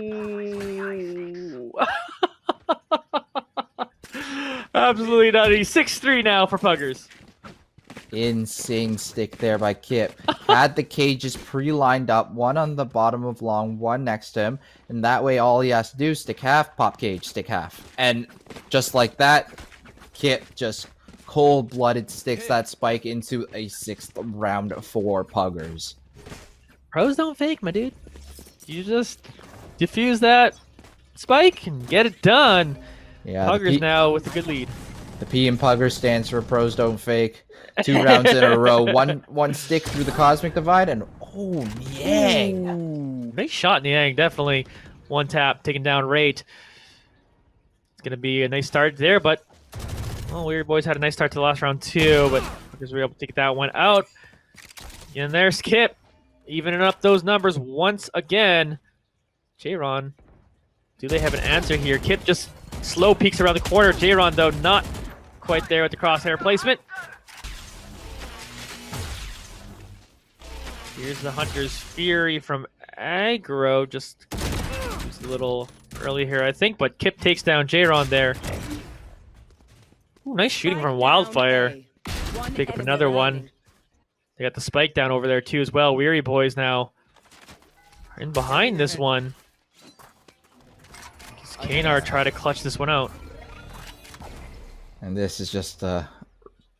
Absolutely nutty. 6-3 now for Puggers. Insane stick there by Kip. Had the cages pre-lined up, one on the bottom of long, one next to him, and that way all he has to do is stick half, pop cage, stick half. And just like that, Kip just cold-blooded sticks that spike into a 6th round for Puggers. Pros don't fake, my dude. You just defuse that spike and get it done. Yeah, Puggers now with a good lead. The P in Puggers stands for Pros Don't Fake. 2 rounds in a row. One stick through the Cosmic Divide, and oh, Yang! Ooh, nice shot, Niang. Definitely one tap, taking down Rate. It's gonna be a nice start there, but well, Weird Boys had a nice start to the last round too, but Puggers were able to take that one out. And there's Kip, evening up those numbers once again. J-Ron, do they have an answer here? Kip just slow peeks around the corner. J-Ron, though, not quite there with the crosshair placement. Here's the Hunter's Fury from Aggro. Just a little early here, I think, but Kip takes down J-Ron there. Ooh, nice shooting from Wildfire. Pick up another one. They got the spike down over there, too, as well. Weary Boys now in behind this one. Knar try to clutch this one out. And this is just a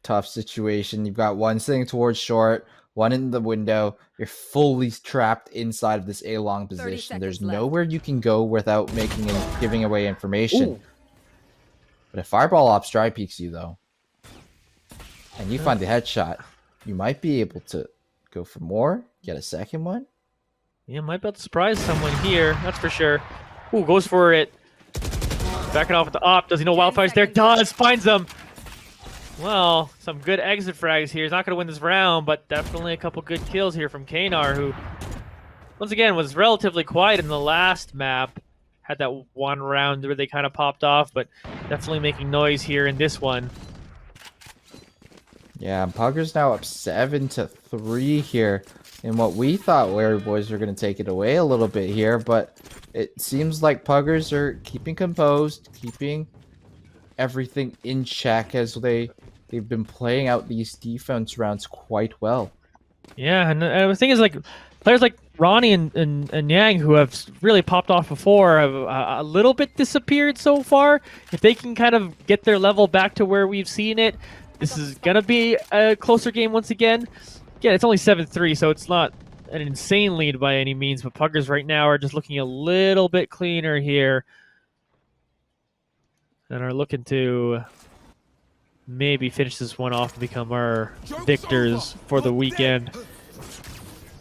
tough situation. You've got one sitting towards short, one in the window. You're fully trapped inside of this A-long position. There's nowhere you can go without making and giving away information. Ooh. But if Fireball Ops dry peeks you, though, and you find the headshot, you might be able to go for more, get a second one. Yeah, might be able to surprise someone here, that's for sure. Ooh, goes for it. Backing off with the op. Does he know Wildfire's there? Does. Finds them. Well, some good exit frags here. He's not going to win this round, but definitely a couple good kills here from Knar, who, once again, was relatively quiet in the last map. Had that one round where they kind of popped off, but definitely making noise here in this one. Yeah, Puggers now up 7-3 here. And what we thought Weary Boys were going to take it away a little bit here, but it seems like Puggers are keeping composed, keeping everything in check as they've been playing out these defense rounds quite well. Yeah, and the thing is, like, players like Ronnie and Yang, who have really popped off before, have a little bit disappeared so far. If they can kind of get their level back to where we've seen it, this is going to be a closer game once again. Yeah, it's only 7-3, so it's not an insane lead by any means, but Puggers right now are just looking a little bit cleaner here and are looking to maybe finish this one off and become our victors for the weekend.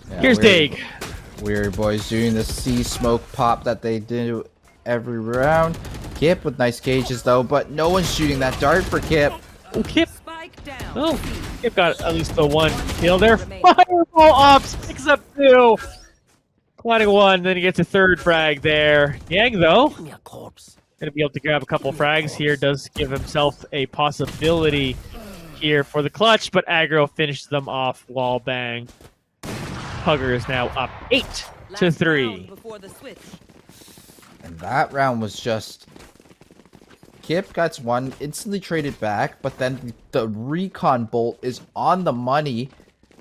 Yeah, Here's Dag. Weary Boys doing the sea smoke pop that they do every round. Kip with nice cages, though, but no one's shooting that dart for Kip. Oh, Kip. Oh, Kip got at least the one kill there. Fireball Ops picks up 2. Climbing 1, then he gets a 3rd frag there. Yang, though, gonna be able to grab a couple frags here. Does give himself a possibility here for the clutch, but Aggro finishes them off wall bang. Pugger is now up 8-3. And that round was just... Kip gets one, instantly traded back, but then the recon bolt is on the money.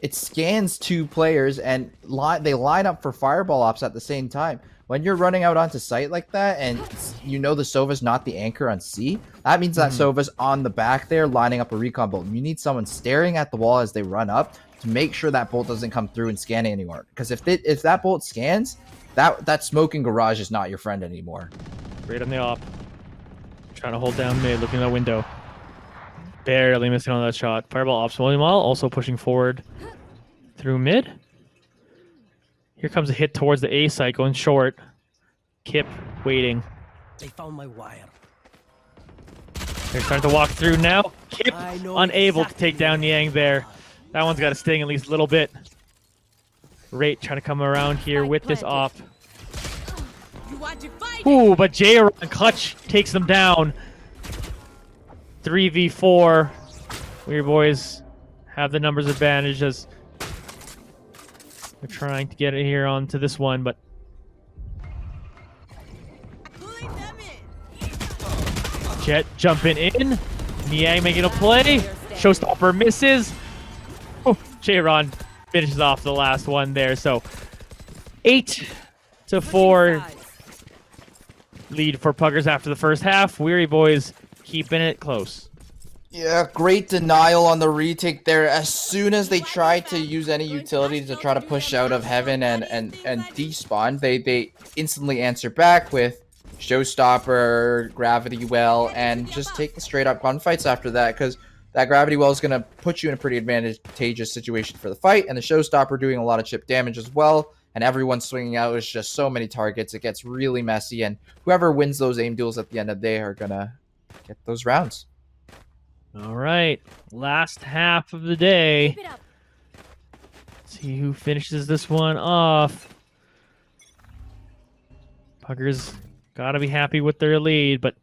It scans 2 players, and they line up for Fireball Ops at the same time. When you're running out onto site like that, and you know the Sova's not the anchor on C, that means that Sova's on the back there lining up a recon bolt. You need someone staring at the wall as they run up to make sure that bolt doesn't come through and scan anywhere. Because if that bolt scans, that smoking garage is not your friend anymore. Right on the op. Trying to hold down mid, looking at that window. Barely missing on that shot. Fireball Ops meanwhile also pushing forward through mid. Here comes a hit towards the A site, going short. Kip waiting. They found my wire. They're starting to walk through now. Kip unable to take down Yang there. That one's got to sting at least a little bit. Rate trying to come around here with this op. You want to fight? Ooh, but J-Ron Clutch takes them down. 3v4. Weird Boys have the numbers advantage as they're trying to get it here onto this one, but Pulling them in. Jet jumping in. Niang making a play. Showstopper misses. Oh, J-Ron finishes off the last one there. So 8-4 lead for Puggers after the first half. Weary Boys keeping it close. Yeah, great denial on the retake there. As soon as they tried to use any utility to try to push out of heaven and despawn, they instantly answer back with Showstopper, Gravity Well, and just take the straight up gunfights after that, because that Gravity Well is going to put you in a pretty advantageous situation for the fight, and the Showstopper doing a lot of chip damage as well, and everyone swinging out is just so many targets. It gets really messy, and whoever wins those aim duels at the end of the day are going to get those rounds. All right, last half of the day. Keep it up. See who finishes this one off. Puggers gotta be happy with their lead, but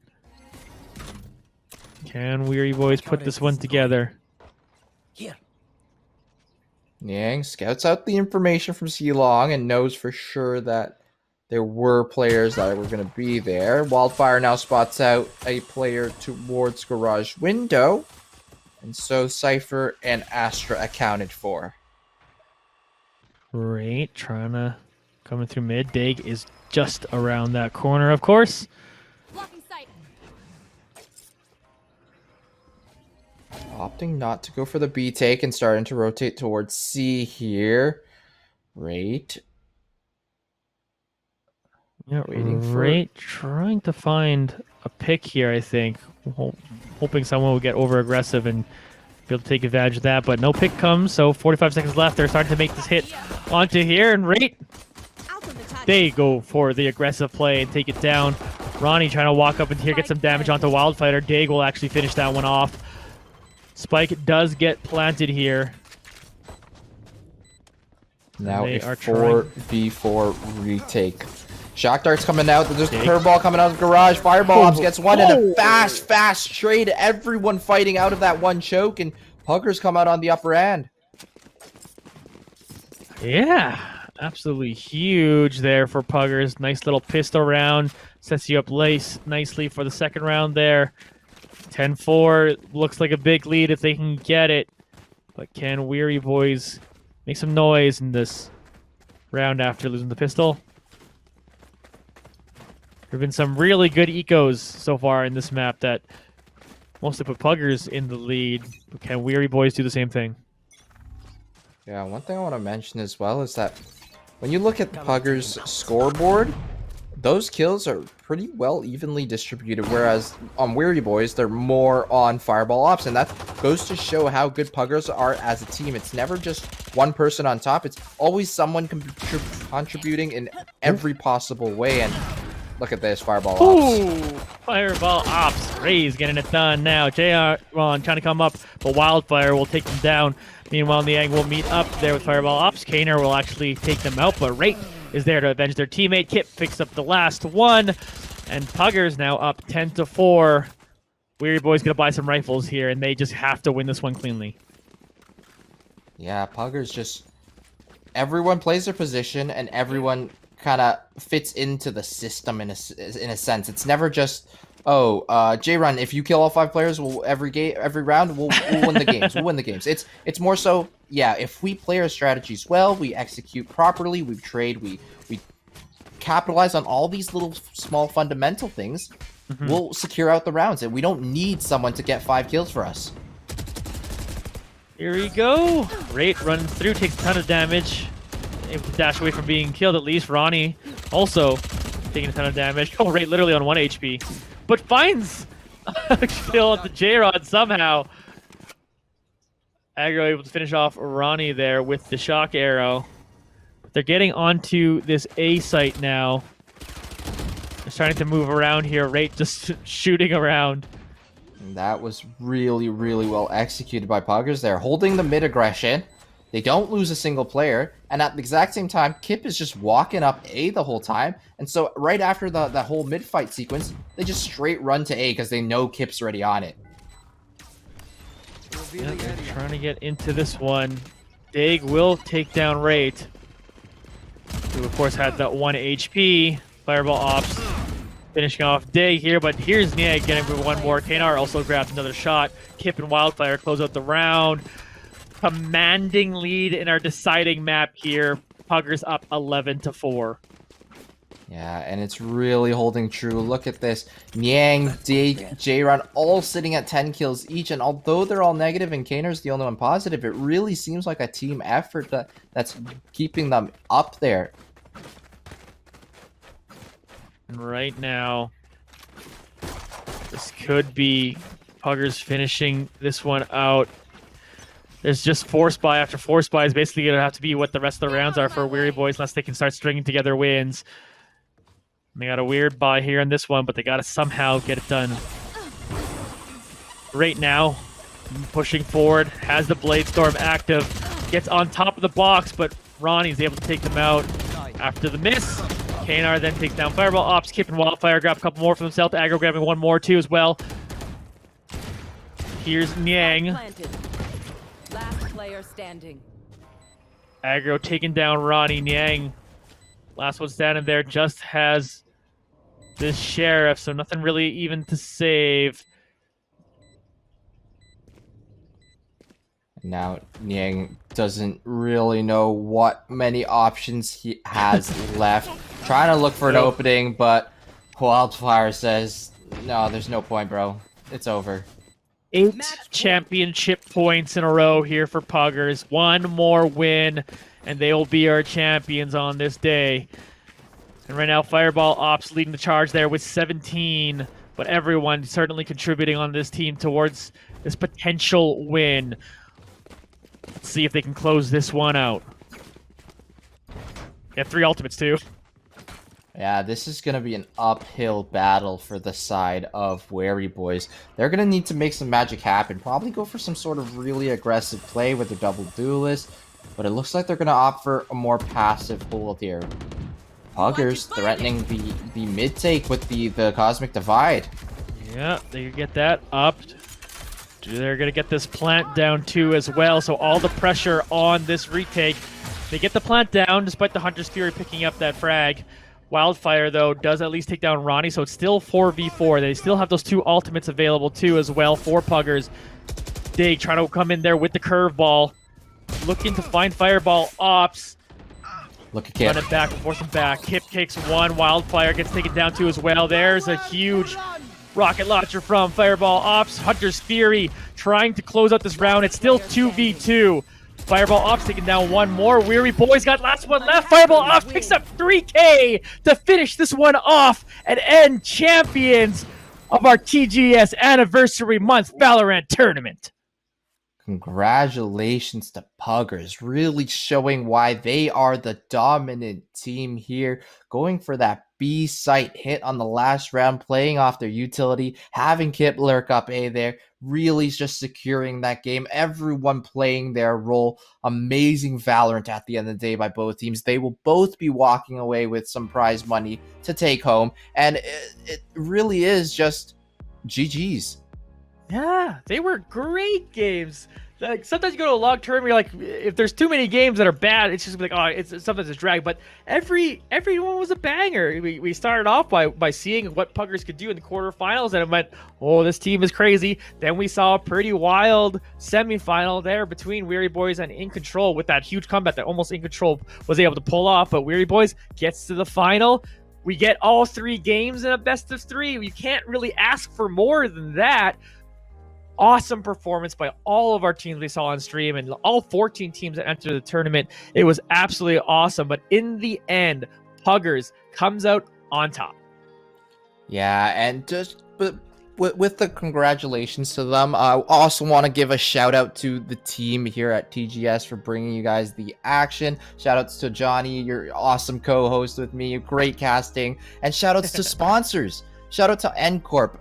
can Weary Boys put this one together? Niang scouts out the information from Long and knows for sure that there were players that were going to be there. Wildfire now spots out a player towards Garage Window. And so Cypher and Astra accounted for. Great, trying to coming through mid. Dig is just around that corner, of course. Blocking sight. Opting not to go for the B take and starting to rotate towards C here. Great. Yeah, Waiting for- Great, trying to find a pick here, I think. Hoping someone will get over aggressive and be able to take advantage of that, but no pick comes, so 45 seconds left. They're starting to make this hit onto here, and Rate, Out of the target. they go for the aggressive play and take it down. Ronnie trying to walk up in here, get some damage onto Wildfighter. Dig will actually finish that one off. Spike does get planted here. Now They a are 4v4 retake. Shock darts coming out. There's a curveball coming out of the garage. Fireball Ops gets one and a fast trade. Everyone fighting out of that one choke, and Puggers come out on the upper end. Yeah, absolutely huge there for Puggers. Nice little pistol round. Sets you up nicely for the second round there. 10-4 looks like a big lead if they can get it. But can Weary Boys make some noise in this round after losing the pistol? There have been some really good ecos so far in this map that mostly put Puggers in the lead. But can Weary Boys do the same thing? Yeah, one thing I want to mention as well is that when you look at the Puggers scoreboard, those kills are pretty well evenly distributed, whereas on Weary Boys, they're more on Fireball Ops, and that goes to show how good Puggers are as a team. It's never just one person on top. It's always someone contributing in every possible way, and look at this, Fireball Ops. Ooh, Fireball Ops. Ray's getting it done now. JR Ron trying to come up, but Wildfire will take them down. Meanwhile, Niang will meet up there with Fireball Ops. Kaner will actually take them out, but Ray is there to avenge their teammate. Kip picks up the last one, and Puggers now up 10-4. Weary Boys gonna buy some rifles here, and they just have to win this one cleanly. Yeah, Puggers just... everyone plays their position, and everyone kind of fits into the system in a sense. It's never just, J-Run, if you kill all 5 players, every round, we'll win the games. We'll win the games. It's more so, yeah, if we play our strategies well, we execute properly, we trade, we capitalize on all these little small fundamental things, we'll secure out the rounds, and we don't need someone to get 5 kills for us. Here we go. Rate running through, takes a ton of damage. Able to dash away from being killed at least. Ronnie also taking a ton of damage. Oh, Rate literally on 1 HP. But finds a kill at the J-Rod somehow. Aggro able to finish off Ronnie there with the shock arrow. But they're getting onto this A site now. They're starting to move around here. Rate just shooting around. And that was really, really well executed by Puggers there. Holding the mid aggression. They don't lose a single player, and at the exact same time, Kip is just walking up A the whole time. And so right after that whole mid-fight sequence, they just straight run to A because they know Kip's already on it. Yeah, they're trying to get into this one. Dig will take down Rate, who of course had that 1 HP. Fireball Ops finishing off Dig here, but here's Niag getting one more. Kanar also grabbed another shot. Kip and Wildfire close out the round. Commanding lead in our deciding map here. Puggers up 11-4. Yeah, and it's really holding true. Look at this. Niang, Dig, J-Ron all sitting at 10 kills each, and although they're all negative and Kanar's the only one positive, it really seems like a team effort that's keeping them up there. And right now, this could be Puggers finishing this one out. There's just Force Buy after Force Buy is basically going to have to be what the rest of the rounds are for Weary Boys unless they can start stringing together wins. They got a weird buy here in this one, but they got to somehow get it done. Right now, pushing forward, has the Blade Storm active, gets on top of the box, but Ronnie's able to take them out after the miss. Kanar then takes down Fireball Ops, Kip and Wildfire grab a couple more for themselves. Aggro grabbing one more too as well. Here's Niang. Last player standing. Aggro taking down Ronnie. Niang, last one standing there, just has this Sheriff, so nothing really even to save. Now, Niang doesn't really know what many options he has left. Trying to look for an opening, but Wildfire says, no, there's no point, bro. It's over. 8 championship points in a row here for Puggers. One more win, and they will be our champions on this day. And right now, Fireball Ops leading the charge there with 17, but everyone certainly contributing on this team towards this potential win. Let's see if they can close this one out. Got 3 ultimates too. Yeah, this is going to be an uphill battle for the side of Weary Boys. They're going to need to make some magic happen. Probably go for some sort of really aggressive play with their double duelist. But it looks like they're going to opt for a more passive hold here. Puggers threatening the mid-take with the Cosmic Divide. Yeah, they get that up. They're going to get this plant down too as well. So all the pressure on this retake. They get the plant down despite the Hunter's Fury picking up that frag. Wildfire, though, does at least take down Ronnie, so it's still 4v4. They still have those 2 ultimates available, too, as well for Puggers. Dig trying to come in there with the curveball. Looking to find Fireball Ops. Look at Kip. Run it back and force him back. Kip takes one. Wildfire gets taken down, too, as well. There's a huge rocket launcher from Fireball Ops. Hunter's Fury trying to close out this round. It's still 2v2. Fireball Ops taking down one more. Weary Boys got last one left. Fireball Ops picks up 3K to finish this one off and end champions of our TGS Anniversary Month Valorant tournament. Congratulations to Puggers, really showing why they are the dominant team here, going for that B site hit on the last round, playing off their utility, having Kip lurk up A there, really just securing that game, everyone playing their role. Amazing Valorant at the end of the day by both teams. They will both be walking away with some prize money to take home, and it really is just GG's. Yeah, they were great games. Like, sometimes you go to a long term, you're like, if there's too many games that are bad, it's just like, oh, it's sometimes it's drag. But everyone was a banger. We started off by seeing what Puggers could do in the quarterfinals, and it went, oh, this team is crazy. Then we saw a pretty wild semifinal there between Weary Boys and In Control with that huge comeback that almost In Control was able to pull off. But Weary Boys gets to the final. We get all 3 games in a best of 3. You can't really ask for more than that. Awesome performance by all of our teams we saw on stream and all 14 teams that entered the tournament. It was absolutely awesome. But in the end, Puggers comes out on top. Yeah, and just with the congratulations to them, I also want to give a shout out to the team here at TGS for bringing you guys the action. Shout outs to Johnny, your awesome co-host with me, great casting, and shout outs to sponsors. Shout out to NCorp.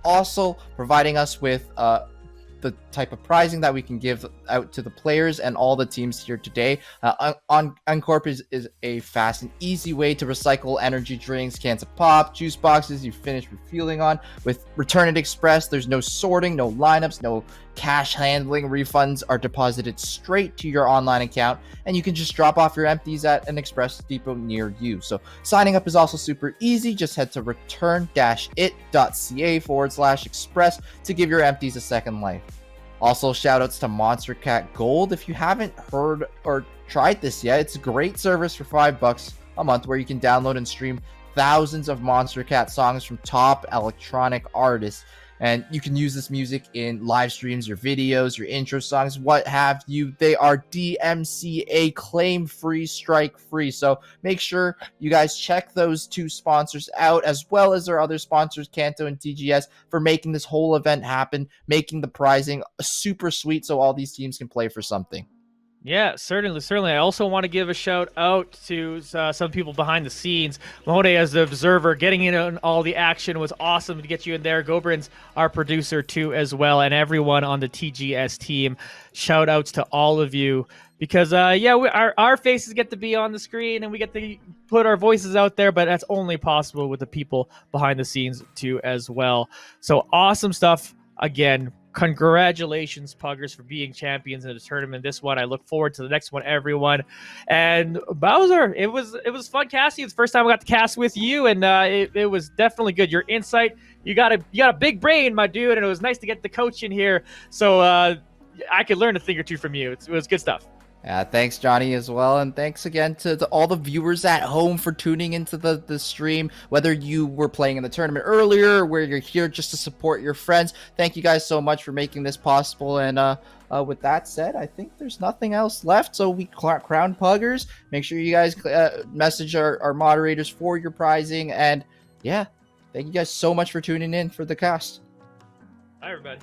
Also providing us with the the type of prizing that we can give out to the players and all the teams here today. Uncorp is a fast and easy way to recycle energy drinks, cans of pop, juice boxes you finish refueling on. With Return It Express, there's no sorting, no lineups, no cash handling. Refunds are deposited straight to your online account, and you can just drop off your empties at an express depot near you. So signing up is also super easy. Just head to return-it.ca/express to give your empties a second life. Also, shout outs to Monster Cat Gold. If you haven't heard or tried this yet, it's a great service for $5 a month where you can download and stream thousands of Monster Cat songs from top electronic artists. And you can use this music in live streams, your videos, your intro songs, what have you. They are DMCA claim free, strike free. So make sure you guys check those two sponsors out, as well as our other sponsors, Kanto and TGS, for making this whole event happen, making the prizing super sweet so all these teams can play for something. Yeah, certainly. I also want to give a shout out to some people behind the scenes. Mone, as the observer, getting in on all the action was awesome to get you in there. Gobrin's our producer too as well, and everyone on the TGS team. Shout outs to all of you because our faces get to be on the screen and we get to put our voices out there, but that's only possible with the people behind the scenes too as well. So awesome stuff again. Congratulations, Puggers, for being champions in the tournament. This one, I look forward to the next one, everyone. And Bowser, it was fun casting. It's the first time I got to cast with you, and it was definitely good. Your insight, you got a big brain, my dude, and it was nice to get the coach in here. So I could learn a thing or two from you. It was good stuff. Yeah, thanks, Johnny, as well. And thanks again to all the viewers at home for tuning into the stream, whether you were playing in the tournament earlier or where you're here just to support your friends. Thank you guys so much for making this possible. And with that said, I think there's nothing else left. So we crown Puggers. Make sure you guys message our moderators for your prizing. And yeah, thank you guys so much for tuning in for the cast. Bye, everybody.